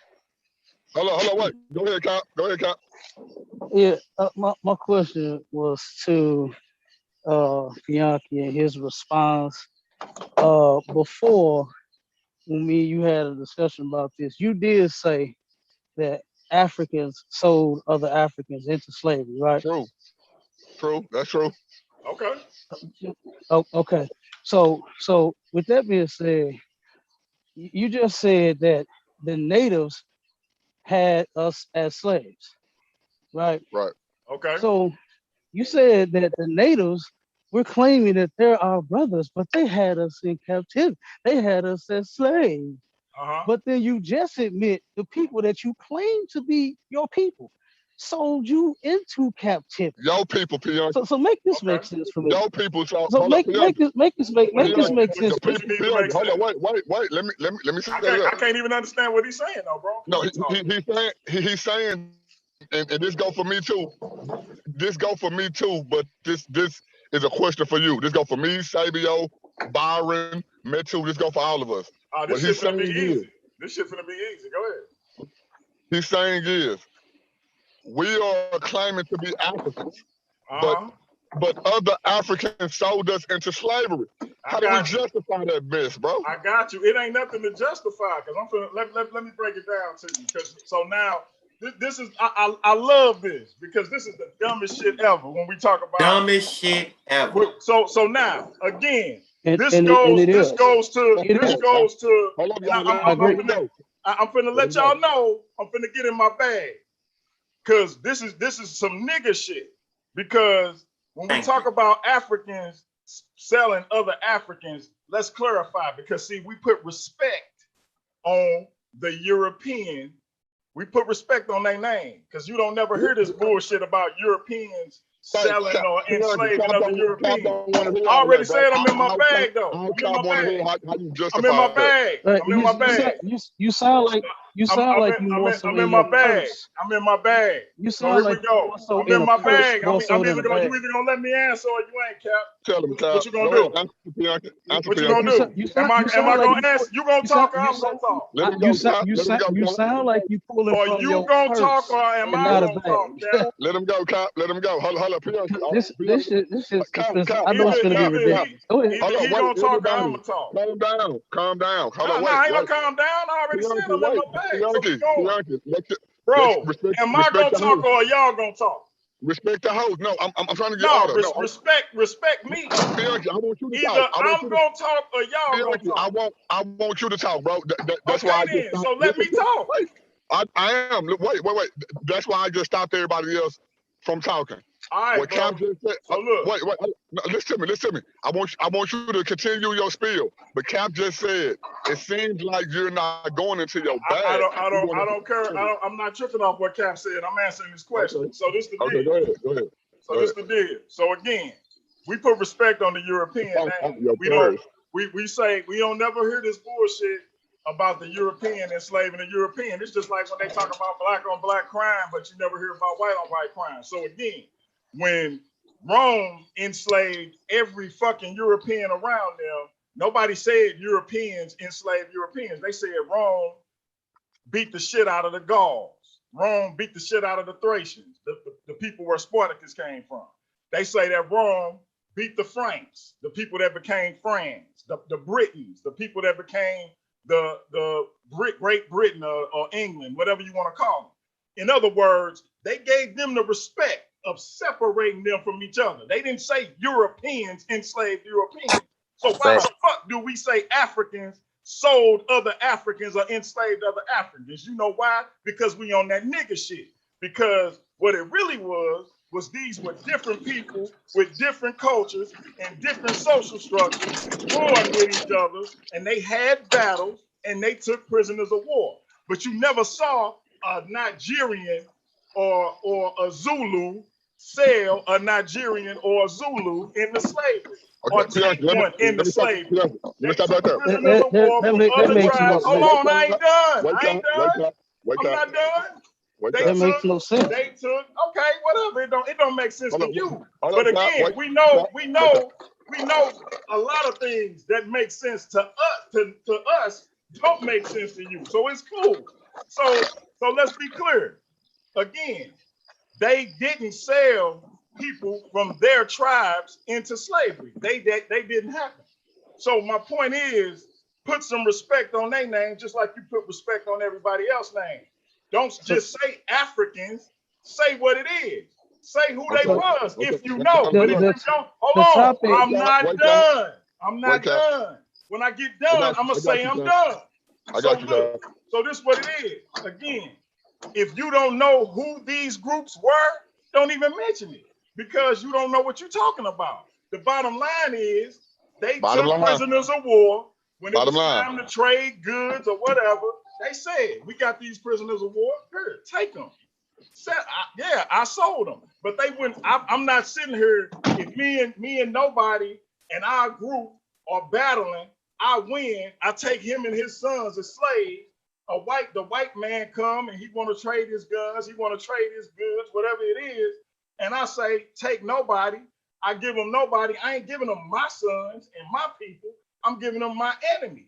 on, wait. Go ahead, Cop. Yeah, my question was to Bianchi and his response. Before, when me and you had a discussion about this, you did say that Africans sold other Africans into slavery, right? True. That's true. Okay. Oh, okay. So with that being said, you just said that the natives had us as slaves, right? Right. Okay. So you said that the natives were claiming that they're our brothers, but they had us in captivity. They had us as slaves. But then you just admit the people that you claim to be your people sold you into captivity. Your people, Pion. So make this make sense for me. Your people. So make this make sense What do you make mean sense. Hold on, wait. Let me say that. I can't even understand what he's saying, though, bro. No, he's saying, and this go for me too. This go for me too, but this is a question for you. This go for me, Sabio, Byron, Metu. This go for all of us. This shit's gonna be easy. This shit's gonna be easy. Go ahead. He's saying is, we are claiming to be Africans, but other Africans sold us into slavery. How do we justify that mess, bro? I got you. It ain't nothing to justify, because I'm finna let me break it down to you. So now this is I love this, because this is the dumbest shit ever when we talk about dumbest shit ever. So now again, this goes to I'm finna let y'all know. I'm finna get in my bag, because this is some nigga shit. Because when we talk about Africans selling other Africans, let's clarify, because see, we put respect on the European. We put respect on their name, because you don't never hear this bullshit about Europeans selling or enslaving other Europeans. I already said I'm in my bag, though. I'm in my bag. I'm in my bag. I'm in my bag. You sound like you more so I'm in my bag. I'm in my bag. You So here we go. I'm in my bag. You either gonna let me answer or you ain't, Cap. Tell him, Cap. What you gonna do? What you gonna do? Am I gonna answer? You gonna talk or I'm gonna talk? You sound like you pulling or from you your gonna purse talk or am I not a gonna talk, Cap? Let him go, Cap. Let him go. Hold up. This shit. I know it's gonna be ridiculous. Go ahead. Either he gonna talk or I'm gonna talk. Calm down. Hold on, wait. I ain't gonna calm down. I already said I'm in my bag. So we going. Bro, am I gonna talk or y'all gonna talk? Respect the host. No, I'm trying to get order. Respect me. I want you to Either talk. I'm gonna talk or y'all gonna talk. I want you to talk, bro. That's why I just so let me talk. I am. Wait. That's why I just stopped everybody else from talking. All right, What Cap bro. just said. So look, Wait. No, listen to me. I want you to continue your spiel. But Cap just said it seems like you're not going into your bag. I don't care. I'm not tripping off what Cap said. I'm answering this question. Okay. So this the deal. Okay, go ahead. So this the deal. So again, we put respect on the European name. We say we don't never hear this bullshit about the European enslaving the European. It's just like when they talk about black on black crime, but you never hear about white on white crime. So again, when Rome enslaved every fucking European around them, nobody said Europeans enslaved Europeans. They said Rome beat the shit out of the Gauls. Rome beat the shit out of the Thracians, the people where Spartacus came from. They say that Rome beat the Franks, the people that became France, the Britons, the people that became the Great Britain or England, whatever you want to call them. In other words, they gave them the respect of separating them from each other. They didn't say Europeans enslaved Europeans. So why the fuck do we say Africans sold other Africans or enslaved other Africans? You know why? Because we on that nigga shit. Because what it really was these were different people with different cultures and different social structures warring with each other, and they had battles and they took prisoners of war. But you never saw a Nigerian or a Zulu sell a Nigerian or a Zulu into slavery. Or take one into slavery. They took prisoners of war from other tribes. Hold on, I ain't done. I'm not done. That makes no sense. They took, okay, whatever. It don't make sense to you. But again, we know a lot of things that make sense to us don't make sense to you. So it's cool. So let's be clear. Again, they didn't sell people from their tribes into slavery. They didn't happen. So my point is, put some respect on their name, just like you put respect on everybody else's name. Don't just say Africans. Say what it is. Say who they was if you know. But if you don't, hold on. I'm not done. I'm not done. When I get done, I'm gonna say I'm done. So this is what it is. Again, if you don't know who these groups were, don't even mention it because you don't know what you're talking about. The bottom line is they took prisoners of war when it was time to trade goods or whatever. They said, we got these prisoners of war, here, take them. Yeah, I sold them. But they wouldn't, I'm not sitting here, if me and nobody and our group are battling, I win, I take him and his sons as slaves. The white man come and he want to trade his guns, he want to trade his goods, whatever it is. And I say, take nobody. I give them nobody. I ain't giving them my sons and my people. I'm giving them my enemy.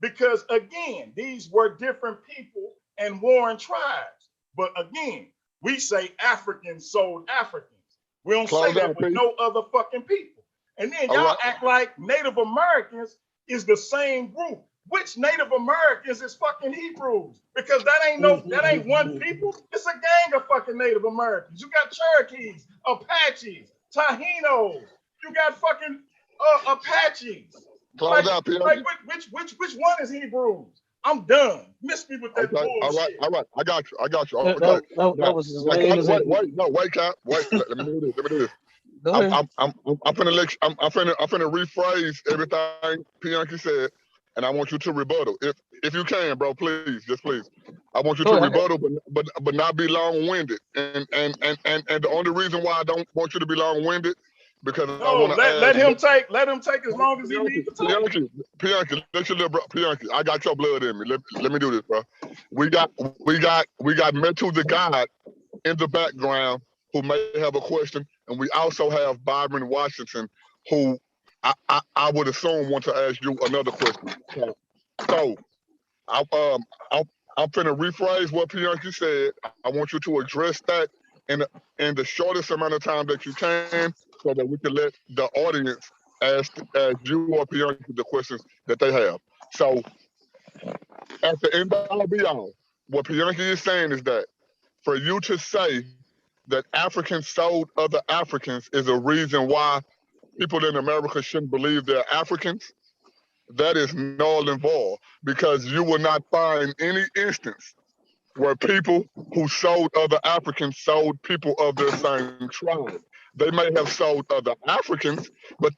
Because again, these were different people and warring tribes. But again, we say Africans sold Africans. We don't say that with no other fucking people. And then y'all act like Native Americans is the same group. Which Native Americans is fucking Hebrews? Because that ain't one people. It's a gang of fucking Native Americans. You got Cherokees, Apaches, Tahinos. You got fucking Apaches. Which one is Hebrews? I'm done. Miss me with that bullshit. All right. I got you. Okay. That was as lame as wait, Cap. Wait. Let me do this. I'm finna rephrase everything Pianki said, and I want you to rebuttal. If you can, bro, please. I want you to rebuttal, but not be long-winded. And the only reason why I don't want you to be long-winded because I want to let him take as long as he needs to take. Pianki, let your little bro, Pianki, I got your blood in me. Let me do this, bro. We got Metu the God in the background who may have a question, and we also have Byron Washington, who I would assume want to ask you another question. So I'm finna rephrase what Pianki said. I want you to address that in the shortest amount of time that you can, so that we can let the audience ask you or Pianki the questions that they have. So at the end all be all, what Pianki is saying is that for you to say that Africans sold other Africans is a reason why people in America shouldn't believe they're Africans, that is null and void, because you will not find any instance where people who sold other Africans sold people of their same tribe. they may have sold other Africans, but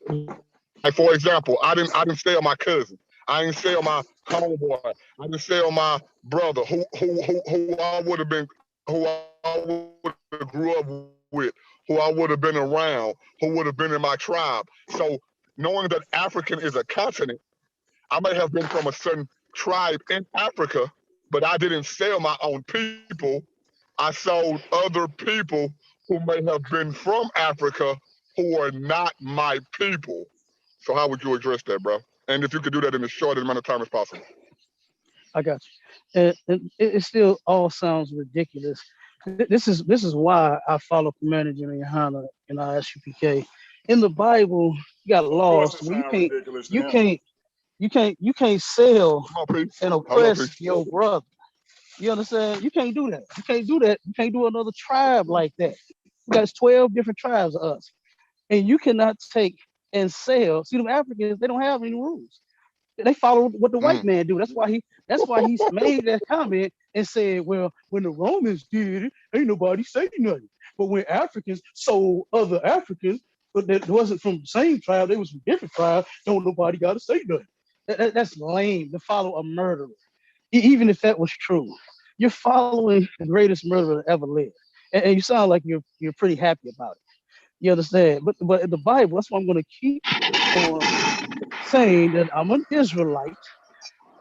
like for example, I didn't sell my cousin. I didn't sell my homeboy. I didn't sell my brother who I would have been, who I would have grew up with, who I would have been around, who would have been in my tribe. So knowing that African is a continent, I may have been from a certain tribe in Africa, but I didn't sell my own people. I sold other people who may have been from Africa who are not my people. So how would you address that, bro? And if you could do that in as short amount of time as possible. I got you. And it still all sounds ridiculous. This is why I follow Commander Jimmy Hanna and ISUPK. In the Bible, you got Of course, laws it where sounds ridiculous to you him. can't you can't sell Come on, peace. and Hold on, oppress peace. your brother. You understand? You can't do that. You can't do that. You can't do another tribe like that. We got 12 different tribes of us. And you cannot take and sell. See, them Africans, they don't have any rules. They follow what the white man do. That's why he's made that comment and said, well, when the Romans did it, ain't nobody say nothing. But when Africans sold other Africans, but that wasn't from the same tribe, they was from different tribes, don't nobody gotta say nothing. That's lame to follow a murderer. Even if that was true, you're following the greatest murderer that ever lived. And you sound like you're pretty happy about it. You understand? But in the Bible, that's why I'm gonna keep on saying that I'm an Israelite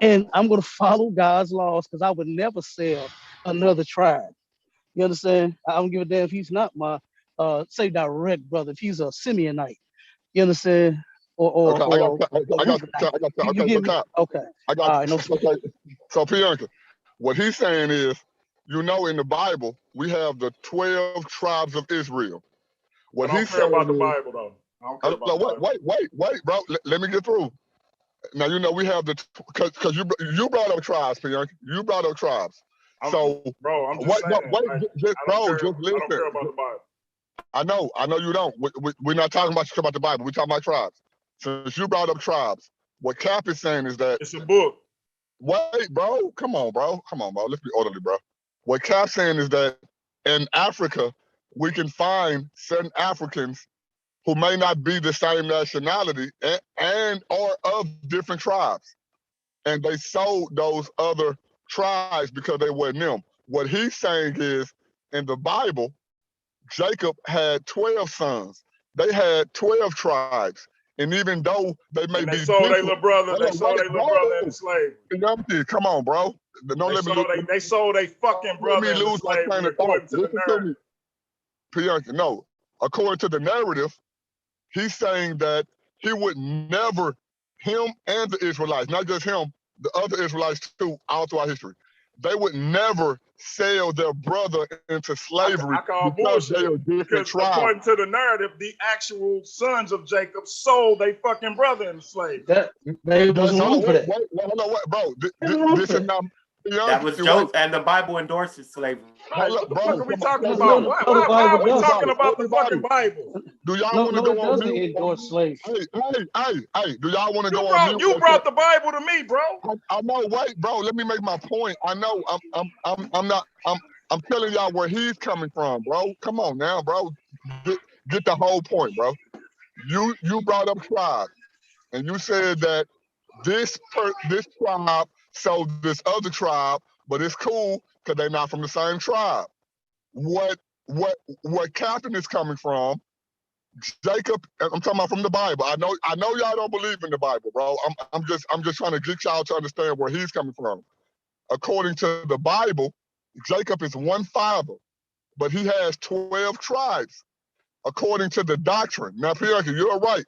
and I'm going to follow God's laws because I would never sell another tribe. You understand? I don't give a damn if he's not my say direct brother, if he's a Simeonite. You understand? Okay, Or a I got, Reubenite. You okay, so give me Kyle, okay. I got, All right, no sweat. okay. So Bianca, what he's saying is, you know, in the Bible, we have the 12 tribes of Israel. I What don't he's care about saying the is, Bible, though. I don't care about the wait, Bible. wait, bro. Let me get through. Now, you know, we have the, because you brought up tribes, Bianca. You brought up tribes. So, Bro, I'm just wait, saying, no, wait, like, just, I don't bro, care. just I don't care listen. about the Bible. I know you don't. We're not talking about the Bible. We're talking about tribes. Since you brought up tribes, what Cap is saying is that, It's a book. wait, bro, come on, bro. Let's be orderly, bro. What Cap's saying is that in Africa, we can find certain Africans who may not be the same nationality and or of different tribes. And they sold those other tribes because they weren't them. What he's saying is, in the Bible, Jacob had 12 sons. They had 12 tribes. And even though they may And they be sold their different, little brother. They hold on, sold wait, their little brother into bro. slavery. Come on, bro. Don't They sold a fucking let brother me into lose my train slavery of thought. according to the Listen to narrative. me, Bianca. No, according to the narrative, he's saying that he would never, him and the Israelites, not just him, the other Israelites too, all throughout history, they would never sell their brother into slavery I call because they bullshit. are different Because tribes. according to the narrative, the actual sons of Jacob sold their fucking brother into slavery. There wasn't room for that. Wait, bro. There's no room This for is that. not. That was Joseph, and the Bible endorses slavery. Right, what the fuck are we talking No, about? no, Why no, the Bible are we does. talking about the Everybody, fucking Bible? do y'all No, want to no, go it on doesn't mute? endorse slavery. Hey, do y'all want to go You on mute? brought the Bible to me, bro. I know, wait, bro. Let me make my point. I know. I'm telling y'all where he's coming from, bro. Come on now, bro. Get the whole point, bro. You brought up tribe, and you said that this tribe sold this other tribe, but it's cool because they're not from the same tribe. What Captain is coming from, Jacob, I'm talking about from the Bible. I know y'all don't believe in the Bible, bro. I'm just trying to get y'all to understand where he's coming from. According to the Bible, Jacob is one father, but he has 12 tribes, according to the doctrine. Now, Pierre, you're right.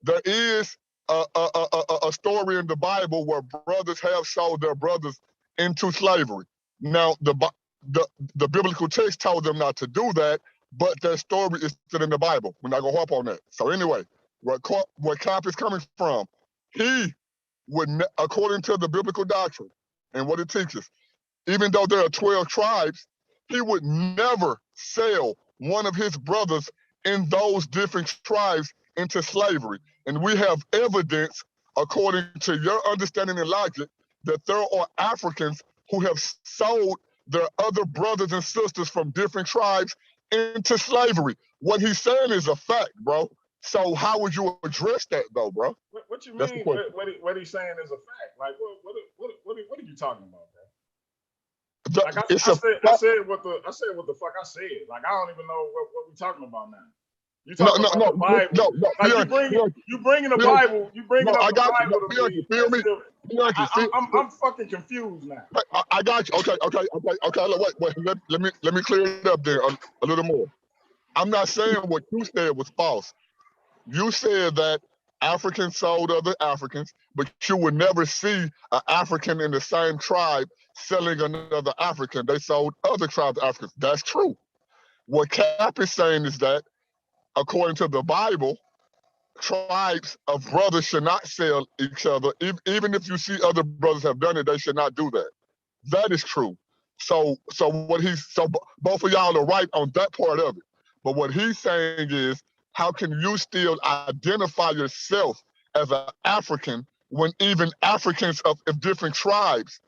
There is a story in the Bible where brothers have sold their brothers into slavery. Now, the biblical text told them not to do that, but that story is still in the Bible. We're not gonna harp on that. So anyway, where Cap is coming from, he would, according to the biblical doctrine and what it teaches, even though there are 12 tribes, he would never sell one of his brothers in those different tribes into slavery. And we have evidence, according to your understanding and logic, that there are Africans who have sold their other brothers and sisters from different tribes into slavery. What he's saying is a fact, bro. So how would you address that, though, bro? What you That's the mean? question. What he's saying is a fact. Like what are you talking about, bro? The- Like I it's said a fact. what the fuck I said. Like I don't even know what we're talking about now. You No, talking no, about no, the Bible? no, Like Bianchi, you bringing the Bianchi. Bible, you bringing No, up I the got you. No, Bible to Bianchi, me. feel me? Bianchi, I'm fucking confused now. I got you. Okay. Look, wait. Let me clear it up there a little more. I'm not saying what you said was false. You said that Africans sold other Africans, but you would never see an African in the same tribe selling another African. They sold other tribes of Africans. That's true. What Cap is saying is that, according to the Bible, tribes of brothers should not sell each other. Even if you see other brothers have done it, they should not do that. That is true. So both of y'all are right on that part of it. But what he's saying is, how can you still identify yourself as an African when even Africans of different tribes?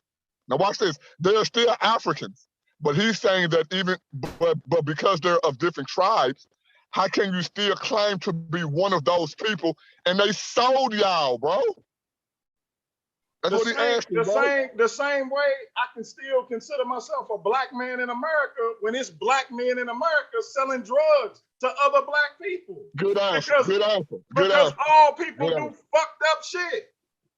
Now watch this. They're still Africans, but he's saying that but because they're of different tribes, how can you still claim to be one of those people? And they sold y'all, bro. That's what he asked you, bro. The same way I can still consider myself a black man in America when it's black men in America selling drugs to other black people. Good answer. Because all people do fucked up shit.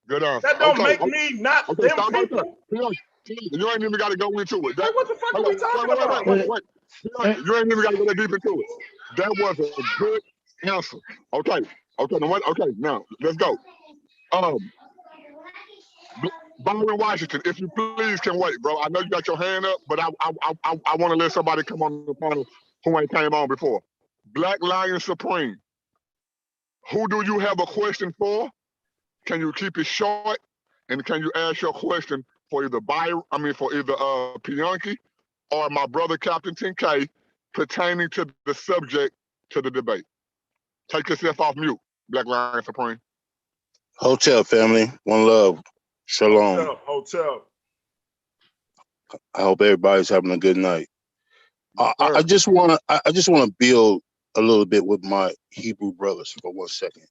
Good answer. That don't make me not them stop people. right there. You ain't even got to go into it. Like, what the fuck are we talking about? Wait. You ain't even got to go that deep into it. That was a good answer. Okay. Now let's go. Byron Washington, if you please can wait, bro. I know you got your hand up, but I want to let somebody come on the panel who ain't came on before. Black Lion Supreme. Who do you have a question for? Can you keep it short? And can you ask your question for either Pianki or my brother Captain 10K pertaining to the subject to the debate? Take yourself off mute, Black Lion Supreme. Hotel family, one love. Shalom. Hotel. I hope everybody's having a good night. I just want to build a little bit with my Hebrew brothers for 1 second.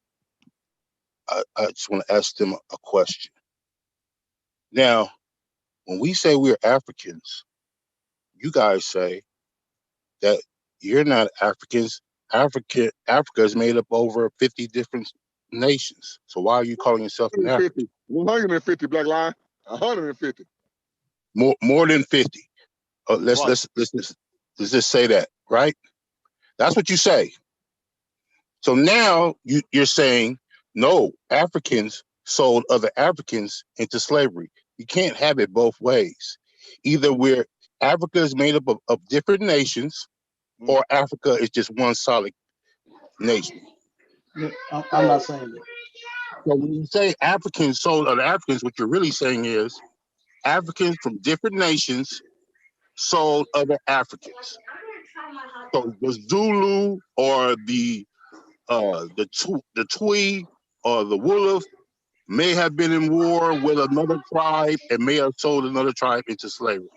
I just want to ask them a question. Now, when we say we're Africans, you guys say that you're not Africans. Africa is made up over 50 different nations. So why are you calling yourself an African? 150, Black Lion. 150. More than 50. Let's just say that, right? That's what you say. So now you're saying, no, Africans sold other Africans into slavery. You can't have it both ways. Either Africa is made up of different nations, or Africa is just one solid nation. I'm not saying that. So when you say Africans sold other Africans, what you're really saying is Africans from different nations sold other Africans. So the Zulu or the Twi or the Wolof may have been in war with another tribe and may have sold another tribe into slavery.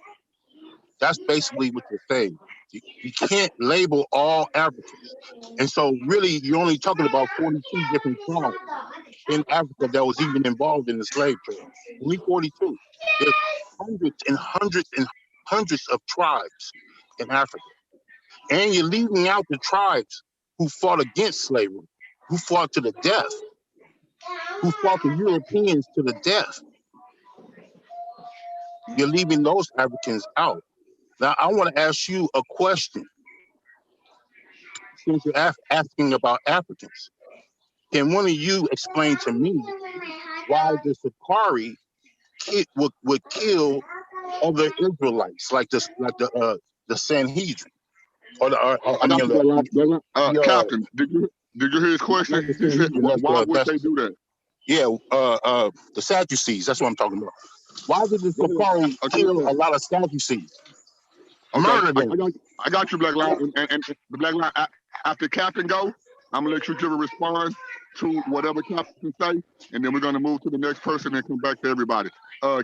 That's basically what you're saying. You can't label all Africans. And so really you're only talking about 42 different tribes in Africa that was even involved in the slave trade. Only 42. There's hundreds and hundreds and hundreds of tribes in Africa. And you're leaving out the tribes who fought against slavery, who fought to the death, who fought the Europeans to the death. You're leaving those Africans out. Now, I want to ask you a question. Since you're asking about Africans, can one of you explain to me why the Sakari would kill other Israelites like the Sanhedrin? Captain, did you hear his question? He said, why would they do that? Yeah, the Sadducees. That's what I'm talking about. Why did the Sakari kill a lot of Sadducees? Murder them. I got you, Black Lion. And the Black Lion, after Captain go, I'm gonna let you give a response to whatever Captain say, and then we're gonna move to the next person and come back to everybody.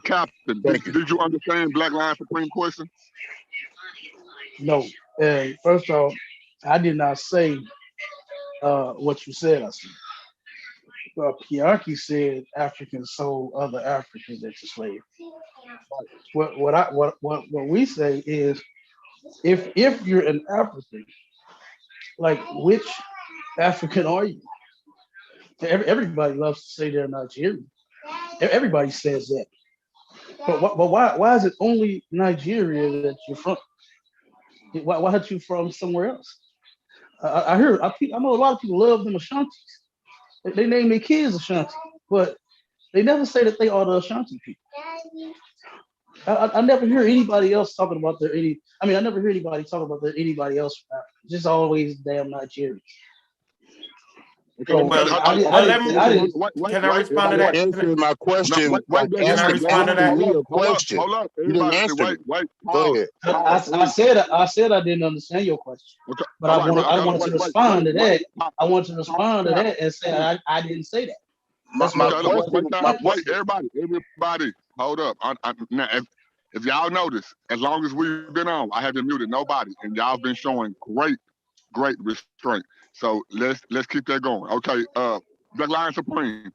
Captain, did you understand Black Lion Supreme question? No. And first off, I did not say what you said. I said, Pianki said Africans sold other Africans into slavery. What we say is, if you're an African, like which African are you? Everybody loves to say they're Nigerian. Everybody says that. But why is it only Nigeria that you're from? Why aren't you from somewhere else? I know a lot of people love them Ashantis. They name their kids Ashanti, but they never say that they are the Ashanti people. I never hear anybody else talking about their any. I mean, I never hear anybody talking about their anybody else from Africa. Just always damn Nigerians. Okay, So Well, let me. Can I respond to You that? answered my question by wait, Black Can I Lion, respond to asking that? me a hold up, question. You didn't everybody, answer it. wait, Go pause, ahead. I said I didn't understand your question, Okay, but all right, right, I okay, wanted to respond to that. I wanted to respond to that and say I didn't say that. That's My okay, what look, what question, what my Pianki wait, said. everybody, hold up. Now, if y'all notice, as long as we've been on, I haven't muted nobody, and y'all been showing great restraint. So let's keep that going. Okay, Black Lion Supreme.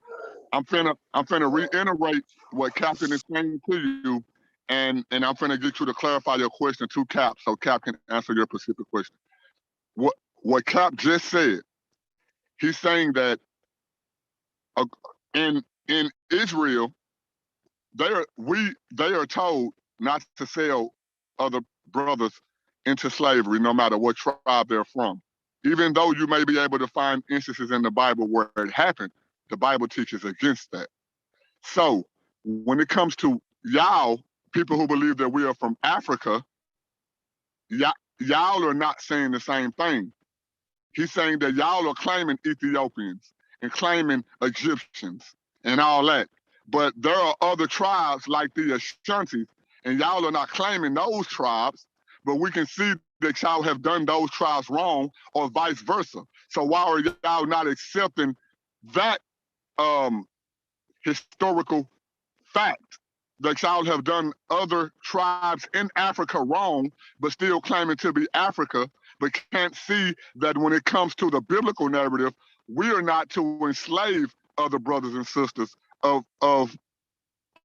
I'm finna reiterate what Captain is saying to you, and I'm finna get you to clarify your question to Cap, so Cap can answer your specific question. What Cap just said, he's saying that uh, in Israel, they are told not to sell other brothers into slavery, no matter what tribe they're from. Even though you may be able to find instances in the Bible where it happened, the Bible teaches against that. So when it comes to y'all, people who believe that we are from Africa, y'all are not saying the same thing. He's saying that y'all are claiming Ethiopians and claiming Egyptians and all that. But there are other tribes like the Ashantis, and y'all are not claiming those tribes, but we can see that y'all have done those tribes wrong or vice versa. So why are y'all not accepting that historical fact that y'all have done other tribes in Africa wrong, but still claiming to be Africa, but can't see that when it comes to the biblical narrative, we are not to enslave other brothers and sisters of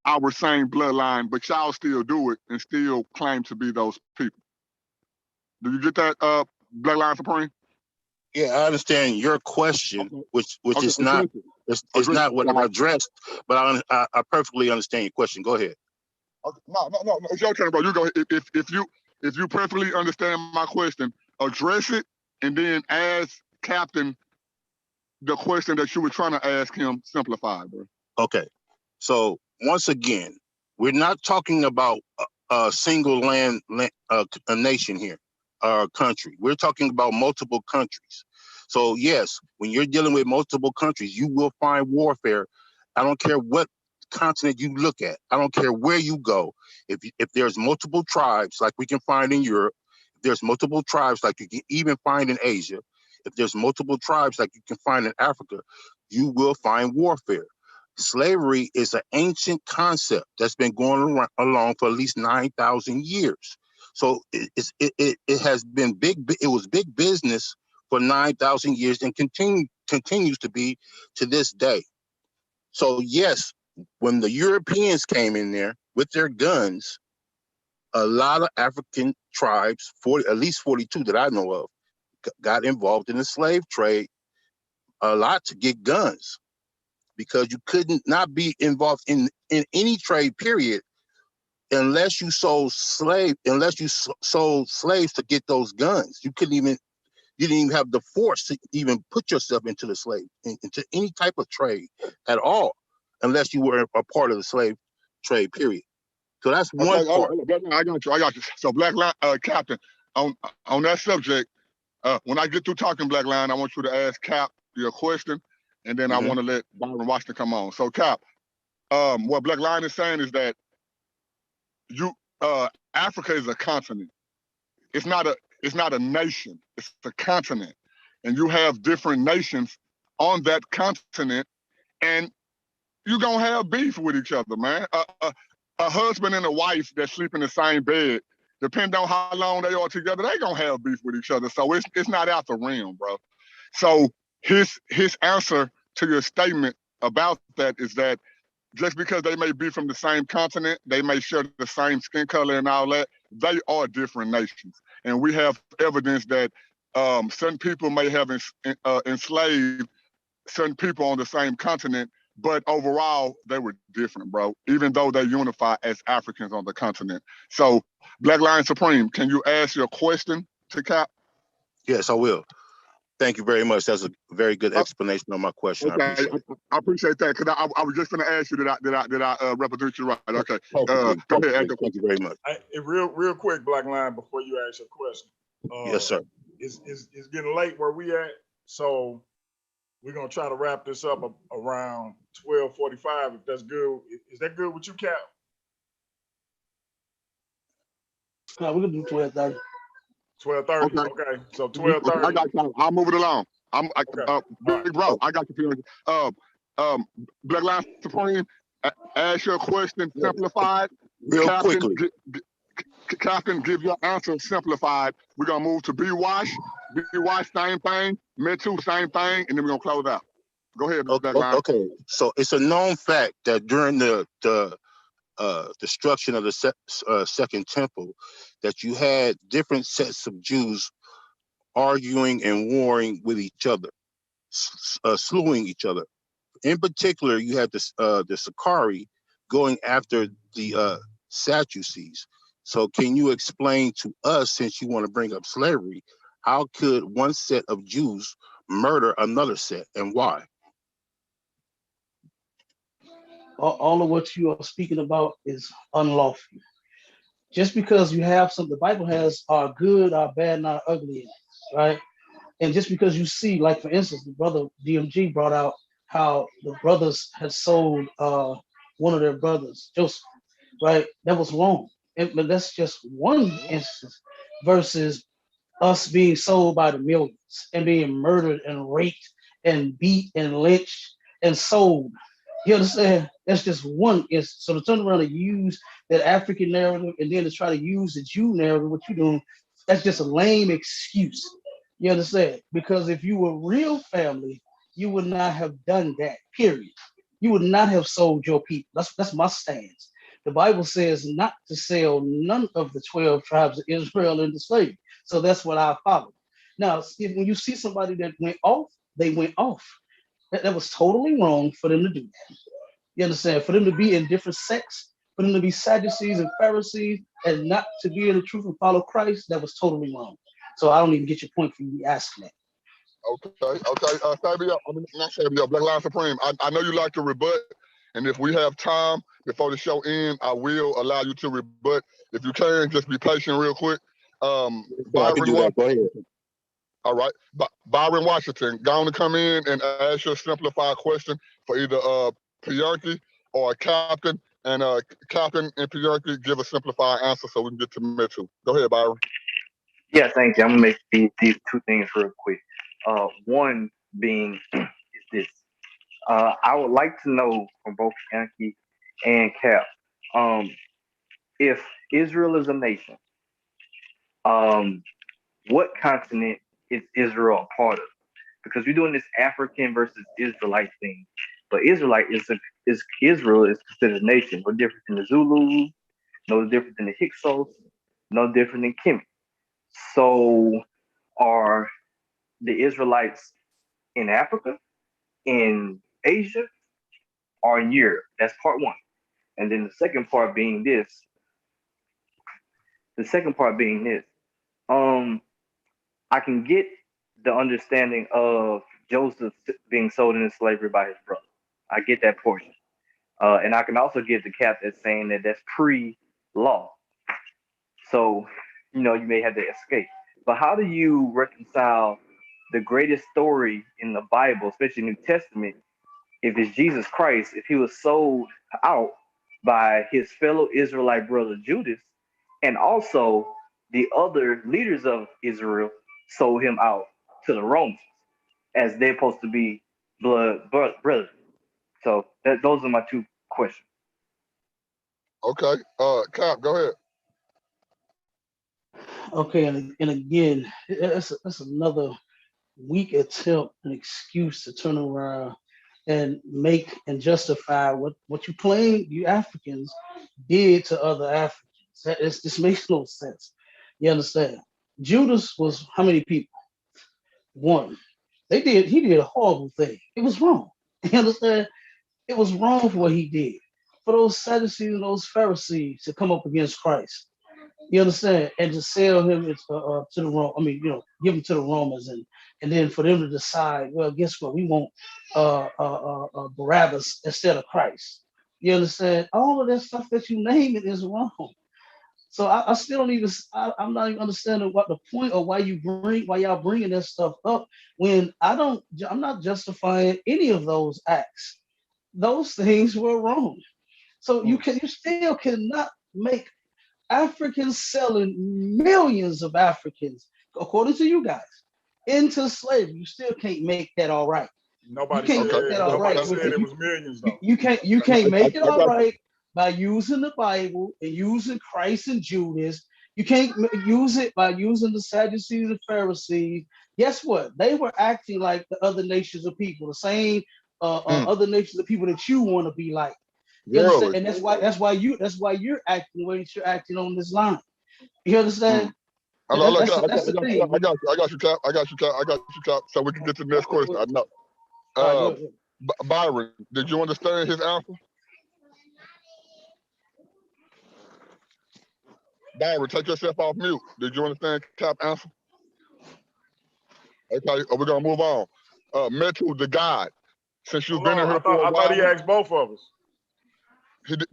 our same bloodline, but y'all still do it and still claim to be those people. Do you get that, Black Lion Supreme? Yeah, I understand your question, Okay. which Okay, is not it's not what I addressed, but I perfectly understand your question. Go ahead. Okay. No. It's your turn, bro. You go. If you perfectly understand my question, address it, and then ask Captain the question that you were trying to ask him simplified, bro. Okay. So once again, we're not talking about a single a nation here, country. We're talking about multiple countries. So yes, when you're dealing with multiple countries, you will find warfare. I don't care what continent you look at. I don't care where you go. If there's multiple tribes like we can find in Europe, if there's multiple tribes like you can even find in Asia, if there's multiple tribes like you can find in Africa, you will find warfare. Slavery is an ancient concept that's been going along for at least 9,000 years. So it has been big. It was big business for 9,000 years and continues to be to this day. So yes, when the Europeans came in there with their guns, a lot of African tribes, at least 42 that I know of, got involved in the slave trade a lot to get guns, because you couldn't not be involved in any trade period unless you sold slaves to get those guns. You didn't even have the force to even put yourself into into any type of trade at all, unless you were a part of the slave trade period. So that's one part. I got you. So Black Lion, Captain, on that subject, when I get through talking Black Lion, I want you to ask Cap your question, and then I want to let Byron Washington come on. So Cap, what Black Lion is saying is that Africa is a continent. It's not a nation. It's a continent, and you have different nations on that continent, and you're gonna have beef with each other, man. A husband and a wife that sleep in the same bed depending on how long they are together, they gonna have beef with each other. So it's not out the realm, bro. So his answer to your statement about that is that just because they may be from the same continent, they may share the same skin color and all that, they are different nations. And we have evidence that certain people may have enslaved certain people on the same continent, but overall they were different, bro, even though they unify as Africans on the continent. So Black Lion Supreme, can you ask your question to Cap? Yes, I will. Thank you very much. That's a very good explanation of my question. Okay, I appreciate it. I appreciate that because I was just going to ask you did I represent you right? Okay, go ahead. Thank you very much. Real quick, Black Line, before you ask your question. Yes, sir. It's getting late where we at, so we're gonna try to wrap this up around 12:45. If that's good, is that good with you, Cap? No, we can do 12:30. 12:30. Okay. So 12:30. I got time. I'll move it along. Okay. Big bro, I got you. Black Lion Supreme, ask your question simplified. Real quickly. Captain, give your answer simplified. We're gonna move to B Wash. B Wash, same thing. Mitchell, same thing, and then we're gonna close out. Go ahead, Black Lion. Okay. So it's a known fact that during the destruction of the Second Temple, that you had different sets of Jews arguing and warring with each other, slewing each other. In particular, you had the Sakari going after the Sadducees. So can you explain to us, since you want to bring up slavery, how could one set of Jews murder another set and why? All of what you are speaking about is unlawful. Just because you have something, the Bible has are good, are bad, not ugly, right? And just because you see, like for instance, the brother DMG brought out how the brothers had sold one of their brothers, Joseph, right? That was wrong. But that's just one instance versus us being sold by the millions and being murdered and raped and beat and lynched and sold. You understand? That's just one instance. So to turn around and use that African narrative and then to try to use the Jew narrative, what you're doing, that's just a lame excuse. You understand? Because if you were real family, you would not have done that, period. You would not have sold your people. That's my stance. The Bible says not to sell none of the 12 tribes of Israel into slavery. So that's what I follow. Now, when you see somebody that went off, they went off. That was totally wrong for them to do that. You understand? For them to be in different sects, for them to be Sadducees and Pharisees, and not to be in the truth and follow Christ, that was totally wrong. So I don't even get your point for you asking that. Okay. Sabia, not Sabia, Black Lion Supreme. I know you like to rebut, and if we have time before the show ends, I will allow you to rebut. If you can, just be patient real quick. I can do that. Go ahead. All right. Byron Washington, going to come in and ask your simplified question for either Piyarki or Captain. And Captain and Piyarki give a simplified answer so we can get to Mitchell. Go ahead, Byron. Yeah, thank you. I'm gonna make these two things real quick. One being is this. I would like to know from both Yankee and Cap, if Israel is a nation, what continent is Israel a part of? Because we're doing this African versus Israelite thing, but Israel is considered a nation. No different than the Zulus, no different than the Hyksos, no different than Kemet. So are the Israelites in Africa, in Asia, or in Europe? That's part one. And then the second part being this. I can get the understanding of Joseph being sold into slavery by his brother. I get that portion. And I can also get the Cap that's saying that that's pre-law. So, you may have to escape. But how do you reconcile the greatest story in the Bible, especially New Testament, if it's Jesus Christ, if he was sold out by his fellow Israelite brother Judas, and also the other leaders of Israel sold him out to the Romans, as they're supposed to be blood brothers. So those are my two questions. Okay. Cap, go ahead. Okay, and again, that's another weak attempt, an excuse to turn around and make and justify what you claim you Africans did to other Africans. This makes no sense. You understand? Judas was how many people? One. He did a horrible thing. It was wrong. You understand? It was wrong for what he did. For those Sadducees and those Pharisees to come up against Christ. You understand? And to sell him to the Rome. I mean, give him to the Romans, and then for them to decide, well, guess what? We want Barabbas instead of Christ. You understand? All of that stuff that you name it is wrong. So I still don't even. I'm not even understanding what the point or why y'all bringing that stuff up when I'm not justifying any of those acts. Those things were wrong. So you still cannot make Africans selling millions of Africans, according to you guys, into slavery. You still can't make that all right. Nobody You can't said make that all right. it was millions though. You can't make it I all got right by using the Bible and using Christ and Judas. You can't use it by using the Sadducees and Pharisees. Guess what? They were acting like the other nations of people, the same other nations of people that you want to be like. You understand? really. And that's why you're acting the way that you're acting on this line. You understand? Look, That's the thing. I got you, Cap. I got you, Cap. I got you, Cap. So we can get to the next question. I know. All right, Uh, go ahead. Byron, did you understand his answer? Byron, take yourself off mute. Did you understand Cap answer? Okay, we're gonna move on. Metu, the God. Since you've been in here for a I thought he while, asked both of us.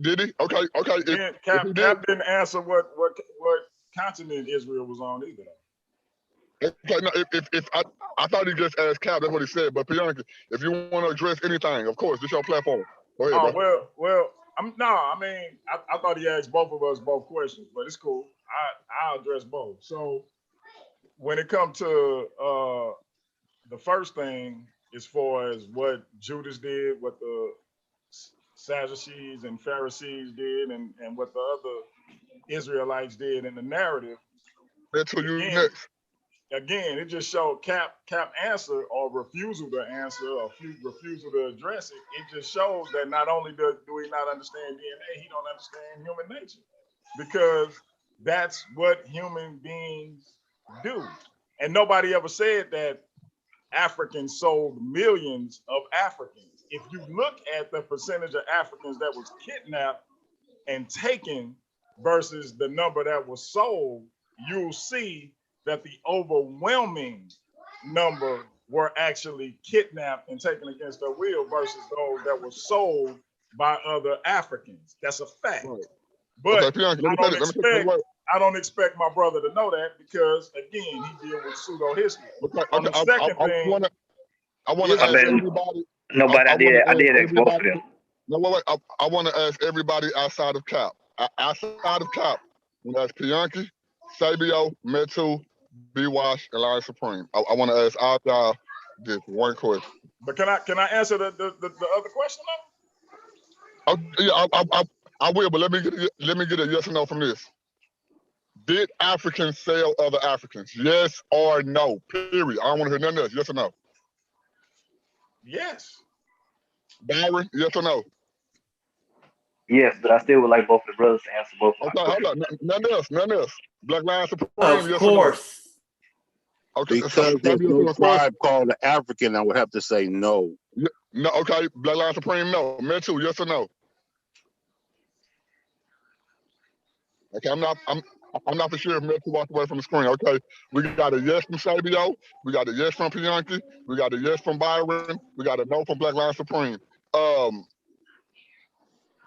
did he? Okay. If he did, Cap didn't answer what continent Israel was on either. okay. No, if I thought he just asked Cap. That's what he said. But Bianca, if you want to address anything, of course, this your platform. Go ahead, bro. Well, I thought he asked both of us both questions, but it's cool. I'll address both. So when it comes to the first thing, as far as what Judas did, what the Sadducees and Pharisees did, and what the other Israelites did in the narrative, Metu, you again, next. again, it just showed Cap answer or refusal to answer or refusal to address it. It just shows that not only do we not understand DNA, he don't understand human nature, because that's what human beings do. And nobody ever said that Africans sold millions of Africans. If you look at the percentage of Africans that was kidnapped and taken versus the number that was sold, you'll see that the overwhelming number were actually kidnapped and taken against their will versus those that were sold by other Africans. That's a fact. Right. But Okay, Bianca, I don't expect my brother to know that, because again, he deals with pseudo history. Okay, On the second thing, I want to ask everybody. Nobody, I did ask both of them. No, wait. I want to ask everybody outside of Cap. Outside of Cap, I'm going to ask Bianca, Sabio, Metu, B-Wash, and Lion Supreme. I want to ask all y'all this one question. but can I answer the other question though? Oh, yeah, I will, but let me get a yes or no from this. Did Africans sell other Africans? Yes or no? Period. I don't want to hear nothing else. Yes or no? Yes. Byron, yes or no? Yes, but I still would like both of the brothers to answer both of Okay, my questions. hold on. Nothing else. Black Lion Supreme, Of yes course. or no? Okay, Because there's no tribe called the African, I would have to say no. No, okay. Black Lion Supreme, no. Metu, yes or no? Okay, I'm not for sure if Metu walked away from the screen. Okay, we got a yes from Sabio, we got a yes from Bianca, we got a yes from Byron, we got a no from Black Lion Supreme.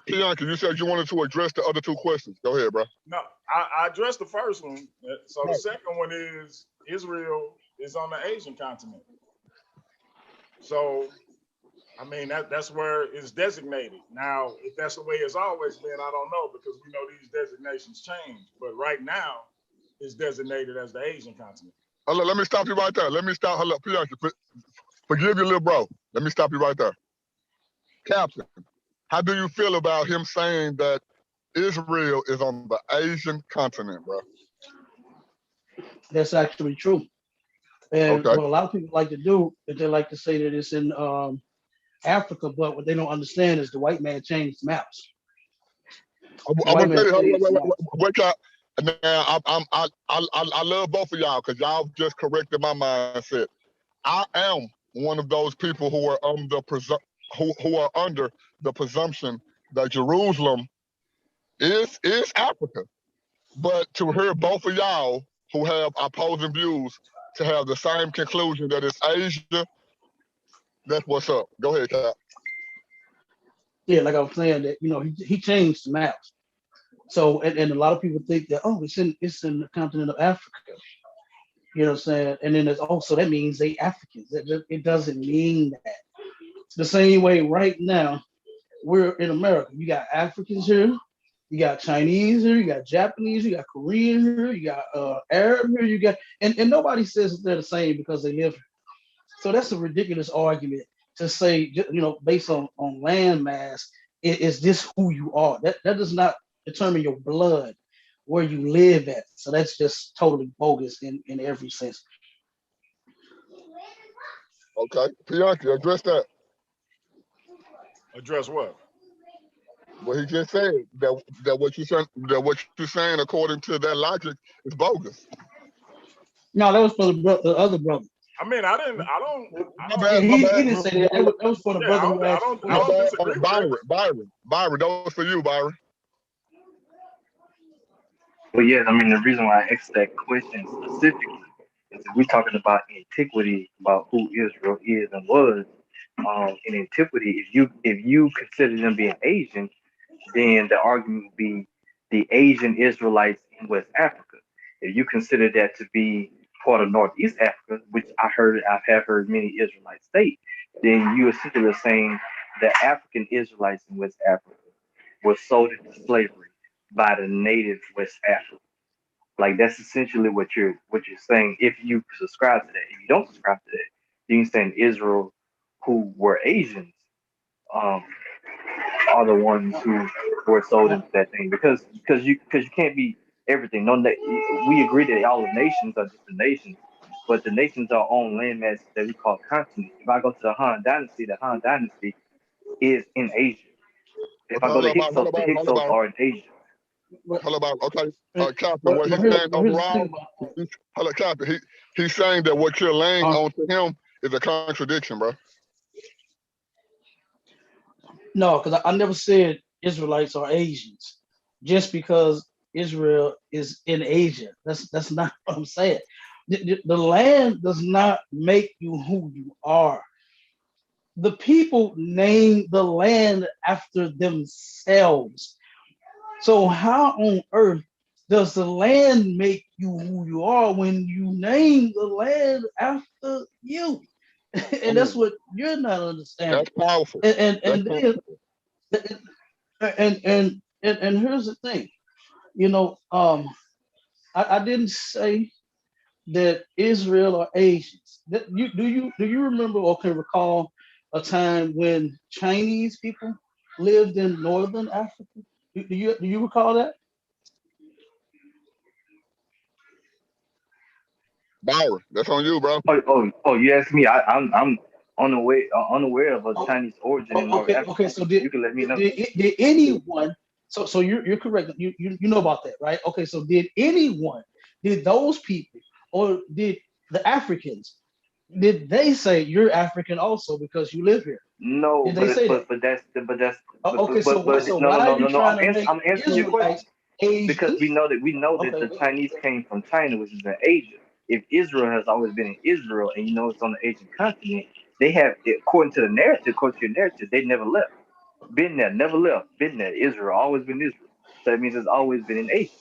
Bianca, you said you wanted to address the other two questions. Go ahead, bro. No, I addressed the first one. So the second one is Israel is on the Asian continent. So, I mean, that's where it's designated. Now, if that's the way it's always been, I don't know, because we know these designations change. But right now, it's designated as the Asian continent. Hold on, let me stop you right there. Hold up, Bianca. Forgive your little bro. Let me stop you right there. Captain, how do you feel about him saying that Israel is on the Asian continent, bro? That's actually true. And Okay. what a lot of people like to do is they like to say that it's in Africa, but what they don't understand is the white man changed maps. The I'm white gonna tell man you. Hold on, changed maps. wait, now I love both of y'all because y'all just corrected my mindset. I am one of those people who are who are under the presumption that Jerusalem is Africa. But to hear both of y'all who have opposing views to have the same conclusion that it's Asia, that's what's up. Go ahead, Cap. Yeah, like I was saying that he changed the maps. So and a lot of people think that it's in the continent of Africa. You know what I'm saying? And then there's also that means they Africans. It doesn't mean that. The same way right now we're in America. You got Africans here, you got Chinese here, you got Japanese, you got Korean here, you got Arab here, you got and nobody says that they're the same because they live here. So that's a ridiculous argument to say, based on land mass, is this who you are? That does not determine your blood, where you live at. So that's just totally bogus in every sense. Okay, Bianchi, address that. Address what? What he just said what you're saying according to that logic is bogus. No, that was for the other brother. I mean, I don't. My bad. He didn't say that. That was for the brother who I asked. don't disagree with Byron, that. Byron, that was for you, Byron. But yes, I mean the reason why I asked that question specifically is that we're talking about antiquity, about who Israel is and was. In antiquity, if you consider them being Asian, then the argument would be the Asian Israelites in West Africa. If you consider that to be part of Northeast Africa, which I have heard many Israelites state, then you essentially are saying the African Israelites in West Africa were sold into slavery by the native West Africa. Like that's essentially what you're saying. If you subscribe to that, if you don't subscribe to that, then you're saying Israel, who were Asians, um, are the ones who were sold into that thing because you can't be everything. No, we agree that all the nations are just the nations, but the nations are on landmass that we call continents. If I go to the Han Dynasty is in Asia. If Okay, I go to Hyksos, the Hyksos are in Asia. Okay, Captain, what But he's saying here's the thing overall, about hello, Captain, he's saying that what you're laying that. onto him is a contradiction, bro. No, because I never said Israelites are Asians. Just because Israel is in Asia, that's not what I'm saying. The land does not make you who you are. The people name the land after themselves. So how on earth does the land make you who you are when you name the land after you? And that's what you're not understanding. That's powerful. And and here's the thing, I didn't say that Israel are Asians. Do you remember or can recall a time when Chinese people lived in northern Africa? Do you recall that? Byron, that's on you, bro. Oh! You asked me. I'm unaware of a Oh, Chinese origin in North okay. Africa. So You can let me know. did anyone? So you're correct. You know about that, right? Okay. So did those people, or did the Africans, did they say you're African also because you live here? No, Did they say that? that's Okay. So what? So no, no, why are no, you no, no. trying to make I'm answering your question Israelites because Asians? we know that Okay. the Chinese came from China, which is in Asia. If Israel has always been in Israel, and it's on the Asian continent, they have, according to your narrative, they never left. Been there, never left. Been there. Israel, always been Israel. So that means it's always been in Asia.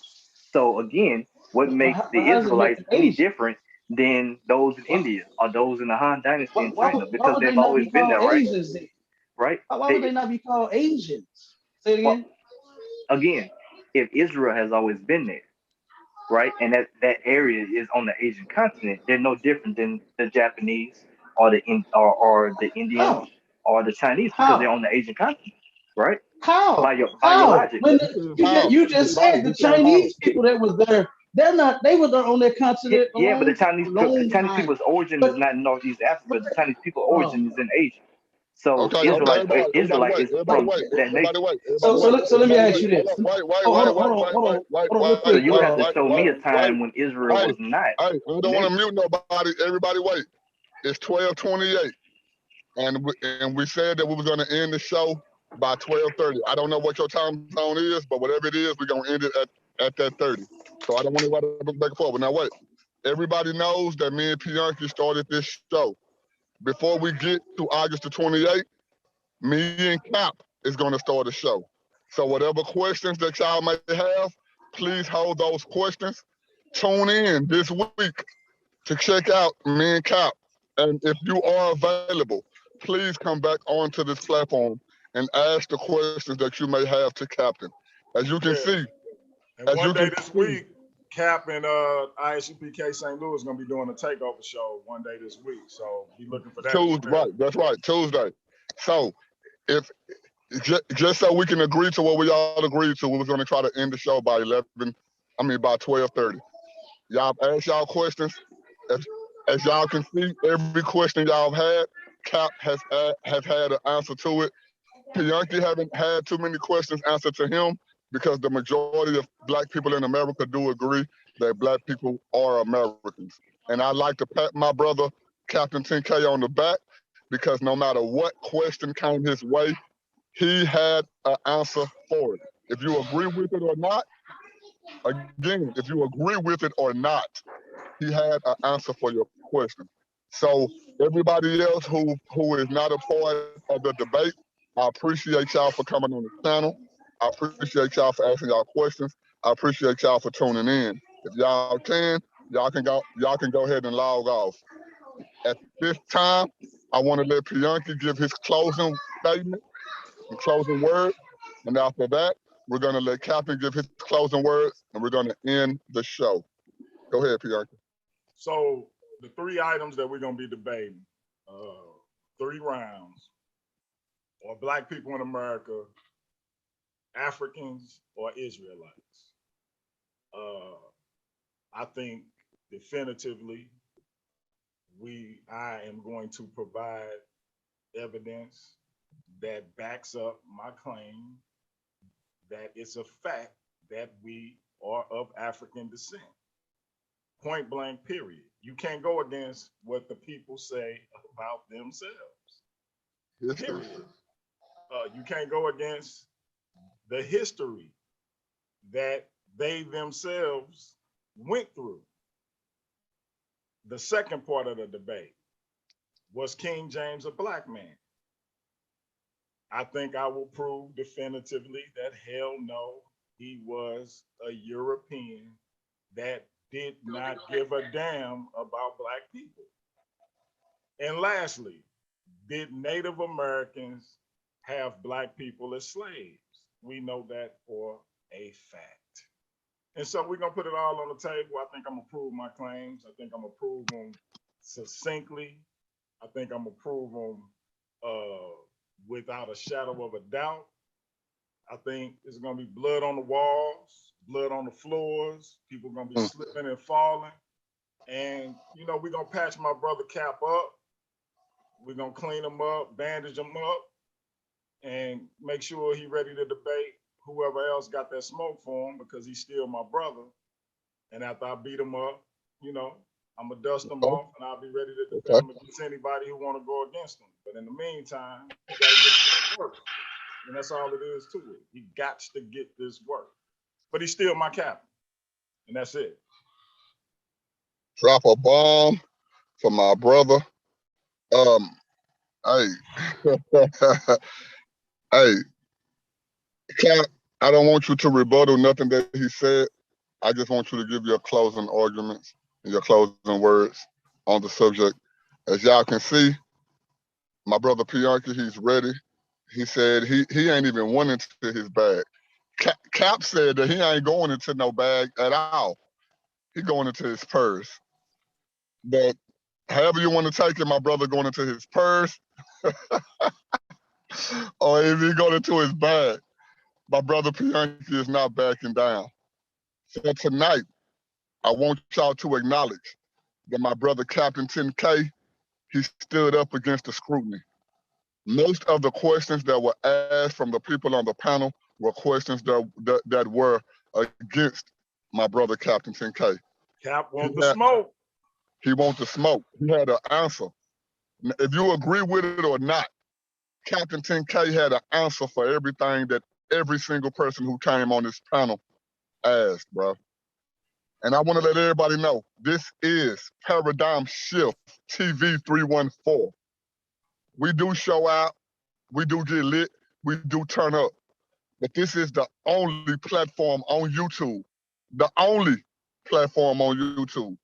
So again, what makes But the how does it make Israelites them any Asian? different than those in Why, India or those in the Han Dynasty in why China? why Because would they they've not always be been called there, right? Asians then? Right? Why would they not be called Asians? Say it Well, again. again, if Israel has always been there, right, and that area is on the Asian continent, they're no different than the Japanese or the Indians How? or the Chinese because they're How? on the Asian continent, right? By How? your How? logic. When He said you how? just said Byron, the he said how? Chinese people that was there They're not. They were on that Yeah, continent a yeah, but long, The long Chinese time. people's origin But, is not in Northeast Africa. The Chinese people oh, origin is in Asia. So Okay, okay, Israelite everybody Israelite wait, is everybody from wait, that everybody nation. wait, everybody so wait, let me everybody ask wait. you Hold this. on, wait, wait, Oh, hold wait, on, hold wait, on, wait, hold wait, on, wait, hold on, real wait, So quick. you wait, would have to wait, show me wait, a time when Israel hey, was not hey, we a don't want to nation. mute nobody. Everybody wait. It's 12:28, and we said that we was gonna end the show by 12:30. I don't know what your time zone is, but whatever it is, we're gonna end it at that 30. So I don't want anybody to look back and forth. Now wait. Everybody knows that me and Pianki started this show. Before we get to August the 28th, me and Cap is going to start the show. So whatever questions that y'all may have, please hold those questions. Tune in this week to check out me and Cap. And if you are available, please come back onto this platform and ask the questions that you may have to Captain. As you can Yeah. see, And as one you day can this see, week, Cap and ISUPK St. Louis is gonna be doing a takeover show one day this week. So be looking for that as Tuesday, well. right, that's right, Tuesday. So if just so we can agree to what we all agreed to, we was going to try to end the show by by 12:30. Y'all ask y'all questions. As, as y'all can see, every question y'all had, Cap has had an answer to it. Pianki haven't had too many questions answered to him because the majority of Black people in America do agree that Black people are Americans. And I like to pat my brother, Captain 10K, on the back because no matter what question came his way, he had an answer for it. If you agree with it or not, again, if you agree with it or not, he had an answer for your question. So everybody else who is not a part of the debate, I appreciate y'all for coming on the channel. I appreciate y'all for asking y'all questions. I appreciate y'all for tuning in. If y'all can, y'all can go ahead and log off. At this time, I want to let Pianki give his closing statement and closing words. And after that, we're going to let Captain give his closing words and we're going to end the show. Go ahead, Pianki. So the three items that we're gonna be debating, 3 rounds, are Black people in America, Africans, or Israelites. I think definitively I am going to provide evidence that backs up my claim that it's a fact that we are of African descent. Point blank, period. You can't go against what the people say about themselves. Period. You can't go against the history that they themselves went through. The second part of the debate was King James a Black man? I think I will prove definitively that hell no, he was a European that did not give a damn about Black people. And lastly, did Native Americans have Black people as slaves? We know that for a fact. And so we're going to put it all on the table. I think I'm going to prove my claims. I think I'm going to prove them succinctly. I think I'm going to prove them without a shadow of a doubt. I think there's going to be blood on the walls, blood on the floors. People are going to be slipping and falling. And, you know, we're going to patch my brother Cap up. We're going to clean him up, bandage him up, and make sure he's ready to debate whoever else got that smoke for him because he's still my brother. And after I beat him up, you know, I'm going to dust him off and I'll be ready to defend him against anybody who want to go against him. But in the meantime, he got to get this work. And that's all it is to it. He got to get this work. But he's still my captain. And that's it. Drop a bomb for my brother. Hey, hey, Cap, I don't want you to rebuttal nothing that he said. I just want you to give your closing arguments and your closing words on the subject. As y'all can see, my brother Pianki, he's ready. He said he ain't even went into his bag. Cap said that he ain't going into no bag at all. He going into his purse. But however you want to take it, my brother going into his purse, or if he going into his bag, my brother Pianki is not backing down. So tonight, I want y'all to acknowledge that my brother Captain 10K, he stood up against the scrutiny. Most of the questions that were asked from the people on the panel were questions that were against my brother Captain 10K. Cap want the smoke. He wants the smoke. He had an answer. If you agree with it or not, Captain 10K had an answer for everything that every single person who came on this panel asked, bro. And I want to let everybody know, this is Paradigm Shift TV 314. We do show out, we do get lit, we do turn up. But this is the only platform on YouTube, the only platform on YouTube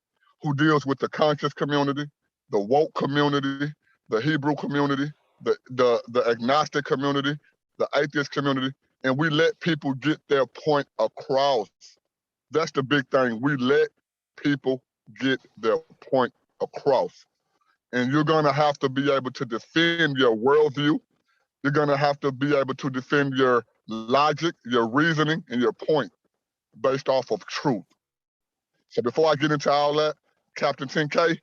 who deals with the conscious community, the woke community, the Hebrew community, the agnostic community, the atheist community, and we let people get their point across. That's the big thing. We let people get their point across. And you're gonna have to be able to defend your worldview. You're gonna have to be able to defend your logic, your reasoning, and your point based off of truth. So before I get into all that, Captain 10K,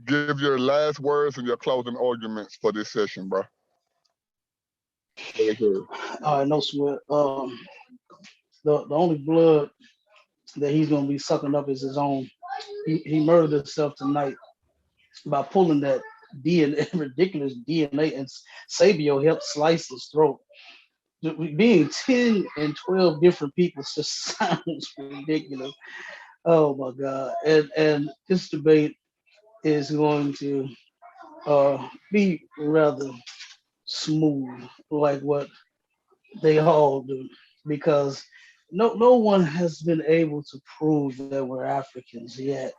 give your last words and your closing arguments for this session, bro. No sweat. The only blood that he's gonna be sucking up is his own. He murdered himself tonight by pulling that DNA, ridiculous DNA, and Sabio helped slice his throat. Being 10 and 12 different people just sounds ridiculous. Oh my God. And this debate is going to be rather smooth, like what they all do, because no one has been able to prove that we're Africans yet.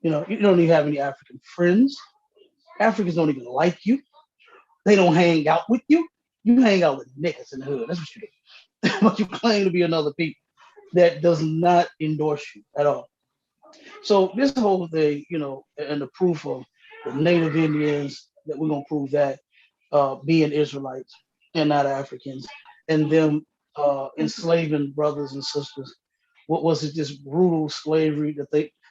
You don't even have any African friends. Africans don't even like you. They don't hang out with you. You hang out with niggas in the hood. That's what you do. But you claim to be another people that does not endorse you at all. So this whole thing, and the proof of the native Indians, that we're gonna prove that being Israelites and not Africans, and them enslaving brothers and sisters. What was it? This brutal slavery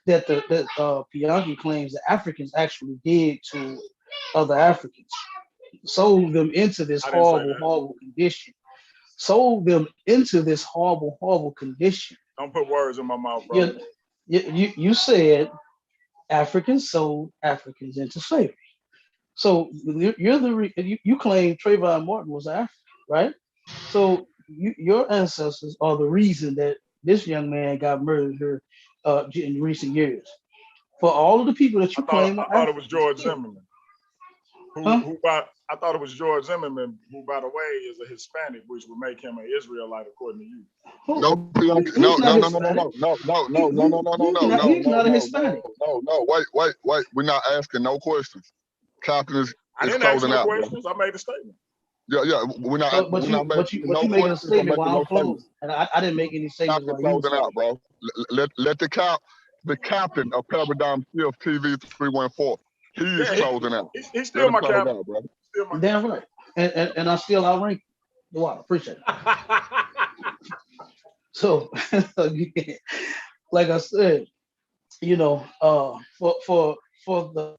that Bianchi claims that Africans actually did to other Africans, sold them into this horrible condition. Sold them into this horrible condition. Don't put words in my mouth, bro. You said Africans sold Africans into slavery. So you claim Trayvon Martin was African, right? So your ancestors are the reason that this young man got murdered here in recent years. For all of the people that you claim, I thought it was George Zimmerman. I thought it was George Zimmerman, who, by the way, is a Hispanic, which would make him an Israelite according to you. No. He's not a Hispanic. No. Wait. We're not asking no questions. Captain is closing out. Questions. Bro. I made a statement. Yeah. We're not. But you making a statement while I'm closing, and I didn't make any statements while you closing out, bro. Let the captain of Paradigm Shift TV 314. He is closing out. He's still my captain, bro. Damn right. And I still outrank you. Wow, appreciate it. So, like I said, for the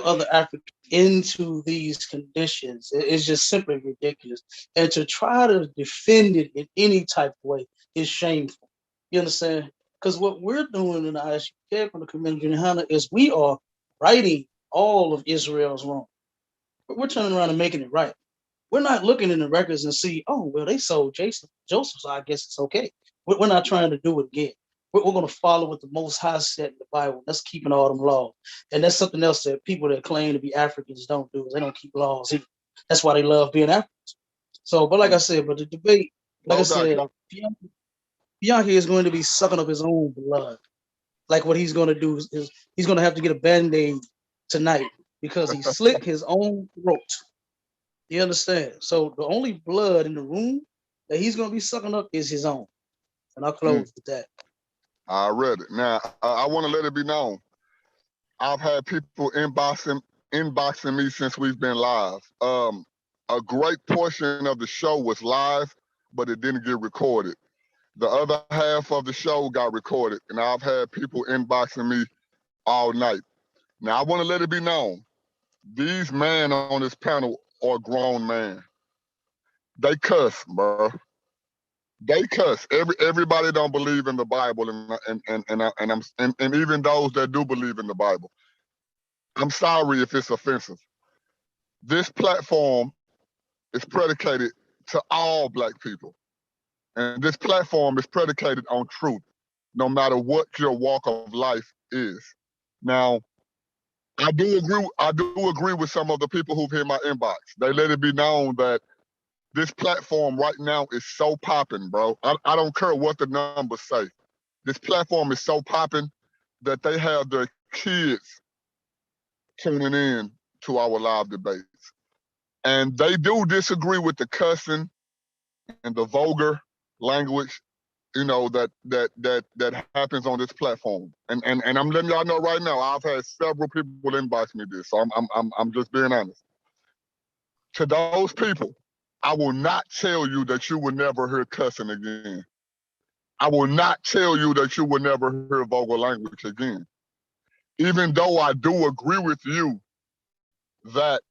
other Africans into these conditions, it's just simply ridiculous. And to try to defend it in any type of way is shameful. You understand? Because what we're doing in the ISUK from the community is we are righting all of Israel's wrong. But we're turning around and making it right. We're not looking in the records and see, oh, well, they sold Joseph, so I guess it's okay. We're not trying to do it again. We're going to follow what the Most High said in the Bible. That's keeping all them laws. And that's something else that people that claim to be Africans don't do, is they don't keep laws either. That's why they love being Africans. So, but like I said, the debate, like I said, Bianchi is going to be sucking up his own blood. Like what he's going to do is he's going to have to get a Band-Aid tonight because he slit his own throat. You understand? So the only blood in the room that he's going to be sucking up is his own. And I'll close with that. I read it. Now, I want to let it be known. I've had people inboxing me since we've been live. A great portion of the show was live, but it didn't get recorded. The other half of the show got recorded, and I've had people inboxing me all night. Now, I want to let it be known, these men on this panel are grown men. They cuss, bro. They cuss. Everybody don't believe in the Bible, and even those that do believe in the Bible. I'm sorry if it's offensive. This platform is predicated to all Black people. And this platform is predicated on truth, no matter what your walk of life is. Now, I do agree with some of the people who've hit my inbox. They let it be known that this platform right now is so popping, bro. I don't care what the numbers say. This platform is so popping that they have their kids tuning in to our live debates. And they do disagree with the cussing and the vulgar language, that happens on this platform. And I'm letting y'all know right now, I've had several people inbox me this, so I'm just being honest. To those people, I will not tell you that you will never hear cussing again. I will not tell you that you will never hear vulgar language again. Even though I do agree with you that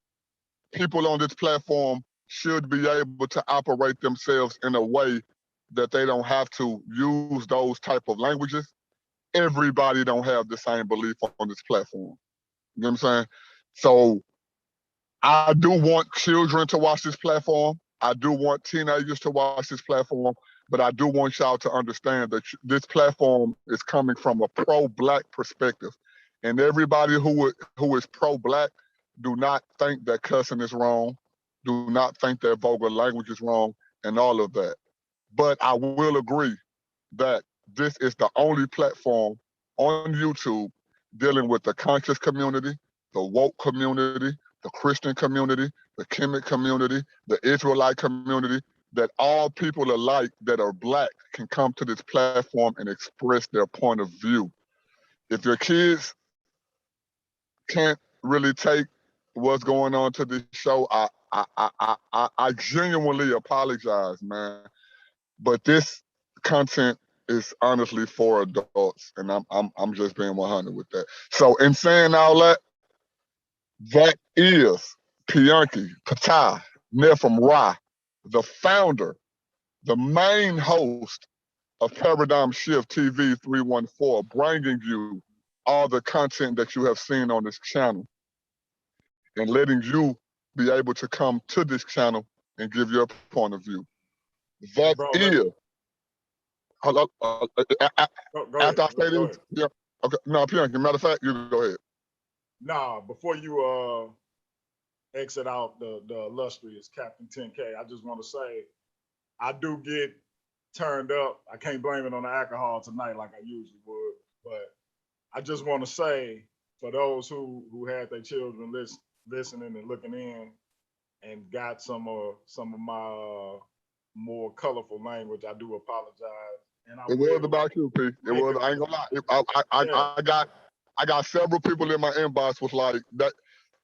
people on this platform should be able to operate themselves in a way that they don't have to use those type of languages, everybody don't have the same belief on this platform. You know what I'm saying? So I do want children to watch this platform. I do want teenagers to watch this platform, but I do want y'all to understand that this platform is coming from a pro-Black perspective. And everybody who is pro-Black do not think that cussing is wrong, do not think that vulgar language is wrong, and all of that. But I will agree that this is the only platform on YouTube dealing with the conscious community, the woke community, the Christian community, the Kemet community, the Israelite community, that all people alike that are Black can come to this platform and express their point of view. If your kids can't really take what's going on to this show, I genuinely apologize, man. But this content is honestly for adults, and I'm just being 100 with that. So in saying all that, that is Pianki Patai Nepham Ra, the founder, the main host of Paradigm Shift TV 314, bringing you all the content that you have seen on this channel and letting you be able to come to this channel and give your point of view. That Bro, is. Hello, go after I ahead. say Go this, ahead. yeah. Okay, no, Pianki, matter of fact, you go ahead. Nah, before you exit out the illustrious Captain 10K, I just want to say I do get turned up. I can't blame it on the alcohol tonight like I usually would, but I just want to say for those who had their children listening and looking in and got some of my more colorful language, I do apologize. And It was about you, P. It was. I ain't gonna lie. I got several people in my inbox was like that.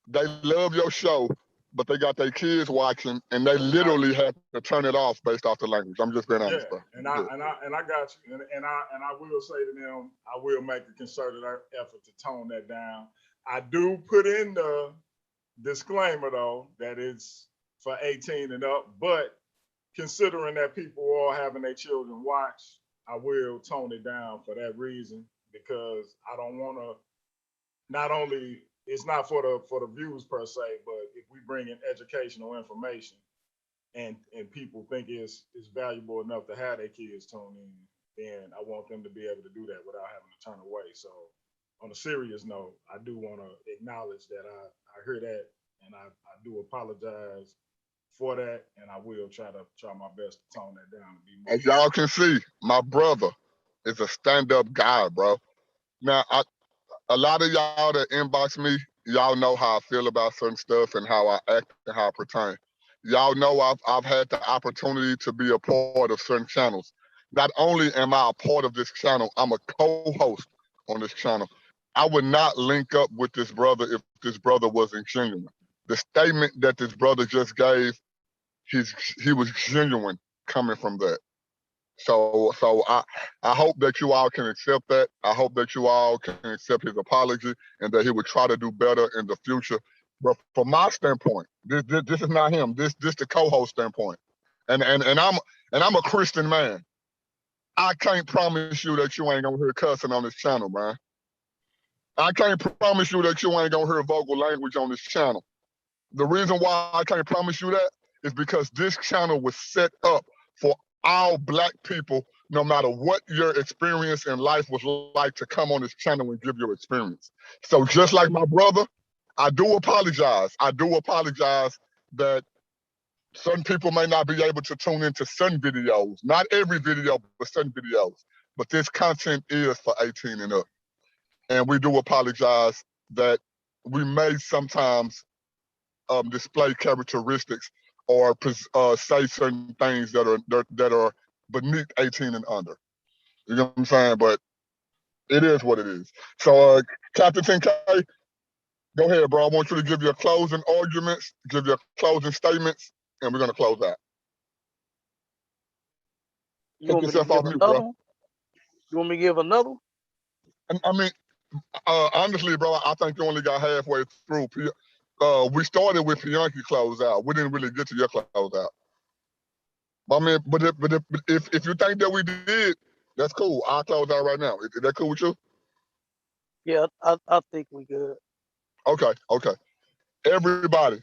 They love your show, but they got their kids watching, and they literally had to turn it off based off the language. I'm just being honest, bro. And I got you, and I will say to them, I will make a concerted effort to tone that down. I do put in the disclaimer though that it's for 18 and up, but considering that people are having their children watch, I will tone it down for that reason, because I don't want to, not only it's not for the views per se, but if we bring in educational information and people think it's valuable enough to have their kids tune in, then I want them to be able to do that without having to turn away. So on a serious note, I do want to acknowledge that I hear that, and I do apologize for that, and I will try my best to tone that down. As y'all can see, my brother is a stand-up guy, bro. Now, a lot of y'all that inbox me, y'all know how I feel about certain stuff and how I act and how I pertain. Y'all know I've had the opportunity to be a part of certain channels. Not only am I a part of this channel, I'm a co-host on this channel. I would not link up with this brother if this brother wasn't genuine. The statement that this brother just gave, he was genuine coming from that. So I hope that you all can accept that. I hope that you all can accept his apology and that he would try to do better in the future. But from my standpoint, this is not him. This the co-host standpoint. And I'm a Christian man. I can't promise you that you ain't gonna hear cussing on this channel, man. I can't promise you that you ain't gonna hear vulgar language on this channel. The reason why I can't promise you that is because this channel was set up for all Black people, no matter what your experience in life was like, to come on this channel and give your experience. So just like my brother, I do apologize. I do apologize that certain people may not be able to tune into certain videos. Not every video, but certain videos. But this content is for 18 and up. And we do apologize that we may sometimes display characteristics or say certain things that are beneath 18 and under. You know what I'm saying? But it is what it is. So Captain 10K, go ahead, bro. I want you to give your closing arguments, give your closing statements, and we're gonna close out. You want me to give another one? You want me to give another one? I mean, honestly, bro, I think you only got halfway through. We started with Pianki close out. We didn't really get to your close out. I mean, but if you think that we did, that's cool. I'll close out right now. Is that cool with you? Yeah, I think we good. Okay. Everybody,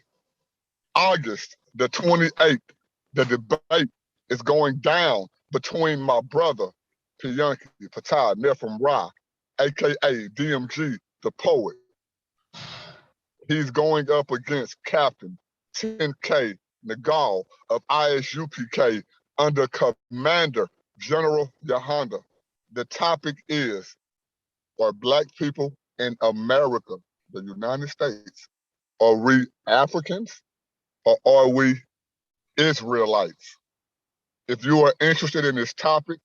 August the 28th, the debate is going down between my brother, Pianki Patah Nephrim Ra, aka DMG the Poet. He's going up against Captain 10K Nagal of ISUPK under Commander General Yahanda. The topic is, are Black people in America, the United States, are we Africans or are we Israelites? If you are interested in this topic,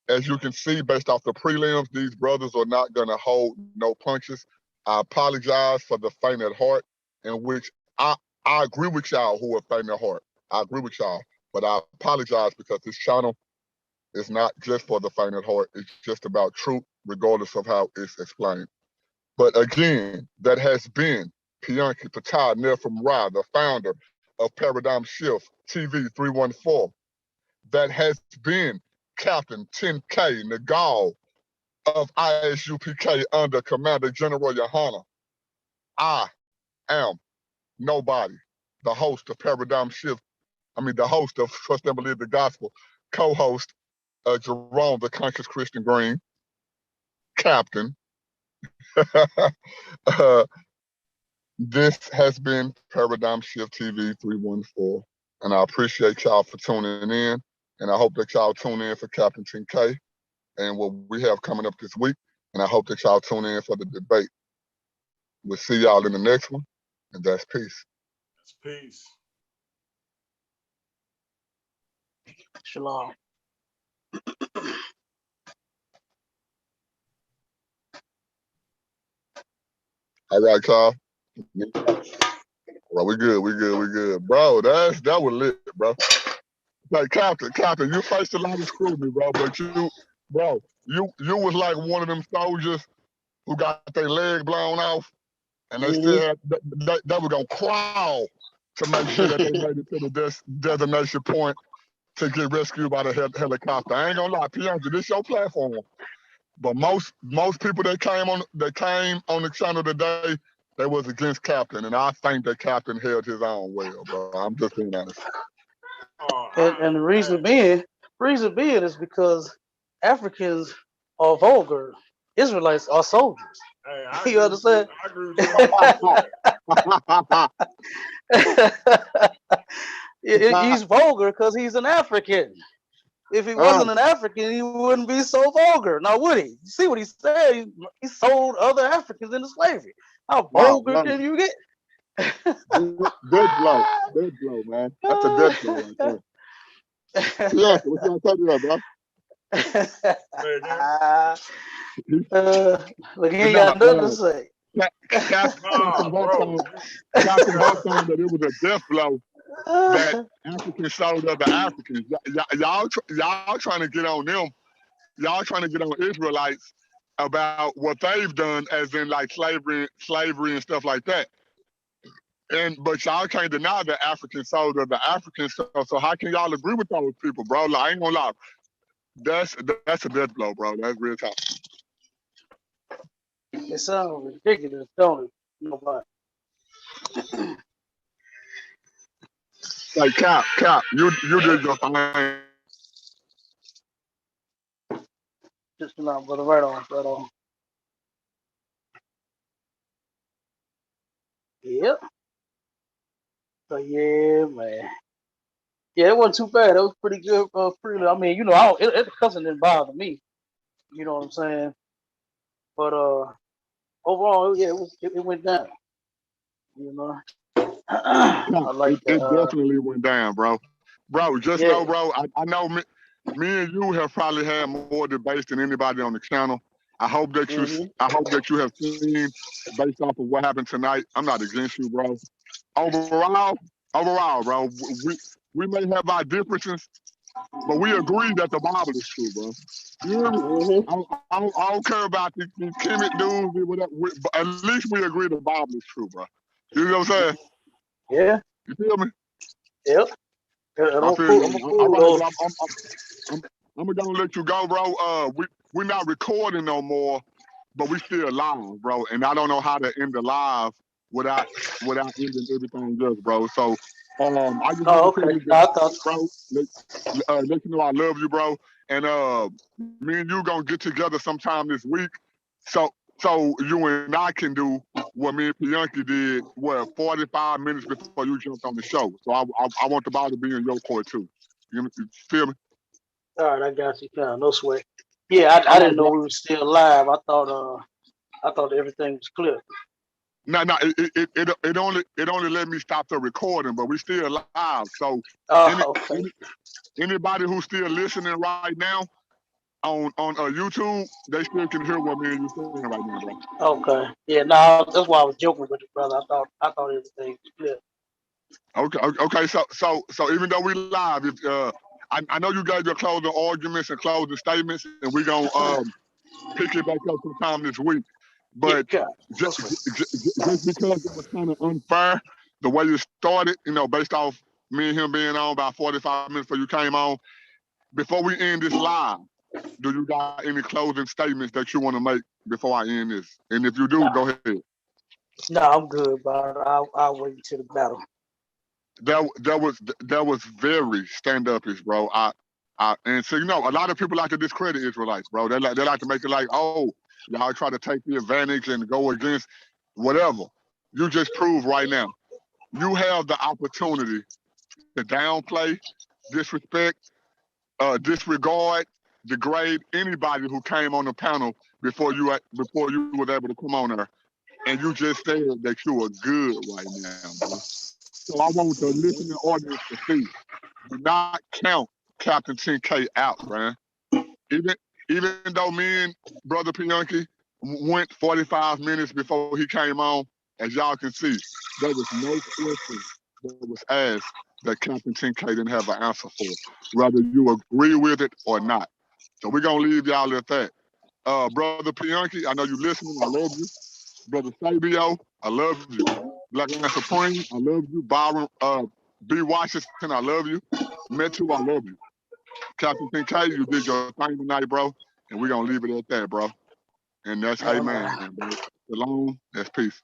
as you can see based off the prelims, these brothers are not gonna hold no punches. I apologize for the faint at heart, in which I agree with y'all who are faint at heart. I agree with y'all, but I apologize because this channel is not just for the faint at heart. It's just about truth, regardless of how it's explained. But again, that has been Pianki Patah Nephrim Ra, the founder of Paradigm Shift TV 314. That has been Captain 10K Nagal of ISUPK under Commander General Yohana. I am nobody, the host of Paradigm Shift. The host of Trust and Believe the Gospel, co-host Jerome, the Conscious Christian Green, Captain. This has been Paradigm Shift TV 314, and I appreciate y'all for tuning in, and I hope that y'all tune in for Captain 10K and what we have coming up this week, and I hope that y'all tune in for the debate. We'll see y'all in the next one, and that's peace. That's peace. Shalom. All right, y'all. Well, we good. Bro, that was lit, bro. Like Captain, you faced a lot of scrutiny, bro, but you was like one of them soldiers who got their leg blown off, and they still had, they were gonna crawl to make sure that they made it to the destination point to get rescued by the helicopter. I ain't gonna lie, Pianki, this your platform. But most people that came on the channel today, they was against Captain, and I think that Captain held his own well, bro. I'm just being honest. And the reason being is because Africans are vulgar. Israelites are soldiers. Hey, you understand? I agree with you. He's vulgar because he's an African. If he wasn't an African, he wouldn't be so vulgar. Now, would he? You see what he said? He sold other Africans into slavery. How vulgar can you get? Dead blow, man. That's a dead blow right there. Yeah, what you talking about, bro? Look, he ain't got nothing to say. Captain Buck on that it was a death blow. that Africans sold other Africans. Y'all trying to get on them. Y'all trying to get on Israelites about what they've done, as in like slavery and stuff like that. But y'all can't deny that Africans sold other Africans. So how can y'all agree with those people, bro? Like, I ain't gonna lie. That's a death blow, bro. That's real talk. It sounds ridiculous, don't it? Nobody. Like Cap, you did your thing. Just not, brother. Right on, right on. Yep. So yeah, man. Yeah, it wasn't too bad. It was pretty good. Pretty. I mean, you know, it cussing didn't bother me. You know what I'm saying? But overall, yeah, it went down. You know, I like It that. definitely went down, bro. Bro, just know, bro. I know me and you have probably had more debates than anybody on the channel. I hope that you have seen, based off of what happened tonight. I'm not against you, bro. Overall, bro, we may have our differences, but we agree that the Bible is true, bro. You hear me? I don't care about these timid dudes or whatever. But at least we agree the Bible is true, bro. You know what I'm saying? Yeah. You feel me? Yep. I feel you. All right, bro. I'm gonna let you go, bro. We're not recording no more, but we still live, bro. And I don't know how to end the live without ending everything else, bro. So I just want to tell you that, bro. Let you know I love you, bro. And me and you gonna get together sometime this week, so you and I can do what me and Bianchi did, 45 minutes before you jumped on the show. So I want the ball to be in your court too. You feel me? All right, I got you. No sweat. Yeah, I didn't know we were still live. I thought everything was clear. No, it only let me stop the recording, but we still live. So anybody who's still listening right now on YouTube, they still can hear what me and you saying right now, bro. Okay. Yeah, no, that's why I was joking with you, brother. I thought everything was clear. Okay. So even though we live, if I know you gave your closing arguments and closing statements, and we're gonna pick it back up sometime this week. But just because it was kind of unfair the way you started, you know, based off me and him being on about 45 minutes before you came on. Before we end this live, do you got any closing statements that you want to make before I end this? And if you do, go ahead. No, I'm good, but I'll wait until the battle. That was very stand-upish, bro. And so, you know, a lot of people like to discredit Israelites, bro. They like to make it like, oh, y'all try to take the advantage and go against whatever. You just proved right now. You have the opportunity to downplay, disrespect, disregard, degrade anybody who came on the panel before you was able to come on there. And you just said that you are good right now, bro. So I want the listening audience to see. Do not count Captain 10K out, man. Even though me and Brother Bianchi went 45 minutes before he came on, as y'all can see, there was no question that was asked that Captain 10K didn't have an answer for, whether you agree with it or not. So we're gonna leave y'all at that. Brother Bianchi, I know you listening, I love you. Brother Fabio, I love you. Black Man Supreme, I love you. Byron, B. Washington, I love you. Metu, I love you. Captain 10K, you did your thing tonight, bro. And we're going to leave it at that, bro. And that's amen, bro. Shalom, that's peace.